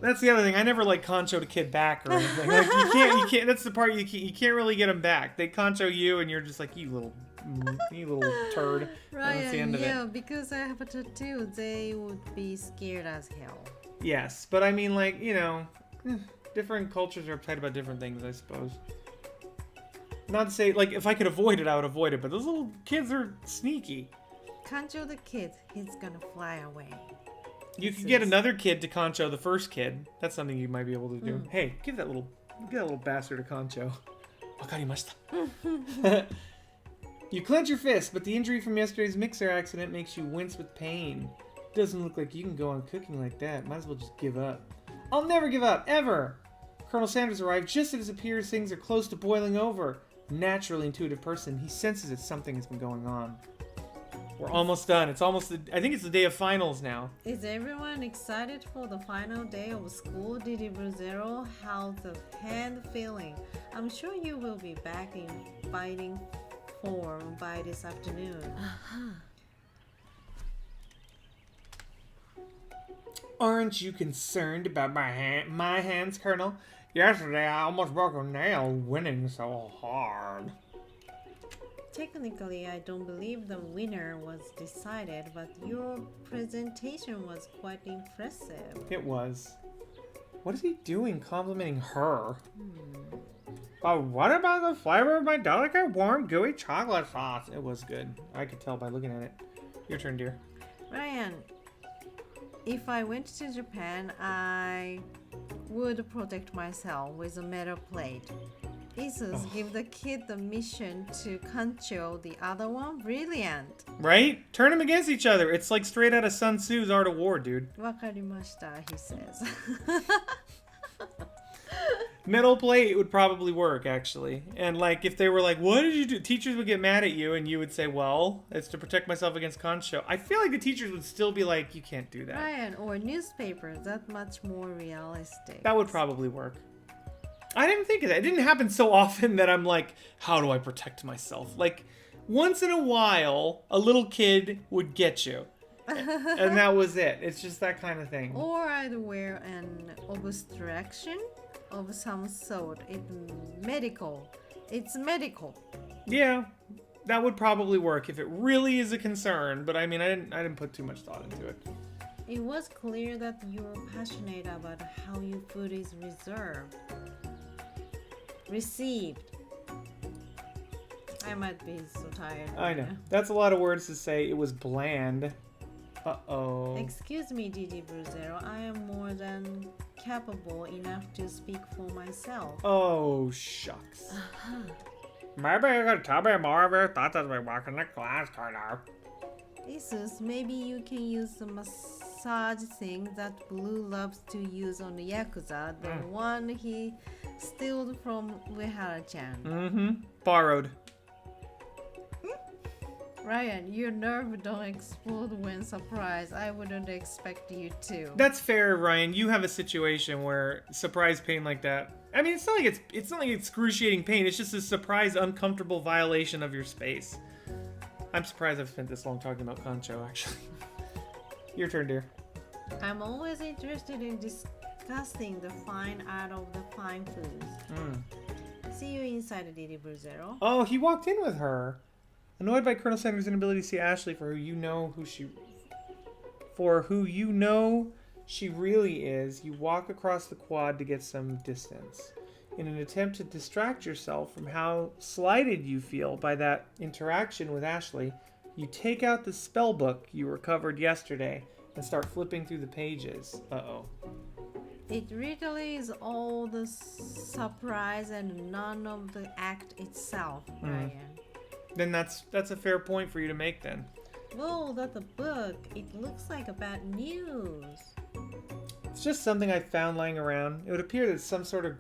That's the other thing. I never like conchoed a kid back or anything. Like, you can't. That's the part you can't really get them back. They concho you, and you're just like, you little turd. Right. That's the end of it. Yeah, because I have a tattoo, they would be scared as hell. Yes, but I mean, like, different cultures are uptight about different things, I suppose. Not to say, like, if I could avoid it, I would avoid it, but those little kids are sneaky. Concho the kid, he's gonna fly away. You could get another kid to Concho the first kid. That's something you might be able to do. Mm. Hey, give that little bastard a Concho. Wakarimashita. You clench your fist, but the injury from yesterday's mixer accident makes you wince with pain. Doesn't look like you can go on cooking like that. Might as well just give up. I'll never give up, ever! Colonel Sanders arrived just as it appears things are close to boiling over. Naturally intuitive person, he senses that something has been going on. We're almost done. It's almost, I think it's the day of finals now. Is everyone excited for the final day of school, Didi Bruzero? How's the hand feeling? I'm sure you will be back in fighting form by this afternoon. Aren't you concerned about my hands, Colonel? Yesterday I almost broke a nail winning so hard. Technically, I don't believe the winner was decided, but your presentation was quite impressive. It was. What is he doing complimenting her? But what about the flavor of my delicate, warm, gooey chocolate sauce? It was good. I could tell by looking at it. Your turn, dear. Ryan, if I went to Japan, I would protect myself with a metal plate. Isus give the kid the mission to control the other one. Brilliant. Right? Turn them against each other. It's like straight out of Sun Tzu's Art of War, dude. Wakarimashita, he says. Metal plate would probably work, actually. And, like, if they were like, what did you do? Teachers would get mad at you, and you would say, well, it's to protect myself against Concho. I feel like the teachers would still be like, you can't do that. Ryan, or newspaper, that much more realistic. That would probably work. I didn't think of that. It didn't happen so often that I'm like, how do I protect myself? Like, once in a while, a little kid would get you. And that was it. It's just that kind of thing. Or I'd wear an obstruction of some sort. It's medical. Yeah, that would probably work if it really is a concern. But I mean, I didn't put too much thought into it. It was clear that you're passionate about how your food is received. I might be so tired. I know. That's a lot of words to say. It was bland. Uh-oh. Excuse me, Didi Bruzero. I am more than capable enough to speak for myself. Oh, shucks. Maybe you could tell me more of your thoughts as we walk in the class, Colonel. Isus, maybe you can use the massage thing that Blue loves to use on the Yakuza, the one he stole from Uehara-chan. Mm-hmm. Borrowed. Ryan, your nerve don't explode when surprised. I wouldn't expect you to. That's fair, Ryan. You have a situation where surprise pain like that. I mean, it's not like excruciating pain. It's just a surprise, uncomfortable violation of your space. I'm surprised I've spent this long talking about Concho, actually. Your turn, dear. I'm always interested in discussing the fine art of the fine foods. See you inside, Didi Bruzero. Oh, he walked in with her. Annoyed by Colonel Sanders' inability to see Ashley for who you know she really is, you walk across the quad to get some distance. In an attempt to distract yourself from how slighted you feel by that interaction with Ashley, you take out the spell book you recovered yesterday and start flipping through the pages. Uh-oh. It really is all the surprise and none of the act itself, Ryan. Then that's a fair point for you to make then. Whoa, that's a book. It looks like a bad news. It's just something I found lying around. It would appear that some sort of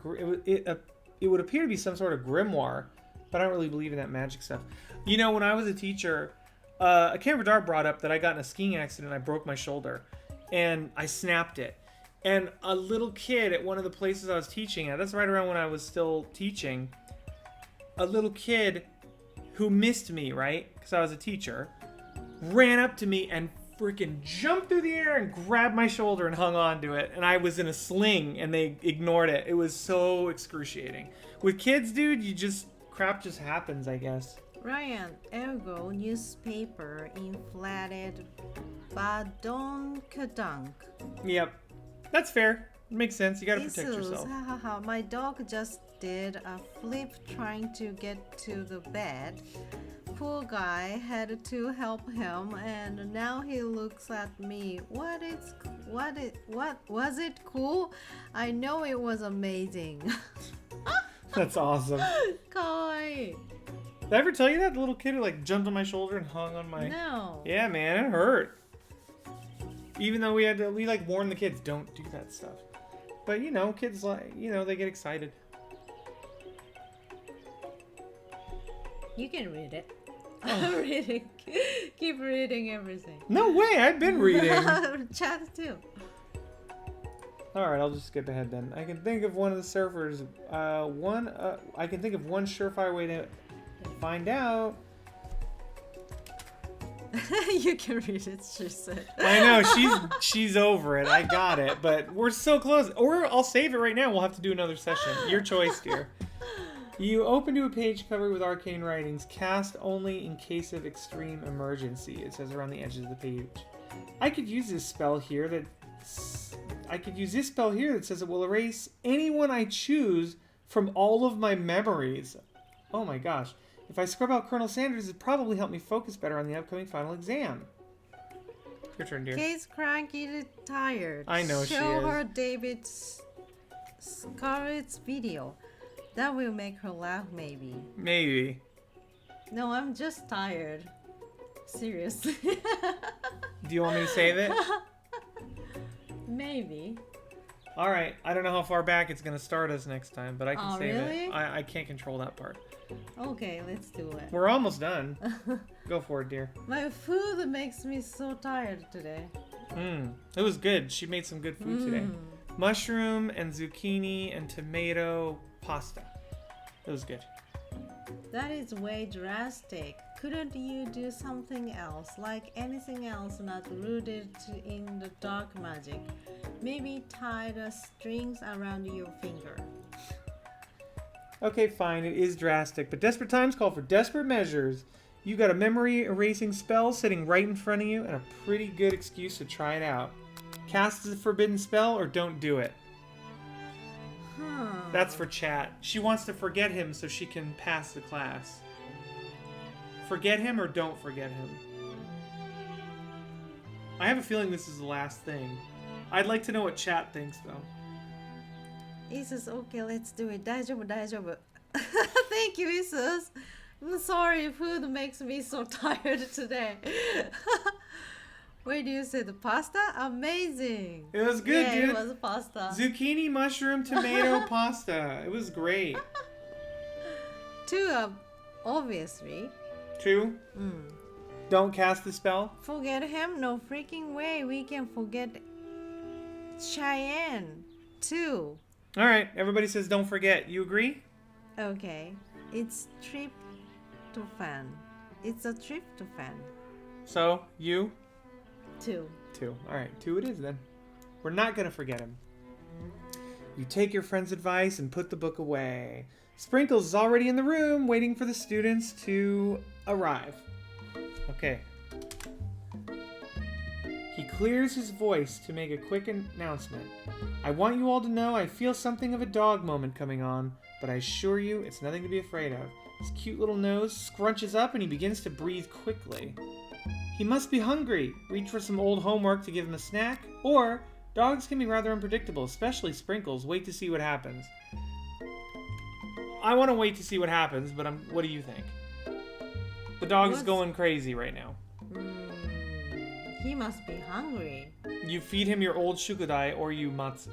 it would appear to be some sort of grimoire, but I don't really believe in that magic stuff. You know, when I was a teacher, a camera brought up that I got in a skiing accident. I broke my shoulder, and I snapped it. And a little kid at one of the places I was teaching at, that's right around when I was still teaching, a little kid who missed me, right? Because I was a teacher, ran up to me and freaking jumped through the air and grabbed my shoulder and hung on to it. And I was in a sling and they ignored it. It was so excruciating. With kids, dude, crap just happens, I guess. Ryan, ergo newspaper inflated badonkadunk. Yep. That's fair. Makes sense. You gotta protect Jesus, yourself. ha ha ha. My dog just did a flip trying to get to the bed. Poor guy had to help him, and now he looks at me. What was it cool? I know it was amazing. That's awesome. かわいい. Did I ever tell you that the little kid who like jumped on my shoulder and hung on my? No. Yeah, man, it hurt. Even though we like warned the kids, don't do that stuff. But you know, kids they get excited. You can read it. I'm reading. Keep reading everything. No way, I've been reading. Chat too. All right, I'll just skip ahead then. I can think of one of the surfers. I can think of one surefire way to find out. You can read it, she said. I know, she's over it. I got it, but we're so close. Or I'll save it right now. We'll have to do another session. Your choice, dear. You open to a page covered with arcane writings, cast only in case of extreme emergency. It says around the edges of the page. I could use this spell here that says it will erase anyone I choose from all of my memories. Oh my gosh. If I scrub out Colonel Sanders, it'd probably help me focus better on the upcoming final exam. Your turn, dear. Kate's cranky tired. I know she is. Show her David's Scarlett's video. That will make her laugh, maybe. Maybe. No, I'm just tired. Seriously. Do you want me to save it? Maybe. All right. I don't know how far back it's going to start us next time, but I can save really? it. I can't control that part. Okay, let's do it. We're almost done. Go for it, dear. My food makes me so tired today. It was good. She made some good food today. Mushroom and zucchini and tomato pasta. It was good. That is way drastic. Couldn't you do something else, like anything else not rooted in the dark magic? Maybe tie the strings around your finger. Okay, fine. It is drastic, but desperate times call for desperate measures. You got a memory erasing spell sitting right in front of you and a pretty good excuse to try it out. Cast the forbidden spell or don't do it. That's for chat. She wants to forget him so she can pass the class. Forget him or don't forget him. I have a feeling this is the last thing. I'd like to know what chat thinks, though. Isus, okay, let's do it. 大丈夫, 大丈夫. Thank you, Isus. I'm sorry, food makes me so tired today. Where do you say the pasta? Amazing. It was good, yeah, dude. It was pasta. Zucchini, mushroom, tomato pasta. It was great. 2, obviously. 2? Don't cast the spell? Forget him? No freaking way. We can forget Cheyenne. 2. All right. Everybody says don't forget. You agree? Okay. It's tryptophan. It's a tryptophan. So, you? 2. 2. All right. 2 it is then. We're not going to forget him. You take your friend's advice and put the book away. Sprinkles is already in the room waiting for the students to arrive. Okay. He clears his voice to make a quick announcement. I want you all to know I feel something of a dog moment coming on, but I assure you it's nothing to be afraid of. His cute little nose scrunches up and he begins to breathe quickly. He must be hungry. Reach for some old homework to give him a snack, or dogs can be rather unpredictable, especially Sprinkles. Wait to see what happens. I want to wait to see what happens, but what do you think? The dog is going crazy right now. He must be hungry. You feed him your old shukudai or you matsu.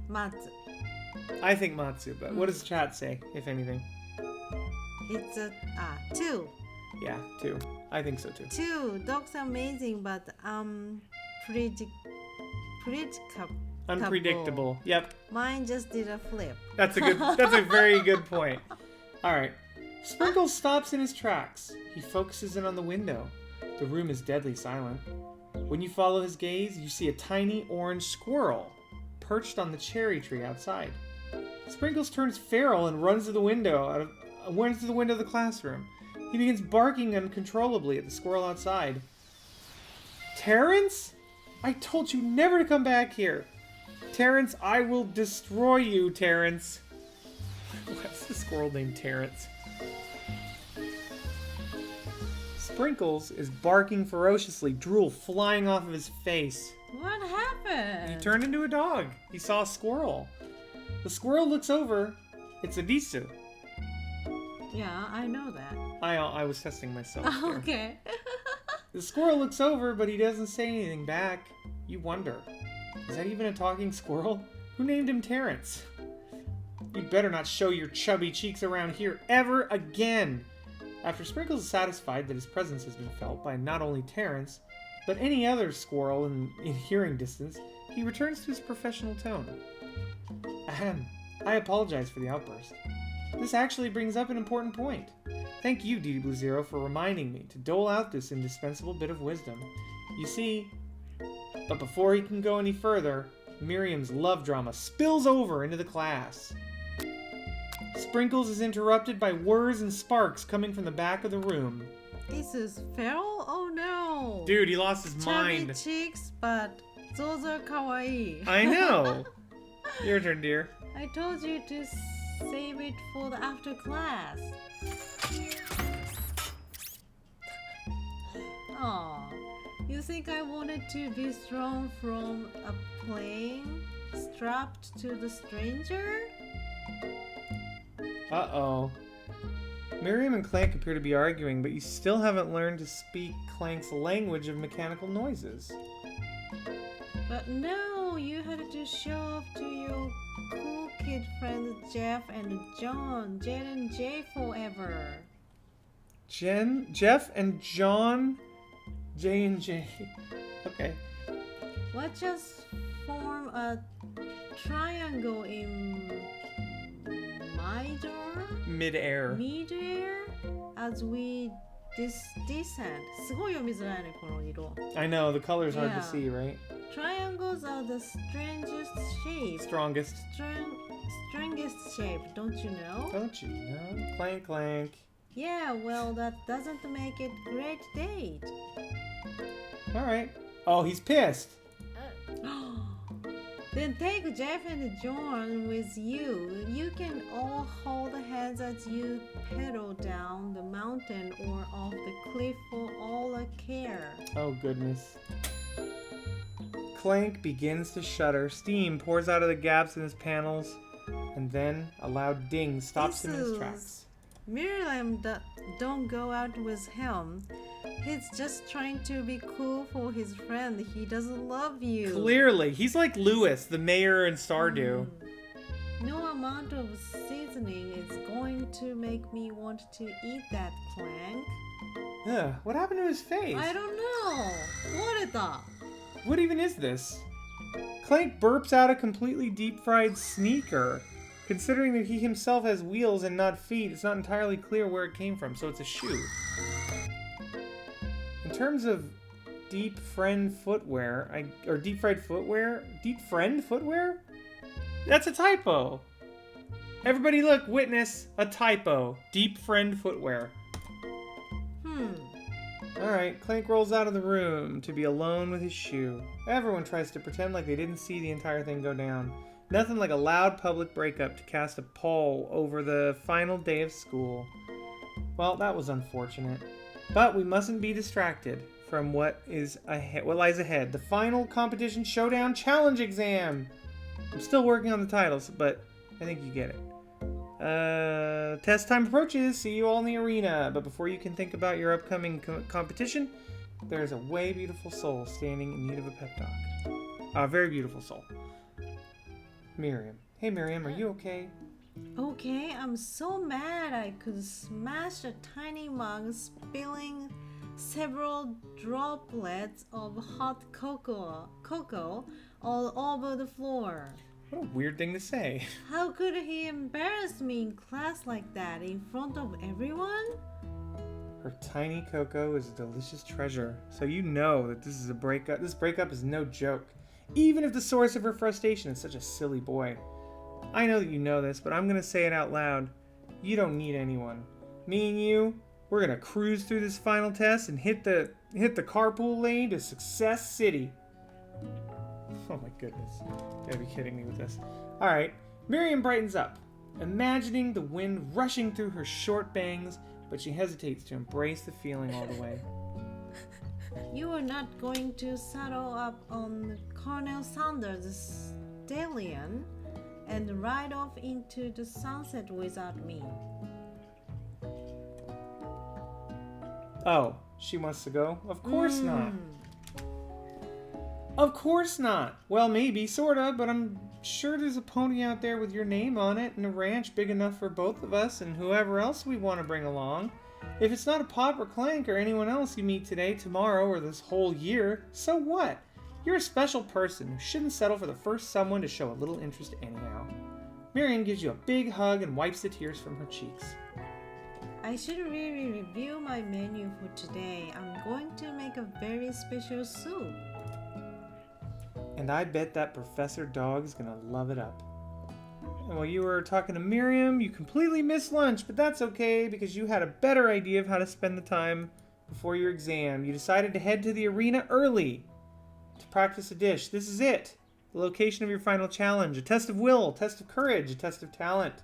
Matsu. I think matsu, but what does chat say, if anything? It's a 2. Yeah, 2. I think so too. 2. Dogs are amazing, but Unpredictable. Yep. Mine just did a flip. That's a very good point. All right. Sprinkles stops in his tracks. He focuses in on the window. The room is deadly silent. When you follow his gaze, you see a tiny orange squirrel perched on the cherry tree outside. Sprinkles turns feral and runs to the window of the classroom. He begins barking uncontrollably at the squirrel outside. Terrence? I told you never to come back here. Terrence, I will destroy you, Terrence. What's the squirrel named Terrence? Sprinkles is barking ferociously, drool flying off of his face. What happened? He turned into a dog. He saw a squirrel. The squirrel looks over. It's Adisu. Yeah, I know that. I was testing myself. There. Okay. The squirrel looks over, but he doesn't say anything back. You wonder, is that even a talking squirrel? Who named him Terrence? You'd better not show your chubby cheeks around here ever again. After Sprinkles is satisfied that his presence has been felt by not only Terrence, but any other squirrel in hearing distance, he returns to his professional tone. Ahem. I apologize for the outburst. This actually brings up an important point. Thank you, DD Blue Zero, for reminding me to dole out this indispensable bit of wisdom. You see, but before he can go any further, Miriam's love drama spills over into the class. Sprinkles is interrupted by whirs and sparks coming from the back of the room. This is feral? Oh no! Dude, he lost his mind. Chubby cheeks, but those are kawaii. I know. Your turn, dear. I told you to save it for the after class. Aw, you think I wanted to be thrown from a plane strapped to the stranger? Uh-oh. Miriam and Clank appear to be arguing, but you still haven't learned to speak Clank's language of mechanical noises. But no, you had to show off to your cool kid friends Jeff and John, Jen and Jay forever. Jeff and John, J and J. Okay. What just form a triangle in Mid-air. Mid-air as we descend. すごい読みづらいね、この色。I know, the color's hard to Yeah. see, right? Triangles are the strangest shape. Strongest. Strangest shape, don't you know? Don't you know? Clank, clank. Yeah, well, that doesn't make it great date. Alright. Oh, he's pissed. Then take Jeff and John with you. You can all hold hands as you pedal down the mountain or off the cliff for all I care. Oh, goodness. Clank begins to shudder. Steam pours out of the gaps in his panels. And then a loud ding stops him in his tracks. Miriam, don't go out with him. He's just trying to be cool for his friend. He doesn't love you. Clearly. He's like Lewis, the mayor in Stardew. No amount of seasoning is going to make me want to eat that Clank. Ugh, what happened to his face? I don't know. What is that? What even is this? Clank burps out a completely deep-fried sneaker. Considering that he himself has wheels and not feet, it's not entirely clear where it came from, so it's a shoe. In terms of deep friend footwear, or deep fried footwear? Deep friend footwear? That's a typo! Everybody look, witness, a typo. Deep friend footwear. Alright, Clank rolls out of the room to be alone with his shoe. Everyone tries to pretend like they didn't see the entire thing go down. Nothing like a loud public breakup to cast a pall over the final day of school. Well, that was unfortunate. But we mustn't be distracted from what lies ahead. The final competition showdown challenge exam! I'm still working on the titles, but I think you get it. Test time approaches. See you all in the arena. But before you can think about your upcoming competition, there's a way beautiful soul standing in need of a pep talk. A very beautiful soul. Miriam. Hey Miriam, are you okay? Okay, I'm so mad I could smash a tiny mug, spilling several droplets of hot cocoa all over the floor. What a weird thing to say. How could he embarrass me in class like that in front of everyone? Her tiny cocoa is a delicious treasure, so you know that this is a breakup. This breakup is no joke, even if the source of her frustration is such a silly boy. I know that you know this, but I'm gonna say it out loud. You don't need anyone. Me and you, We're gonna cruise through this final test and hit the carpool lane to Success City. Oh my goodness. You gotta be kidding me with this. Alright, Miriam brightens up, imagining the wind rushing through her short bangs, but she hesitates to embrace the feeling all the way. You are not going to saddle up on Colonel Sanders' stallion and ride off into the sunset without me. Oh, she wants to go? Of course not. Of course not. Well, maybe, sorta, but I'm sure there's a pony out there with your name on it and a ranch big enough for both of us and whoever else we want to bring along. If it's not a Pop or Clank or anyone else you meet today, tomorrow, or this whole year, so what? You're a special person who shouldn't settle for the first someone to show a little interest anyhow. Miriam gives you a big hug and wipes the tears from her cheeks. I should really review my menu for today. I'm going to make a very special soup. And I bet that Professor Dog's gonna love it up. And while you were talking to Miriam, you completely missed lunch, but that's okay because you had a better idea of how to spend the time before your exam. You decided to head to the arena early to practice a dish. This is it. The location of your final challenge. A test of will, a test of courage, a test of talent,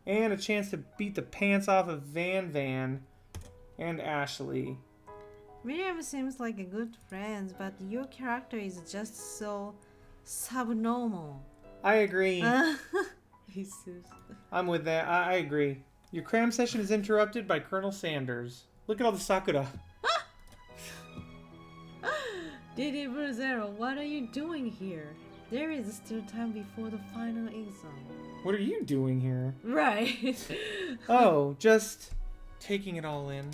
and a chance to beat the pants off of Van and Ashley. Miriam seems like a good friend, but your character is just so subnormal. I agree. Jesus. I'm with that. I agree. Your cram session is interrupted by Colonel Sanders. Look at all the Sakura. Didi Bruzero, what are you doing here? There is still time before the final exam. What are you doing here? Right. Oh, just taking it all in.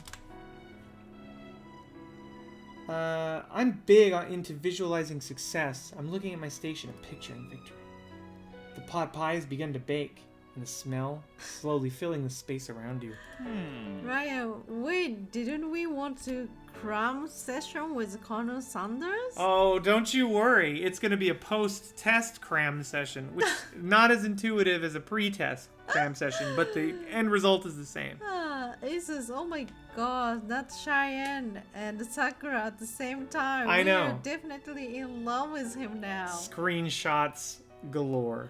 I'm big into visualizing success. I'm looking at my station and picturing victory. The pot pie has begun to bake, and the smell slowly filling the space around you. Ryan, wait, didn't we want to cram session with Colonel Sanders? Oh, don't you worry. It's going to be a post-test cram session, which is not as intuitive as a pre-test cram session, but the end result is the same. This is, oh my god, that's Cheyenne and Sakura at the same time. I know. We are definitely in love with him now. Screenshots galore.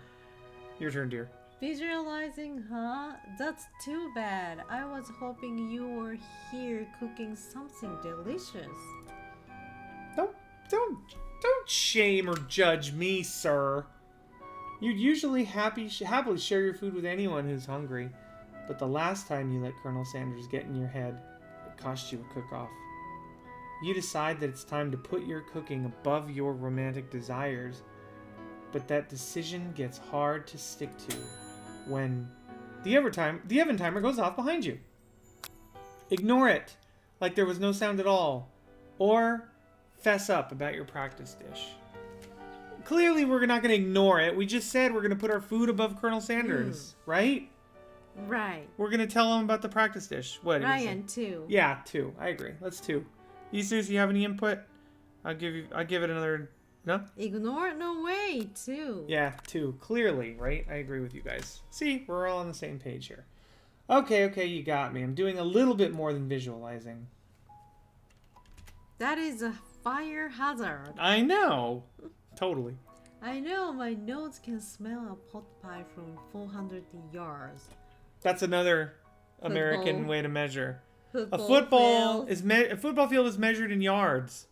Your turn, dear. Visualizing, huh? That's too bad. I was hoping you were here cooking something delicious. Don't shame or judge me, sir. You'd usually happily share your food with anyone who's hungry. But the last time you let Colonel Sanders get in your head, it cost you a cook-off. You decide that it's time to put your cooking above your romantic desires, but that decision gets hard to stick to when the oven timer goes off behind you. Ignore it, like there was no sound at all, or fess up about your practice dish. Clearly, we're not going to ignore it. We just said we're going to put our food above Colonel Sanders, right? Right. We're going to tell him about the practice dish. What? Ryan, 2. Yeah, 2. I agree. Let's 2. You seriously have any input? I'll give it another. No? Ignore? No way. 2. Yeah, 2. Clearly, right? I agree with you guys. See, we're all on the same page here. Okay, you got me. I'm doing a little bit more than visualizing. That is a fire hazard. I know. Totally. I know, my nose can smell a pot pie from 400 yards. That's another American way to measure. A Football football field is measured in yards.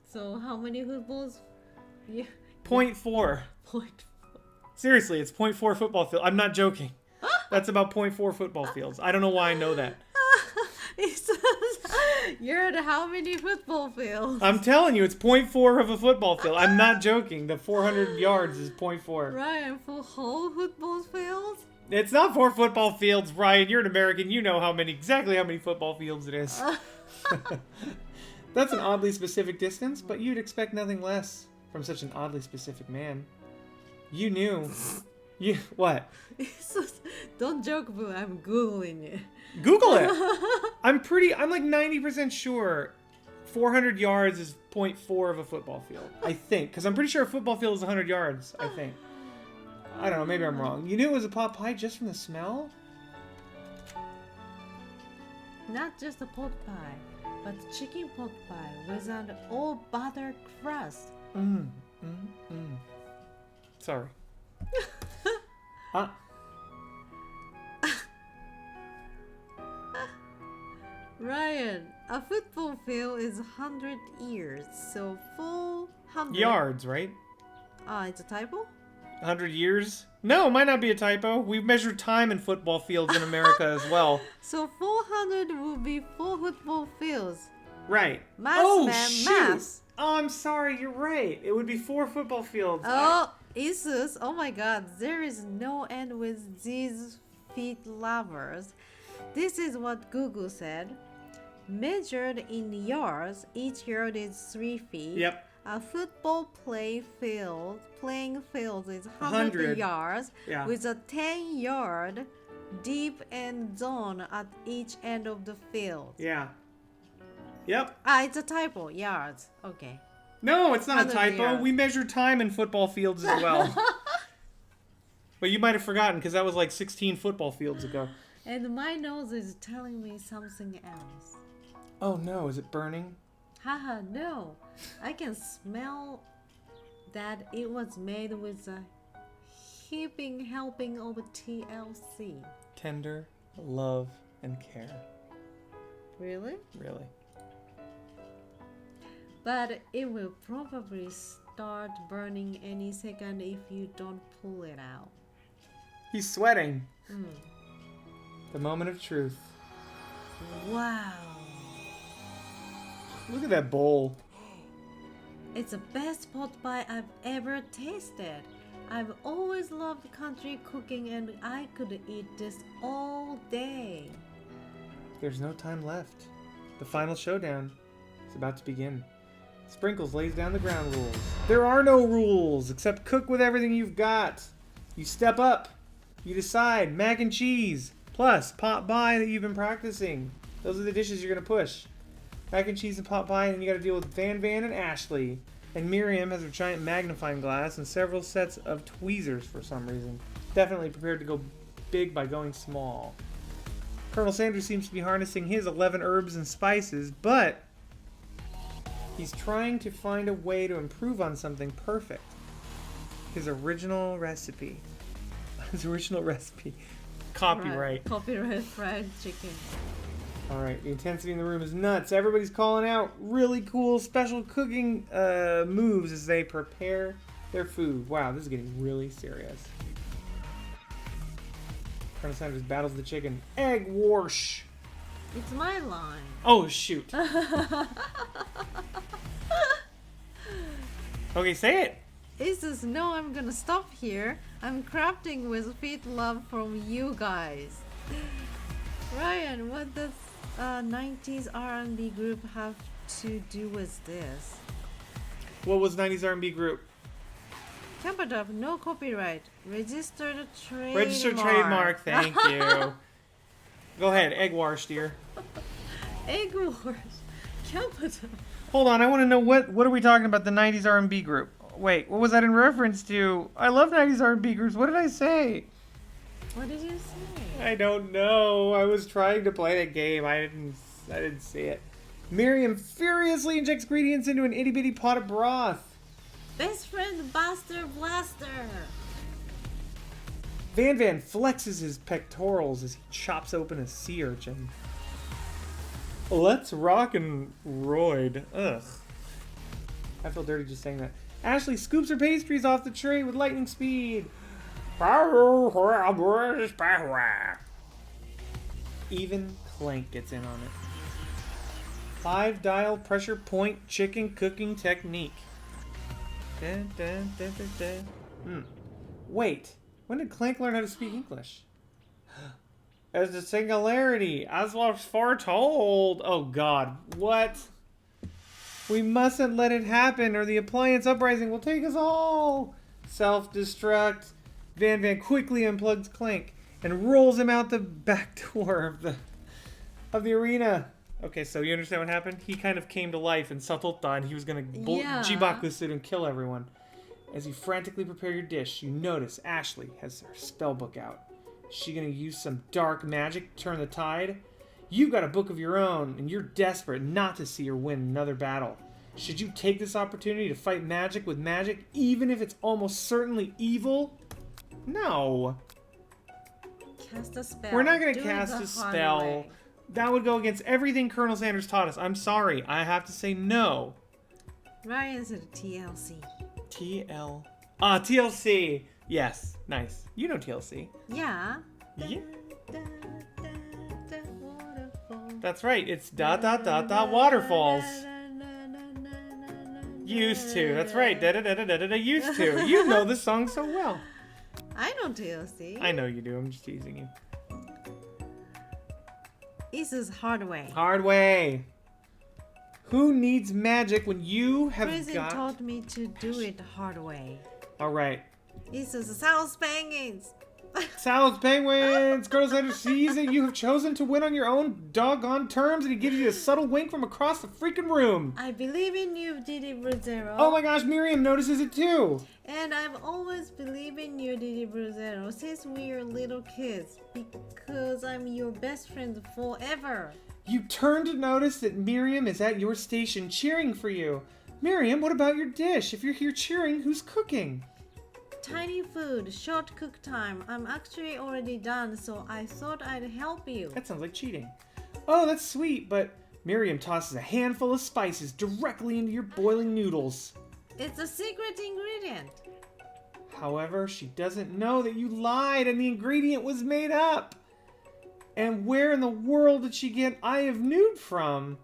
So how many footballs? Yeah. 0.4. Seriously, it's 0.4 football field. I'm not joking. That's about 0.4 football fields. I don't know why I know that. You're at how many football fields? I'm telling you, it's 0.4 of a football field. I'm not joking. The 400 yards is 0.4. Ryan, for whole football fields? It's not 4 football fields, Ryan. You're an American. You know exactly how many football fields it is. That's an oddly specific distance, but you'd expect nothing less from such an oddly specific man. You knew. What? Don't joke, but I'm Googling it. Google it. I'm like 90% sure 400 yards is 0.4 of a football field. I think. Because I'm pretty sure a football field is 100 yards, I think. I don't know. Maybe I'm wrong. You knew it was a pot pie just from the smell? Not just a pot pie, but chicken pot pie with an all butter crust. Sorry. Ryan, a football field is 100 years, so 400... Yards, right? It's a typo? 100 years? No, might not be a typo. We measure time in football fields in America as well. So 400 would be 4 football fields. Right. Math. Oh, I'm sorry. You're right. It would be 4 football fields. Oh, Isus. Oh my god. There is no end with these feet lovers. This is what Google said. Measured in yards, each yard is 3 feet. Yep. A football playing field is 100 yards with a 10-yard deep end zone at each end of the field. Yeah. Yep. It's a typo. Yards. Okay. No, it's not a typo. Yards. We measure time in football fields as well. But you might have forgotten because that was like 16 football fields ago. And my nose is telling me something else. Oh no, is it burning? Haha, no. I can smell that it was made with a heaping helping of TLC. Tender love and care. Really? Really. But it will probably start burning any second if you don't pull it out. He's sweating. The moment of truth. Wow. Look at that bowl. It's the best pot pie I've ever tasted. I've always loved country cooking and I could eat this all day. There's no time left. The final showdown is about to begin. Sprinkles lays down the ground rules. There are no rules except cook with everything you've got. You step up. You decide mac and cheese plus pot pie that you've been practicing. Those are the dishes you're going to push. Mac and cheese and pot pie, and you got to deal with Van and Ashley. And Miriam has her giant magnifying glass and several sets of tweezers for some reason. Definitely prepared to go big by going small. Colonel Sanders seems to be harnessing his 11 herbs and spices, but he's trying to find a way to improve on something perfect. His original recipe. Copyright. Copyright fried chicken. Alright, the intensity in the room is nuts. Everybody's calling out really cool special cooking moves as they prepare their food. Wow, this is getting really serious. Colonel Sanders battles the chicken. Egg wash. It's my line. Oh, shoot. Okay, say it. Isus, no, I'm gonna stop here. I'm crafting with feet love from you guys. Ryan, what does 90s R&B group have to do with this? What was 90s R&B group? Camperduff, no copyright. Registered trademark. Registered trademark, thank you. Go ahead, egg wash, dear. Egg wash. Camperduff. Hold on, I want to know what are we talking about, the 90s R&B group? Wait, what was that in reference to? I love 90s R&B groups. What did I say? What did you say? I don't know. I was trying to play that game. I didn't see it. Miriam furiously injects ingredients into an itty bitty pot of broth. Best friend Buster Blaster. Van flexes his pectorals as he chops open a sea urchin. Let's rock and roid. Ugh. I feel dirty just saying that. Ashley scoops her pastries off the tray with lightning speed. Even Clank gets in on it. 5-dial pressure point chicken cooking technique. Dun, dun, dun, dun, dun. Wait, when did Clank learn how to speak English? As the singularity, as was foretold. Oh God, what? We mustn't let it happen or the appliance uprising will take us all. Self-destruct. Van quickly unplugs Clank and rolls him out the back door of the arena. Okay, so you understand what happened? He kind of came to life and Sato thought he was going to Jibaku suit and kill everyone. As you frantically prepare your dish, you notice Ashley has her spellbook out. Is she going to use some dark magic to turn the tide? You've got a book of your own, and you're desperate not to see her win another battle. Should you take this opportunity to fight magic with magic, even if it's almost certainly evil? No. Cast a spell. We're not going to Do it cast the a hard spell. way. That would go against everything Colonel Sanders taught us. I'm sorry. I have to say no. Ryan said TLC. TLC. Yes. Nice. You know TLC. Yeah. Yeah. Waterfall. That's right. It's ... waterfalls. Used to. That's right. Used to. You know the song so well. I know TLC. I know you do. I'm just teasing you. This is hard way. Hard way. Who needs magic when you have Prison got... taught me to do it hard way. All right. This is South Penguins. Salad Penguins! Colonel Sanders sees that you have chosen to win on your own doggone terms, and he gives you a subtle wink from across the freaking room. I believe in you, Didi Bruzero. Oh my gosh, Miriam notices it too. And I've always believed in you, Didi Bruzero, since we were little kids, because I'm your best friend forever. You turn to notice that Miriam is at your station cheering for you. Miriam, what about your dish? If you're here cheering, who's cooking? Tiny food, short cook time. I'm actually already done, so I thought I'd help you. That sounds like cheating. Oh, that's sweet, but Miriam tosses a handful of spices directly into your boiling noodles. It's a secret ingredient. However, she doesn't know that you lied and the ingredient was made up. And where in the world did she get Eye of Nude from?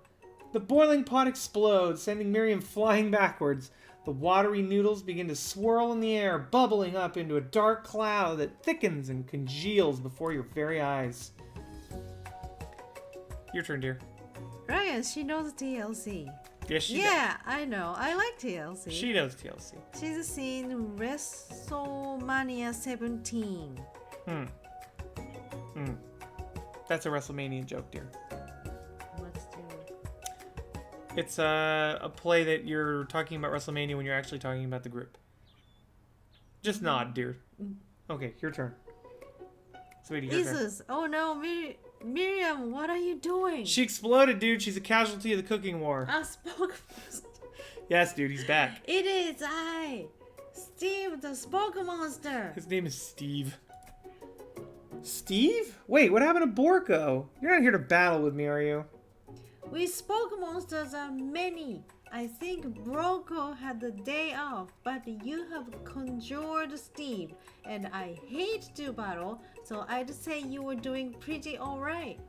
The boiling pot explodes, sending Miriam flying backwards. The watery noodles begin to swirl in the air, bubbling up into a dark cloud that thickens and congeals before your very eyes. Your turn, dear. Ryan, she knows TLC. Yes, she Yeah, I know. I like TLC. does. She knows TLC. She's seen WrestleMania 17. That's a WrestleMania joke, dear. What's the... It's a play that you're talking about WrestleMania when you're actually talking about the group. Just nod, dear. Okay, your turn. Sweetie, your turn. Jesus. Oh no, Miriam, what are you doing? She exploded, dude. She's a casualty of the cooking war. I spoke first. Yes, dude, he's back. It is I, Steve the Spoke Monster. His name is Steve. Steve? Wait, what happened to Borko? You're not here to battle with me, are you? We spoke monsters are many. I think Broco had the day off, but you have conjured Steve, and I hate to battle, so I'd say you were doing pretty alright.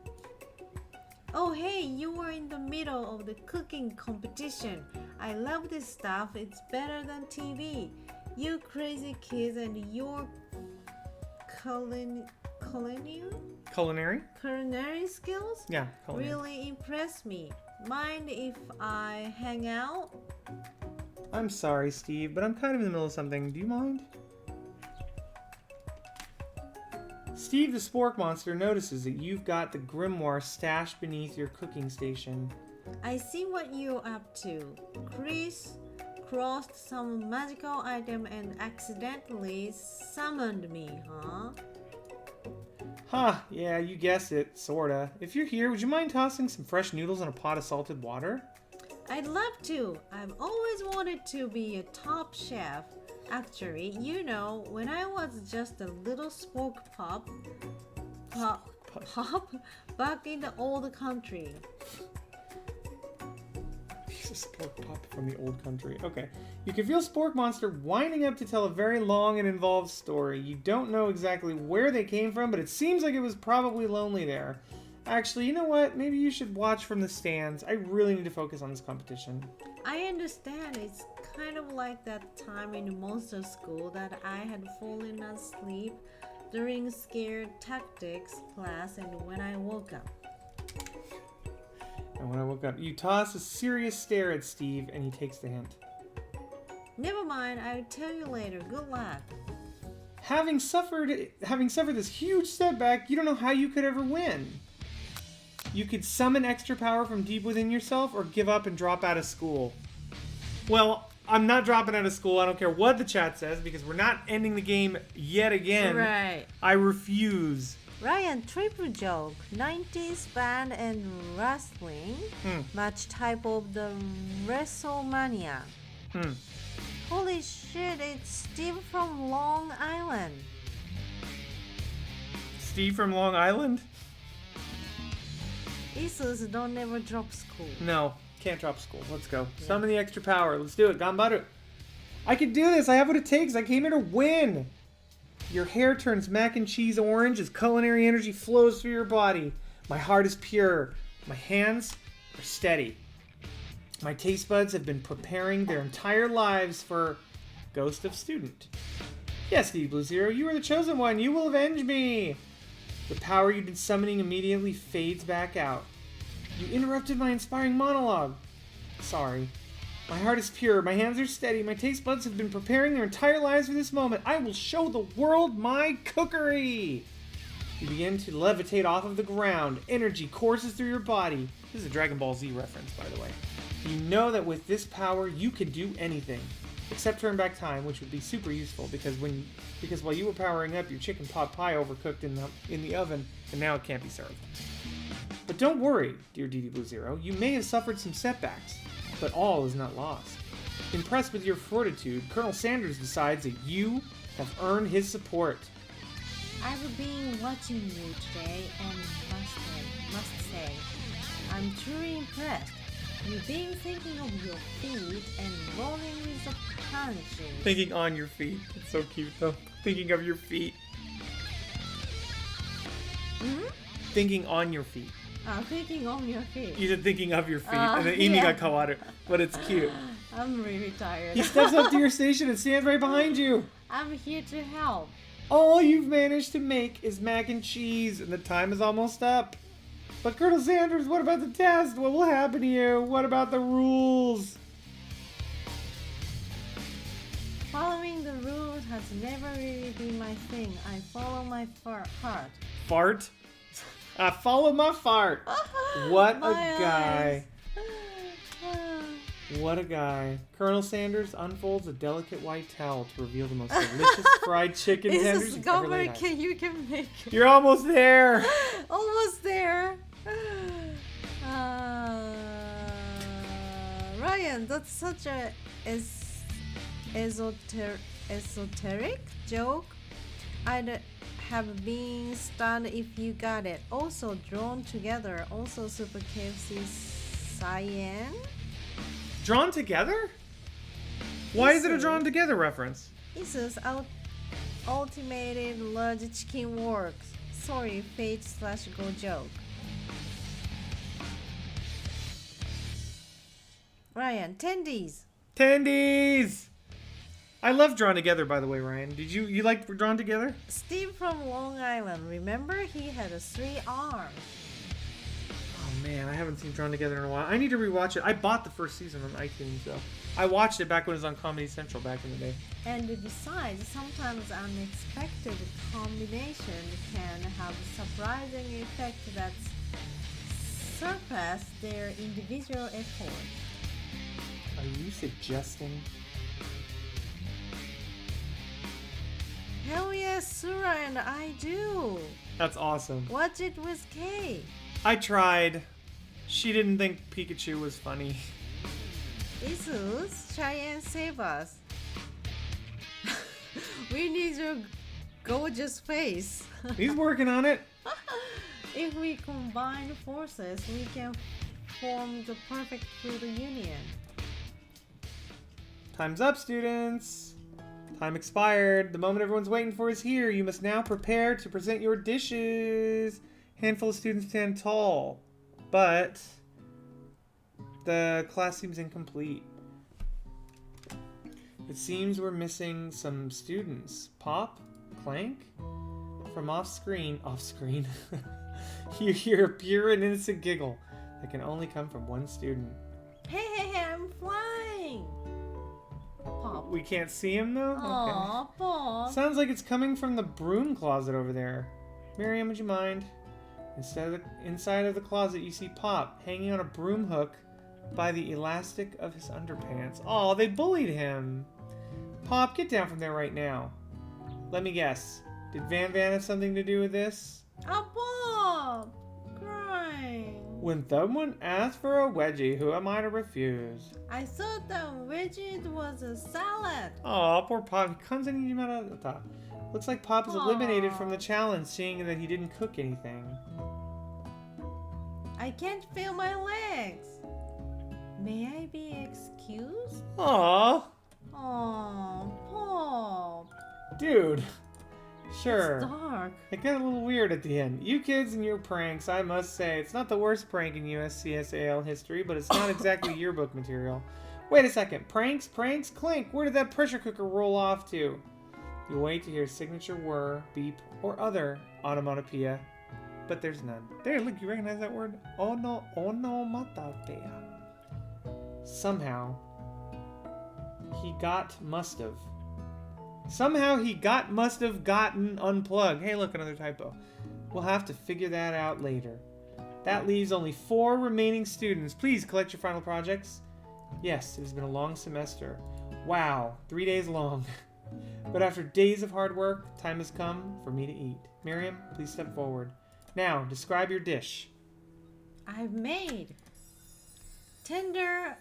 Oh hey, you were in the middle of the cooking competition. I love this stuff, it's better than TV. You crazy kids and your culinary skills? Yeah, culinary. Really impress me. Mind if I hang out? I'm sorry, Steve, but I'm kind of in the middle of something. Do you mind? Steve the Spork Monster notices that you've got the grimoire stashed beneath your cooking station. I see what you're up to. Chris crossed some magical item and accidentally summoned me, huh? Huh, yeah, you guessed it, sorta. If you're here, would you mind tossing some fresh noodles in a pot of salted water? I'd love to. I've always wanted to be a top chef. Actually, you know, when I was just a little spoke pop back in the old country. He's a Spork Pop from the old country. Okay. You can feel Spork Monster winding up to tell a very long and involved story. You don't know exactly where they came from, but it seems like it was probably lonely there. Actually, you know what? Maybe you should watch from the stands. I really need to focus on this competition. I understand. It's kind of like that time in monster school that I had fallen asleep during scared tactics class, and when I woke up. And when I woke up, you toss a serious stare at Steve, and he takes the hint. Never mind, I'll tell you later. Good luck. Having suffered this huge setback, you don't know how you could ever win. You could summon extra power from deep within yourself, or give up and drop out of school. Well, I'm not dropping out of school. I don't care what the chat says, because we're not ending the game yet again. Right. I refuse. Ryan, triple joke. 90s band and wrestling. Match type of the WrestleMania. Holy shit, it's Steve from Long Island. Steve from Long Island? Isus don't never drop school. No, can't drop school. Let's go. Yeah. Summon the extra power. Let's do it. Gambaru. I can do this. I have what it takes. I came here to win. Your hair turns mac and cheese orange as culinary energy flows through your body. My heart is pure. My hands are steady. My taste buds have been preparing their entire lives for Ghost of Student. Yes, Steve Blue Zero, you are the chosen one. You will avenge me. The power you've been summoning immediately fades back out. You interrupted my inspiring monologue. Sorry. My heart is pure, my hands are steady, my taste buds have been preparing their entire lives for this moment. I will show the world my cookery! You begin to levitate off of the ground. Energy courses through your body. This is a Dragon Ball Z reference, by the way. You know that with this power, you can do anything. Except turn back time, which would be super useful, because while you were powering up, your chicken pot pie overcooked in the oven, and now it can't be served. But don't worry, dear DD Blue Zero, you may have suffered some setbacks. But all is not lost. Impressed with your fortitude, Colonel Sanders decides that you have earned his support. I've been watching you today and must say, I'm truly impressed. You've been thinking of your feet and rolling with the punches. Thinking on your feet. It's so cute though. Thinking of your feet. Thinking on your feet. Thinking on your feet. You said thinking of your feet, and then Imi got kawaru, but it's cute. I'm really tired. He steps up to your station and stands right behind you. I'm here to help. All you've managed to make is mac and cheese, and the time is almost up. But Colonel Sanders, what about the test? What will happen to you? What about the rules? Following the rules has never really been my thing. I follow my heart. Fart? I follow my fart. What a guy. What a guy. Colonel Sanders unfolds a delicate white towel to reveal the most delicious fried chicken tenders you've ever laid eyes. You can make it. You're almost there. Almost there. Ryan, that's such a esoteric joke. I'd have been stunned if you got it. Also drawn together. Also Super KFC cyan. Drawn together? Why is it a drawn together reference? Isu's ultimated large chicken works. Sorry, fate/go joke. Ryan, tendies. Tendies! I love Drawn Together, by the way, Ryan. Did you like Drawn Together? Steve from Long Island. Remember, he had 3 arms. Oh man, I haven't seen Drawn Together in a while. I need to rewatch it. I bought the first season on iTunes, though. I watched it back when it was on Comedy Central back in the day. And besides, sometimes unexpected combination can have a surprising effect that surpass their individual effort. Are you suggesting? Hell yes, Sura, and I do. That's awesome. Watch it with Kay. I tried. She didn't think Pikachu was funny. Isus, try and save us. We need your gorgeous face. He's working on it. If we combine forces, we can form the perfect food union. Time's up, students. Time expired. The moment everyone's waiting for is here. You must now prepare to present your dishes. Handful of students stand tall, but the class seems incomplete. It seems we're missing some students. Pop? Clank? From off-screen, you hear a pure and innocent giggle that can only come from one student. Hey, I'm flying! Pop. We can't see him, though? Aw, okay. Pop. Sounds like it's coming from the broom closet over there. Miriam, would you mind? Inside of the closet, you see Pop hanging on a broom hook by the elastic of his underpants. Oh, they bullied him. Pop, get down from there right now. Let me guess. Did Van have something to do with this? Oh, Bob! Crying. When someone asks for a wedgie, who am I to refuse? I thought that wedgie was a salad. Aw, poor Pop. Looks like Pop is eliminated from the challenge, seeing that he didn't cook anything. I can't feel my legs. May I be excused? Aw, Oh, Pop. dude. Sure. It's dark. It got a little weird at the end. You kids and your pranks, I must say, it's not the worst prank in USCSAL history, but it's not exactly yearbook material. Wait a second. Pranks? Clink! Where did that pressure cooker roll off to? You wait to hear signature whir, beep, or other onomatopoeia, but there's none. There, look, you recognize that word? Onomatopoeia. Somehow, must have gotten unplugged. Hey, look, another typo. We'll have to figure that out later. That leaves only 4 remaining students. Please collect your final projects. Yes, it has been a long semester. Wow, 3 days long. But after days of hard work, time has come for me to eat. Miriam, please step forward. Now, describe your dish. I've made tender.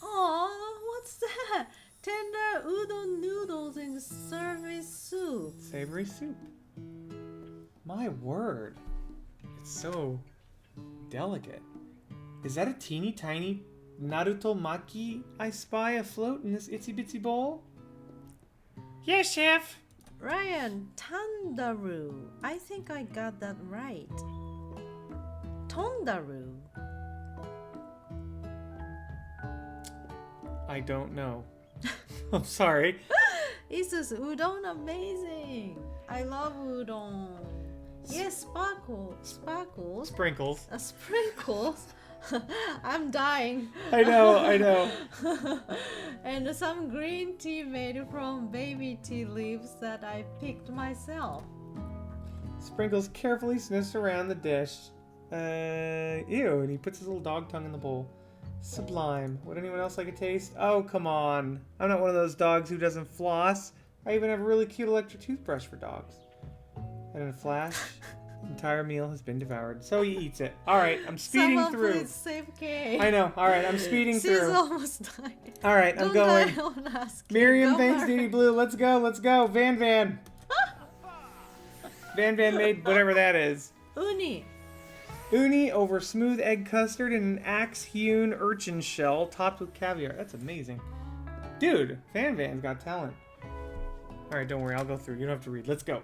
Oh, what's that? Tender udon noodles in service soup. Savory soup. My word. It's so delicate. Is that a teeny tiny Naruto maki I spy afloat in this itsy bitsy bowl? Yes, chef. Ryan, tandaru. I think I got that right. Tondaru. I don't know. I'm sorry. Is this udon amazing? I love udon. Yes, sparkles. Sprinkles. Sprinkles. I'm dying. I know. And some green tea made from baby tea leaves that I picked myself. Sprinkles carefully sniffs around the dish. Ew, and he puts his little dog tongue in the bowl. Sublime. Would anyone else like a taste? Oh, come on. I'm not one of those dogs who doesn't floss. I even have a really cute electric toothbrush for dogs. And in a flash, the entire meal has been devoured. So he eats it. Alright, I'm speeding Someone through. Please save Kay. I know. Alright, I'm speeding She's through. almost died. Alright, I'm Don't going. die on us, Kay. Miriam, Go thanks, for Diddy it. Blue. Let's go. Van. Van made whatever that is. Uni over smooth egg custard and an axe-hewn urchin shell topped with caviar. That's amazing. Dude, Van's got talent. Alright, don't worry. I'll go through. You don't have to read. Let's go.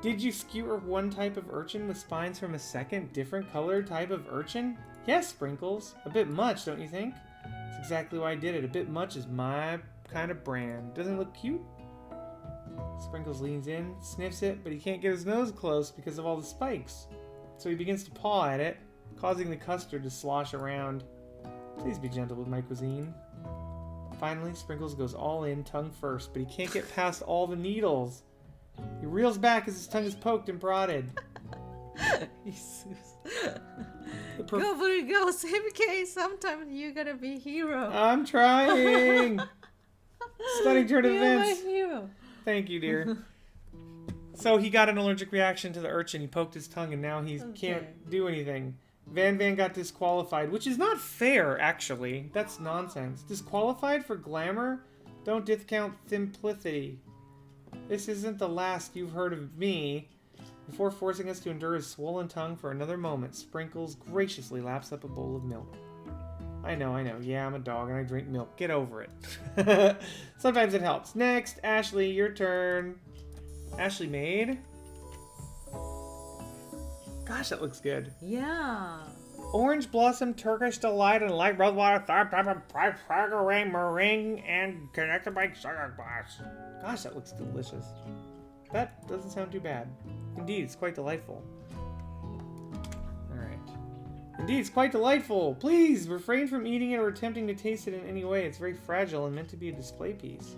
Did you skewer one type of urchin with spines from a second, different colored type of urchin? Yes, Sprinkles. A bit much, don't you think? That's exactly why I did it. A bit much is my kind of brand. Doesn't it look cute? Sprinkles leans in, sniffs it, but he can't get his nose close because of all the spikes. So he begins to paw at it, causing the custard to slosh around. Please be gentle with my cuisine. Finally, Sprinkles goes all in, tongue first, but he can't get past all the needles. He reels back as his tongue is poked and prodded. Go, buddy, go. Save Kay. Sometimes you gotta be hero. I'm trying! Stunning turn of You're my events. hero. Thank you, dear. So he got an allergic reaction to the urchin. He poked his tongue and now he can't do anything. Van got disqualified, which is not fair, actually. That's nonsense. Disqualified for glamour? Don't discount simplicity. This isn't the last you've heard of me. Before forcing us to endure his swollen tongue for another moment, Sprinkles graciously laps up a bowl of milk. I know. Yeah, I'm a dog and I drink milk. Get over it. Sometimes it helps. Next, Ashley, your turn. Ashley made. Gosh, that looks good. Yeah. Orange Blossom, Turkish Delight, and Light Rosewater, third type of meringue, and connected by sugar glass. Gosh, that looks delicious. That doesn't sound too bad. Indeed, it's quite delightful. Alright. Indeed, it's quite delightful. Please, refrain from eating it or attempting to taste it in any way. It's very fragile and meant to be a display piece.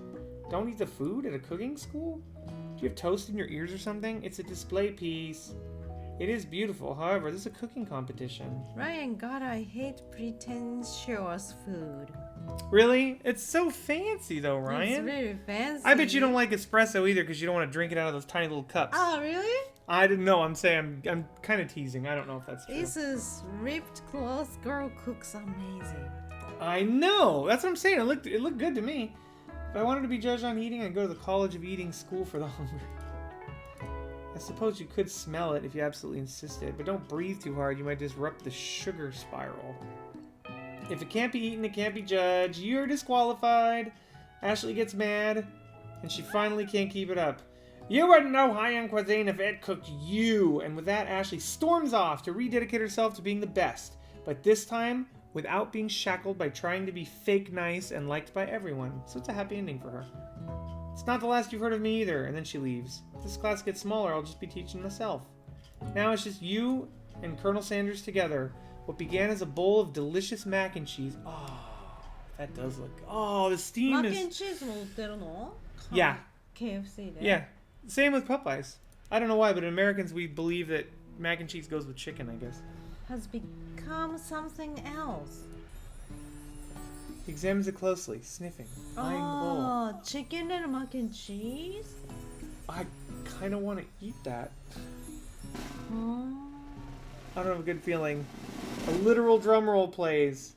Don't eat the food at a cooking school? Do you have toast in your ears or something? It's a display piece. It is beautiful. However, this is a cooking competition. Ryan, God, I hate pretentious food. Really? It's so fancy, though, Ryan. It's very fancy. I bet you don't like espresso either because you don't want to drink it out of those tiny little cups. Oh, really? I didn't know. I'm saying I'm kind of teasing. I don't know if that's true. This is ripped clothes girl cooks amazing. I know. That's what I'm saying. It looked good to me. If I wanted to be judged on eating, I'd go to the College of Eating School for the Hungry. I suppose you could smell it if you absolutely insisted, but don't breathe too hard. You might disrupt the sugar spiral. If it can't be eaten, it can't be judged. You're disqualified. Ashley gets mad, and she finally can't keep it up. You wouldn't know high-end cuisine if it cooked you. And with that, Ashley storms off to rededicate herself to being the best. But this time, without being shackled by trying to be fake nice and liked by everyone. So it's a happy ending for her. It's not the last you've heard of me either. And then she leaves. If this class gets smaller, I'll just be teaching myself. Now it's just you and Colonel Sanders together. What began as a bowl of delicious mac and cheese. Oh, that does look... Oh, the steam Mac is... and cheese も売ってるの? Yeah. KFC で? Yeah. Same with Popeyes. I don't know why, but in Americans we believe that mac and cheese goes with chicken, I guess. Has become something else. He examines it closely, sniffing, eyeing the bowl. Oh, chicken and mac and cheese? I kind of want to eat that. Oh. I don't have a good feeling. A literal drum roll plays.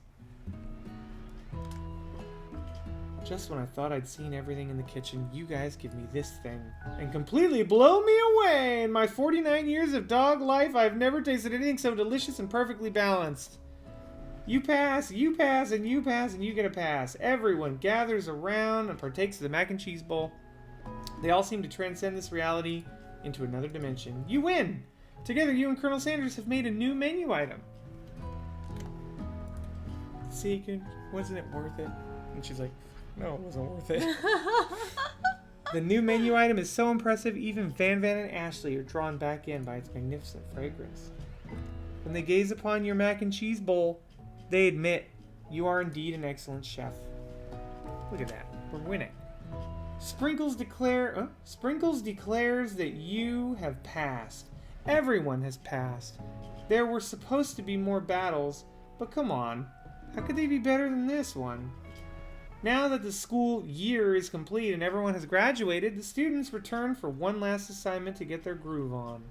Just when I thought I'd seen everything in the kitchen, you guys give me this thing and completely blow me away. In my 49 years of dog life, I've never tasted anything so delicious and perfectly balanced. You pass, and you pass, and you get a pass. Everyone gathers around and partakes of the mac and cheese bowl. They all seem to transcend this reality into another dimension. You win! Together, you and Colonel Sanders have made a new menu item. See, wasn't it worth it? And she's like, no, it wasn't worth it. The new menu item is so impressive, even Van and Ashley are drawn back in by its magnificent fragrance. When they gaze upon your mac and cheese bowl, they admit you are indeed an excellent chef. Look at that. We're winning. Sprinkles declares that you have passed. Everyone has passed. There were supposed to be more battles, but come on. How could they be better than this one? Now that the school year is complete and everyone has graduated, the students return for one last assignment to get their groove on.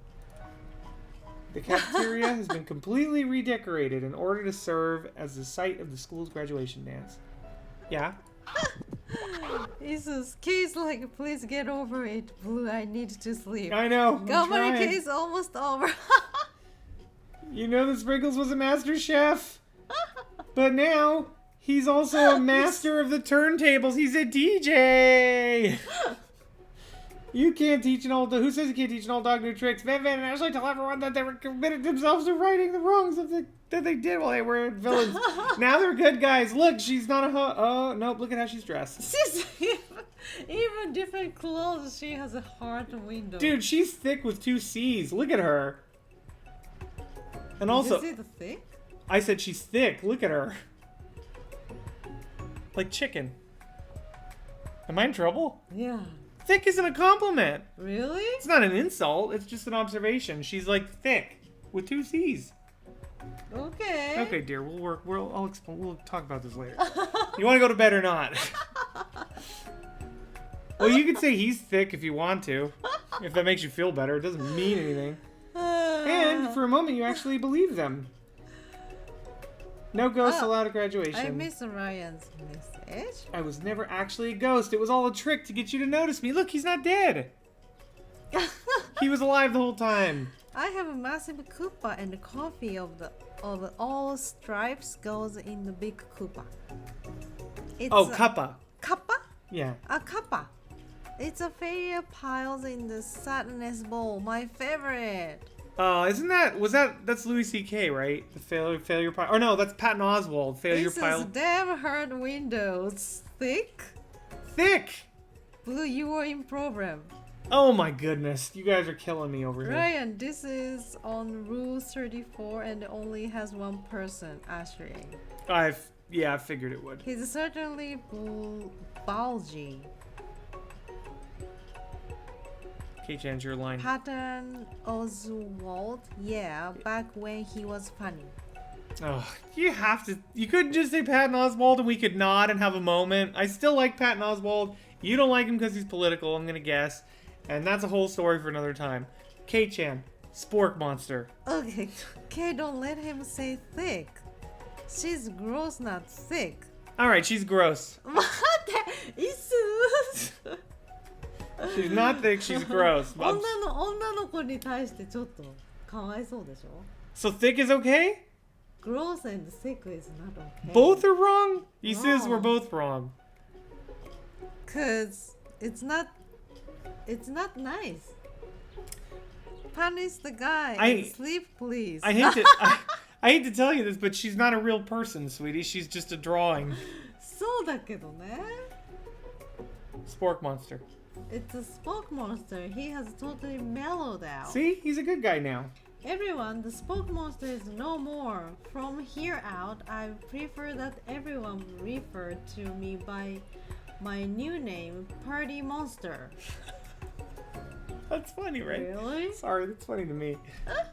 The cafeteria has been completely redecorated in order to serve as the site of the school's graduation dance. Yeah? Jesus, Kay's like, please get over it, Blue. I need to sleep. I know. Gomari Kay's almost over. You know that Sprinkles was a master chef, but now he's also a master of the turntables. He's a DJ. You can't teach an old... Who says you can't teach an old dog new tricks? Van and Ashley tell everyone that they were committed themselves to righting the wrongs that they did while they were villains. Now they're good guys. Look, she's not a... Oh, nope. Look at how she's dressed. She's even different clothes. She has a heart window. Dude, she's thick with 2 C's. Look at her. And also... Is it thick? I said she's thick. Look at her. Like chicken. Am I in trouble? Yeah. Thick isn't a compliment. Really? It's not an insult. It's just an observation. She's like thick with 2 C's. Okay. Okay, dear. We'll work. We'll talk about this later. You want to go to bed or not? Well, you could say he's thick if you want to. If that makes you feel better. It doesn't mean anything. And for a moment, you actually believe them. No ghosts allowed at graduation. I missed Ryan's message. I was never actually a ghost. It was all a trick to get you to notice me. Look, he's not dead. He was alive the whole time. I have a massive Koopa and a coffee of all stripes goes in the big Koopa. It's Kappa. Kappa? Yeah. A Kappa. It's a failure piles in the sadness bowl. My favorite. That's Louis C.K., right? The failure pile. Or no, that's Patton Oswalt. Failure pile. This is damn hard windows. Thick? Thick! Blue, you were in problem. Oh my goodness. You guys are killing me over here. Ryan, this is on rule 34 and only has one person, Ashley. I figured it would. He's certainly bulgy. Okay, change your line. Patton Oswalt, yeah, back when he was funny. Oh, you couldn't just say Patton Oswalt and we could nod and have a moment. I still like Patton Oswalt. You don't like him because he's political, I'm gonna guess. And that's a whole story for another time. K-chan, spork monster. Okay, okay, don't let him say thick. She's gross, not thick. All right, she's gross. 待っていす She's not thick, she's gross. 女の子に対してちょっとかわいそうでしょ So thick is okay? Gross and thick is not okay. Both are wrong? He says we're Wrong. both wrong. Cause it's not nice. Punish the guy and sleep, please. I hate to I hate to tell you this, but she's not a real person, sweetie. She's just a drawing. そうだけどね。Spork monster. It's a spoke monster. He has totally mellowed out. See? He's a good guy now. Everyone, the spoke monster is no more. From here out, I prefer that everyone refer to me by my new name, Party Monster. That's funny, right? Really? Sorry, that's funny to me.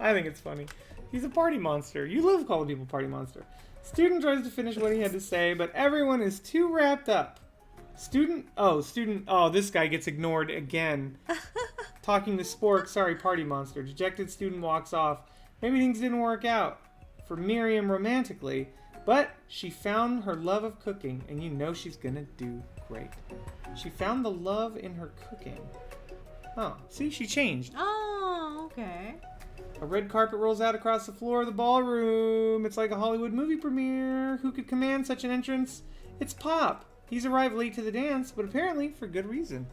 I think it's funny. He's a party monster. You love calling people party monster. Student tries to finish what he had to say, but everyone is too wrapped up. Student, this guy gets ignored again. Talking to Spork, sorry, party monster. Dejected student walks off. Maybe things didn't work out for Miriam romantically, but she found her love of cooking, and you know she's gonna do great. She found the love in her cooking. Oh, see, she changed. Oh, okay. A red carpet rolls out across the floor of the ballroom. It's like a Hollywood movie premiere. Who could command such an entrance? It's Pop. He's arrived late to the dance, but apparently for good reason.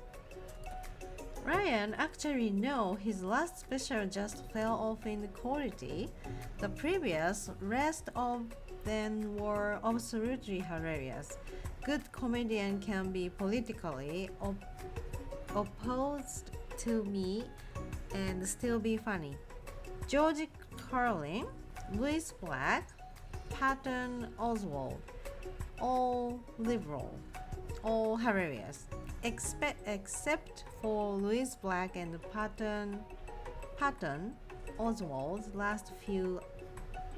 Ryan actually no, his last special just fell off in quality. The previous rest of them were absolutely hilarious. Good comedian can be politically opposed to me and still be funny. George Carlin, Louis Black, Patton Oswalt, all liberal, all hilarious, except for Louis Black and Patton Oswalt's last few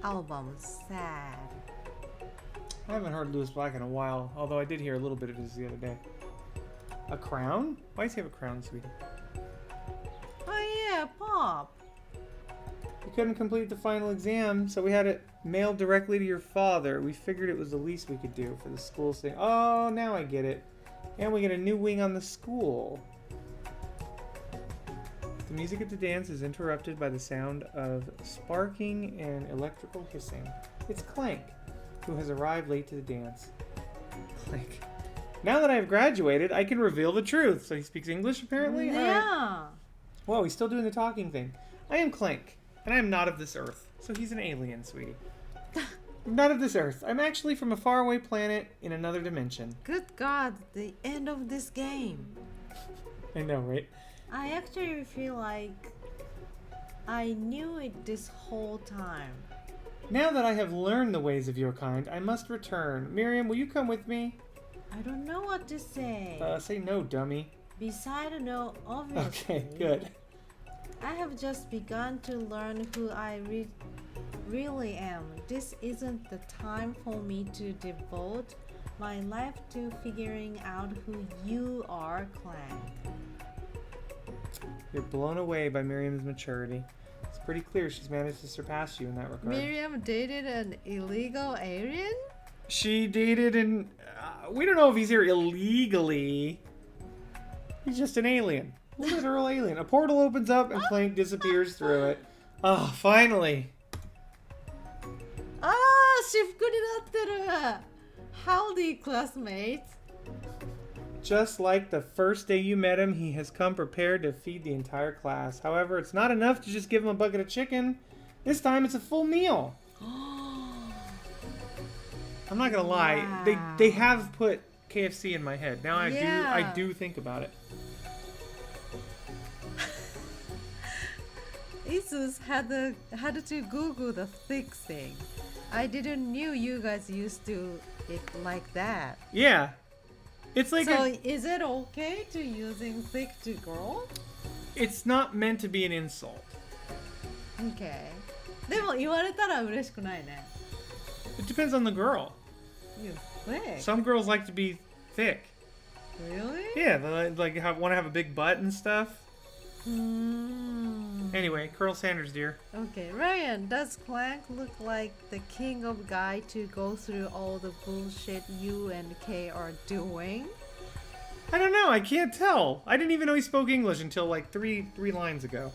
albums. Sad. I haven't heard Louis Black in a while, although I did hear a little bit of his the other day. A crown? Why does he have a crown, sweetie? Oh yeah, Pop. You couldn't complete the final exam, so we had it mailed directly to your father. We figured it was the least we could do for the school's thing. Oh, now I get it. And we get a new wing on the school. The music at the dance is interrupted by the sound of sparking and electrical hissing. It's Clank, who has arrived late to the dance. Clank. Now that I've graduated, I can reveal the truth. So he speaks English, apparently? Yeah. All right. Whoa, he's still doing the talking thing. I am Clank, and I am not of this earth. So he's an alien, sweetie. I'm not of this earth. I'm actually from a faraway planet in another dimension. Good God, the end of this game. I know, right? I actually feel like I knew it this whole time. Now that I have learned the ways of your kind, I must return. Miriam, will you come with me? I don't know what to say. Say no, dummy. Besides no, obviously. Okay, good. I have just begun to learn who I really am. This isn't the time for me to devote my life to figuring out who you are, Clank. You're blown away by Miriam's maturity. It's pretty clear she's managed to surpass you in that regard. Miriam dated an illegal alien? She dated and we don't know if he's here illegally. He's just an alien. A literal alien. A portal opens up and Clank disappears through it. Oh, finally. Ah, 私服になってる. Howdy, classmates. Just like the first day you met him, he has come prepared to feed the entire class. However, it's not enough to just give him a bucket of chicken. This time it's a full meal. I'm not gonna lie, Wow. they have put KFC in my head. Now I Yeah. do think about it. Isus had to Google the thick thing. I didn't knew you guys used to it like that. Yeah. It's like So is it okay to using thick to girl? it's not meant to be an insult. Okay. でも言われたら嬉しくないね。It depends on the girl. You thick? Some girls like to be thick. Really? Yeah, they want to have a big butt and stuff. Anyway, Colonel Sanders, dear. Okay, Ryan, does Clank look like the king of guy to go through all the bullshit you and Kay are doing? I don't know. I can't tell. I didn't even know he spoke English until like three lines ago.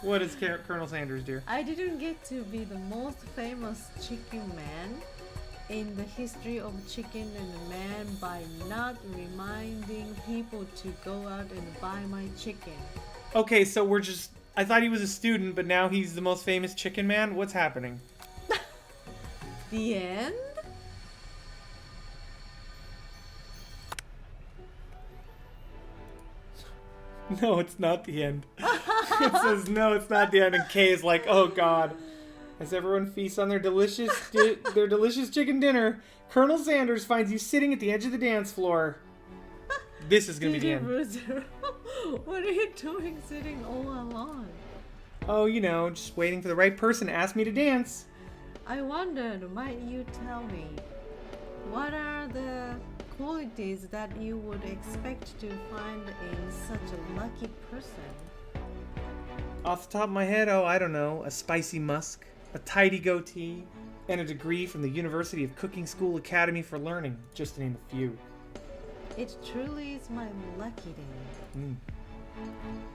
What is Colonel Sanders, dear? I didn't get to be the most famous chicken man in the history of chicken and man by not reminding people to go out and buy my chicken. Okay, so we're just... I thought he was a student, but now he's the most famous chicken man? What's happening? The end? No, it's not the end. It says, no, it's not the end, and Kay is like, oh god. As everyone feasts on their delicious chicken dinner, Colonel Sanders finds you sitting at the edge of the dance floor. This is gonna be the end. What are you doing sitting all alone? Oh, you know, just waiting for the right person to ask me to dance. I wondered, might you tell me, what are the qualities that you would expect to find in such a lucky person? Off the top of my head, oh, I don't know, a spicy musk, a tidy goatee, and a degree from the University of Cooking School Academy for Learning, just to name a few. It truly is my lucky day.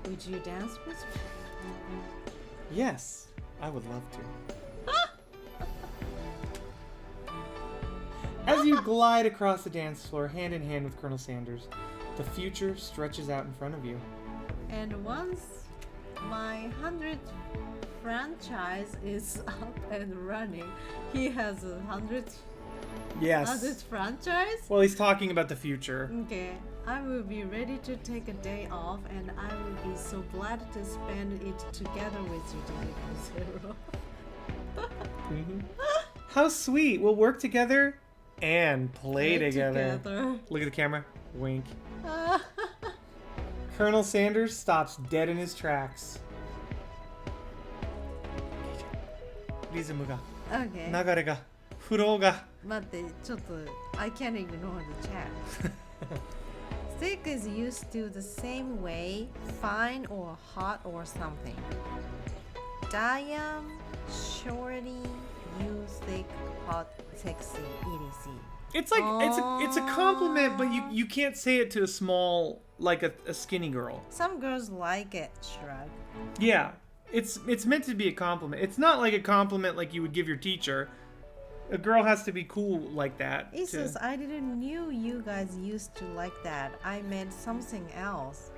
Would you dance with me? Yes, I would love to. As you glide across the dance floor, hand in hand with Colonel Sanders, the future stretches out in front of you. And once my 100th franchise is up and running, he has a 100th Yes. franchise? Well, he's talking about the future. Okay, I will be ready to take a day off, and I will be so glad to spend it together with you, Zero. How sweet. We'll work together and play together. Look at the camera. Wink. Colonel Sanders stops dead in his tracks. リズムが、 Okay. 流れが、フローが。待って、ちょっと I can't ignore the chat. Thick is used to the same way, fine or hot or something. Diam, shorty, you thick, hot, sexy, etc. It's like it's a compliment, but you can't say it to a small, like a skinny girl. Some girls like it, shrug. Yeah, it's meant to be a compliment. It's not like a compliment like you would give your teacher. A girl has to be cool like that. Isus, I didn't knew you guys used to like that. I meant something else.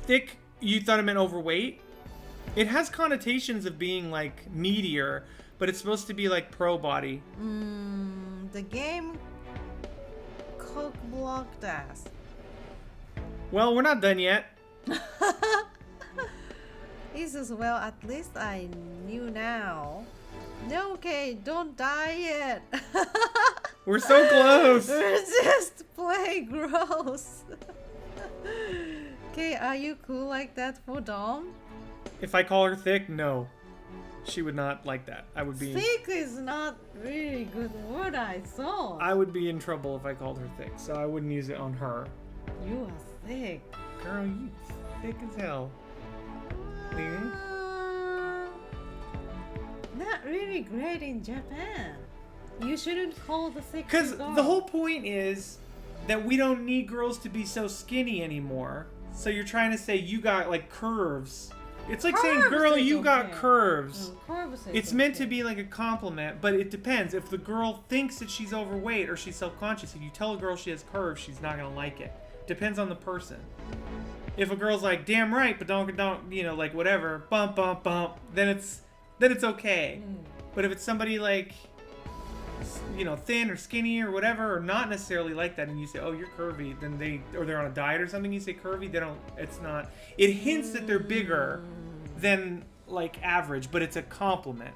Thick, you thought it meant overweight? It has connotations of being like meatier, but it's supposed to be like pro body. The game cook blocked us. Well, we're not done yet. Isus, well, at least I knew now. No, okay, don't die yet. We're so close. We're just playing gross. Okay, are you cool like that for Dom? If I call her thick, no. She would not like that. I would be Thick is not really good word, I thought. I would be in trouble if I called her thick, so I wouldn't use it on her. You are thick. Girl, you thick as hell. Not really great in Japan. You shouldn't call the thick Because girl. the whole point is that we don't need girls to be so skinny anymore. So you're trying to say you got like curves. It's like saying, Curves girl, is you got okay. curves. Curves is It's meant okay. to be like a compliment, but it depends. If the girl thinks that she's overweight or she's self-conscious, if you tell a girl she has curves, she's not going to like it. Depends on the person. If a girl's like, damn right, but don't, you know, like whatever, bump, bump, bump, then it's okay. But if it's somebody like, you know, thin or skinny or whatever, or not necessarily like that, and you say, oh, you're curvy, then they're on a diet or something, you say curvy, it's not. It hints that they're bigger than like average, but it's a compliment.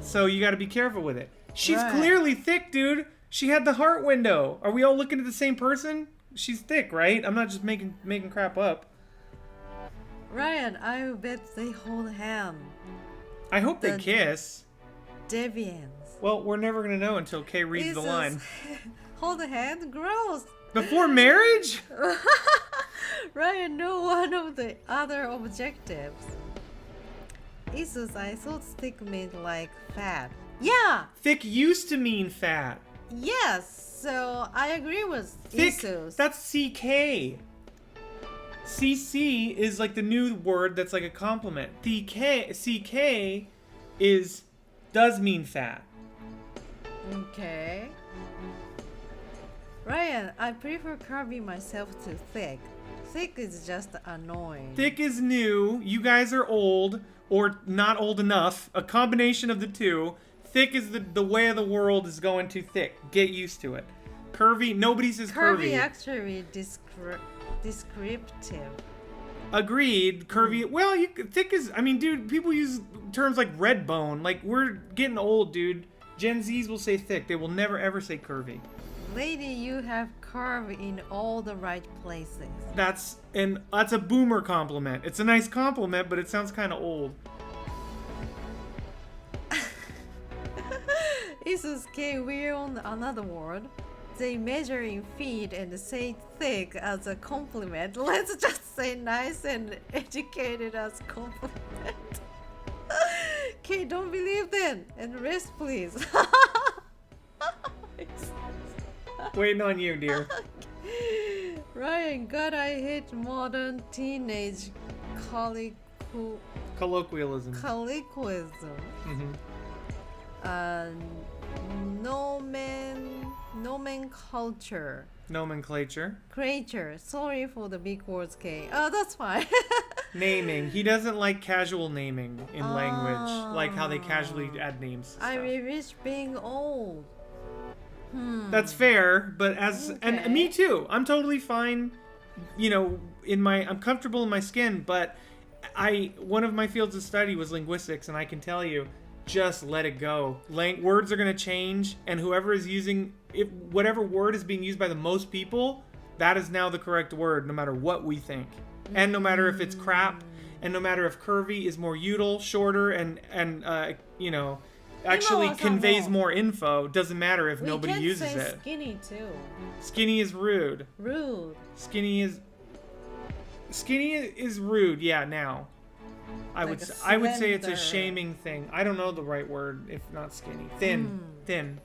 So you got to be careful with it. She's clearly thick, dude. She had the heart window. Are we all looking at the same person? She's thick, right? I'm not just making crap up. Ryan, I bet they hold hand. I hope they kiss. Deviants. Well, we're never gonna know until Kay reads the line. Hold hand? Gross. Before marriage? Ryan, no one of the other objectives. Isus, I thought thick meant like fat. Yeah! Thick used to mean fat. Yes, so I agree with Thick, Isus. that's CK. CC is like the new word that's like a compliment. CK does mean fat. Okay. Ryan, I prefer curvy myself to thick. Thick is just annoying. Thick is new. You guys are old or not old enough. A combination of the two. Thick is the way of the world is going too thick. Get used to it. Curvy, nobody says curvy. Curvy actually descriptive. Agreed. Curvy. Well, thick is. I mean, dude, people use terms like red bone. Like, we're getting old, dude. Gen Zs will say thick. They will never ever say curvy. Lady, you have curve in all the right places. That's a boomer compliment. It's a nice compliment, but it sounds kind of old. Isus K, we're on another word. They measure in feet and say thick as a compliment. Let's just say nice and educated as compliment. Okay, don't believe them. And rest, please. Waiting on you, dear. Ryan, God, I hate modern teenage Colloquialism. colloquialism. Nomenclature. Creature. Sorry for the big words, K. Oh, that's fine. Naming. He doesn't like casual naming in language, like how they casually add names. To I stuff. wish being old. That's fair, but and Okay. me too. I'm totally fine. You know, I'm comfortable in my skin, but one of my fields of study was linguistics, and I can tell you, just let it go. Words are gonna change, and whoever is using whatever word is being used by the most people, that is now the correct word, no matter what we think, and no matter if it's crap, and no matter if curvy is more util, shorter, and actually conveys more info. Doesn't matter if nobody uses say it. Skinny too. Skinny is rude. Rude. Skinny is rude. Yeah, now. I would say it's a slender. shaming thing. I don't know the right word if not skinny. Thin. Thin.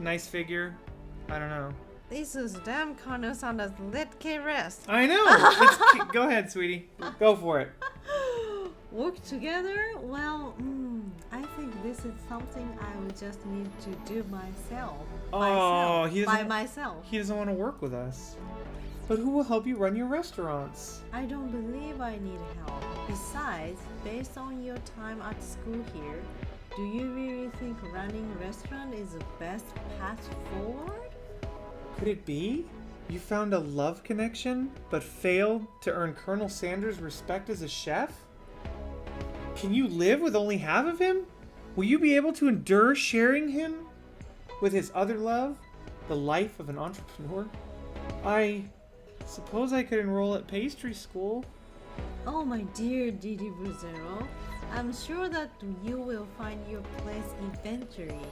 Nice figure. I don't know. This is damn kind of sound as let K rest. I know. Go ahead, sweetie. Go for it. Work together? Well, I think this is something I would just need to do myself. Oh, by myself. He doesn't want to work with us. But who will help you run your restaurants? I don't believe I need help. Besides, based on your time at school here, do you really think running restaurant is the best path forward? Could it be? You found a love connection, but failed to earn Colonel Sanders' respect as a chef? Can you live with only half of him? Will you be able to endure sharing him with his other love, the life of an entrepreneur? I suppose I could enroll at pastry school. Oh my dear Didi Bruzero, I'm sure that you will find your place eventually.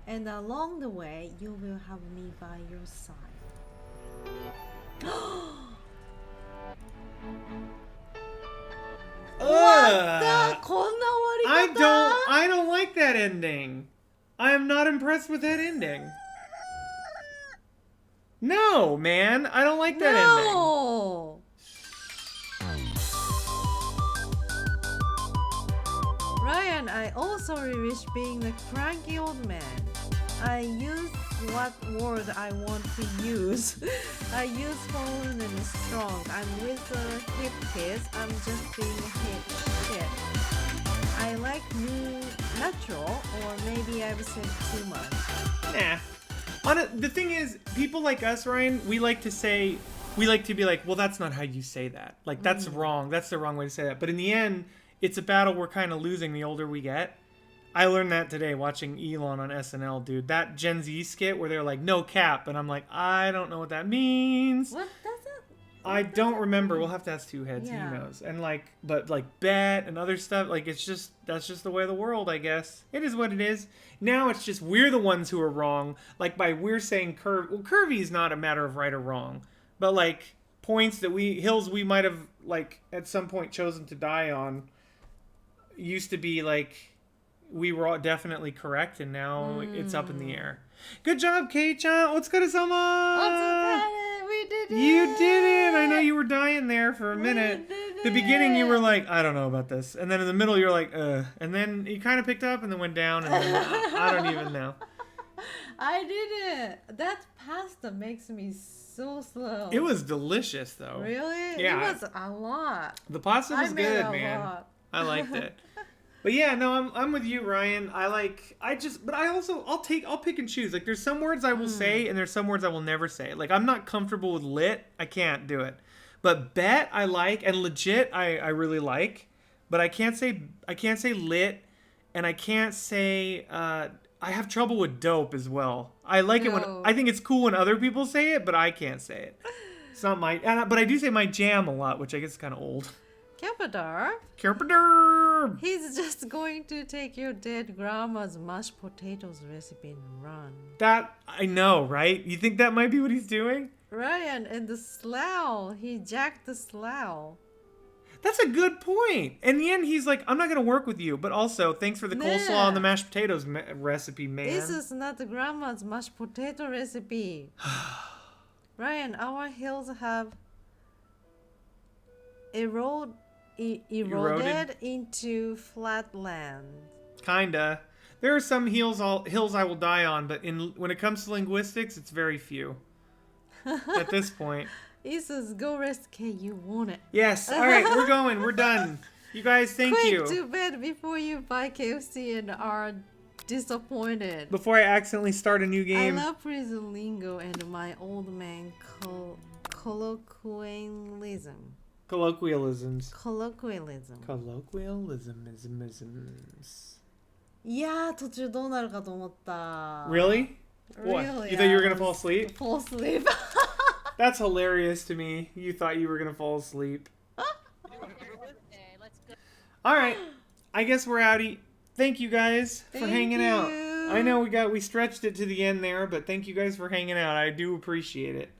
And along the way, you will have me by your side. What? こんな終わり方? I don't like that ending. I am not impressed with that ending. No, man, I don't like that ending. No. Ryan, I also wish being the cranky old man. I use what word I want to use. I use fallen and strong. I'm with the hip kids. I'm just being hip. I like new natural, or maybe I've said too much. Nah. The thing is, people like us, Ryan, we like to be like, well, that's not how you say that. Like, that's wrong. That's the wrong way to say that. But in the end, it's a battle we're kind of losing the older we get. I learned that today watching Elon on SNL, dude. That Gen Z skit where they're like, no cap. And I'm like, I don't know what that means. What does it? I don't remember. We'll have to ask Two Heads. Yeah. He knows. And but bet and other stuff. Like that's just the way of the world, I guess. It is what it is. Now it's just we're the ones who are wrong. Like by we're saying curvy is not a matter of right or wrong, but like points that hills we might have like at some point chosen to die on used to be like we were all definitely correct, and now it's up in the air. Good job, Kei-chan. Otsukaresama. We did it. You did it. I know you were dying there for a minute. The beginning you were like, I don't know about this, and then in the middle you're like, and then you kind of picked up and then went down, and then I don't even know. I did it. That pasta makes me so slow. It was delicious though. Really? Yeah. It was a lot. The pasta was I made good, a man. lot. I liked it. But yeah, no, I'm with you, Ryan. But I'll pick and choose. Like there's some words I will say and there's some words I will never say. Like I'm not comfortable with lit. I can't do it. But bet I like, and legit I really like. But I can't say lit, and I can't say I have trouble with dope as well. I like it when I think it's cool when other people say it, but I can't say it. It's not but I do say my jam a lot, which I guess is kind of old. Kerpaderb. He's just going to take your dead grandma's mashed potatoes recipe and run. That, I know, right? You think that might be what he's doing? Ryan, and the slough. He jacked the slough. That's a good point. In the end, he's like, I'm not going to work with you, but also, thanks for the coleslaw and the mashed potatoes recipe, man. This is not the grandma's mashed potato recipe. Ryan, our hills have eroded into flat land. Kinda. There are some hills I will die on, but when it comes to linguistics, it's very few. At this point. Isus, go rest, Kay. You want it. Yes. All right, we're going. We're done. You guys, thank you. Quick to bed before you buy KFC and are disappointed. Before I accidentally start a new game. I love prison lingo and my old man colloquialism. Colloquialisms. Colloquialism. Colloquialisms. いやー、途中どうなるかと思った。 Really? What? Really? You thought you were gonna fall asleep? Fall asleep. That's hilarious to me. You thought you were gonna fall asleep. All right. I guess we're outie. Thank you guys for hanging out. I know we stretched it to the end there, but thank you guys for hanging out. I do appreciate it.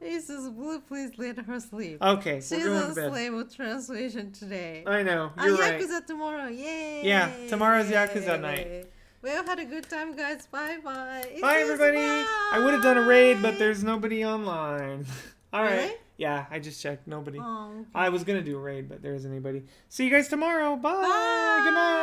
Jesus, Blue, please let her sleep. Okay, She's we're going on to bed. slave of translation today. I know, you're right. Yakuza tomorrow, yay! Yeah, tomorrow's Yakuza night. Well, had a good time, guys. Bye-bye. Bye, everybody. I would have done a raid, but there's nobody online. All right. Really? Yeah, I just checked. Nobody. Oh, okay. I was going to do a raid, but there isn't anybody. See you guys tomorrow. Bye. Good night.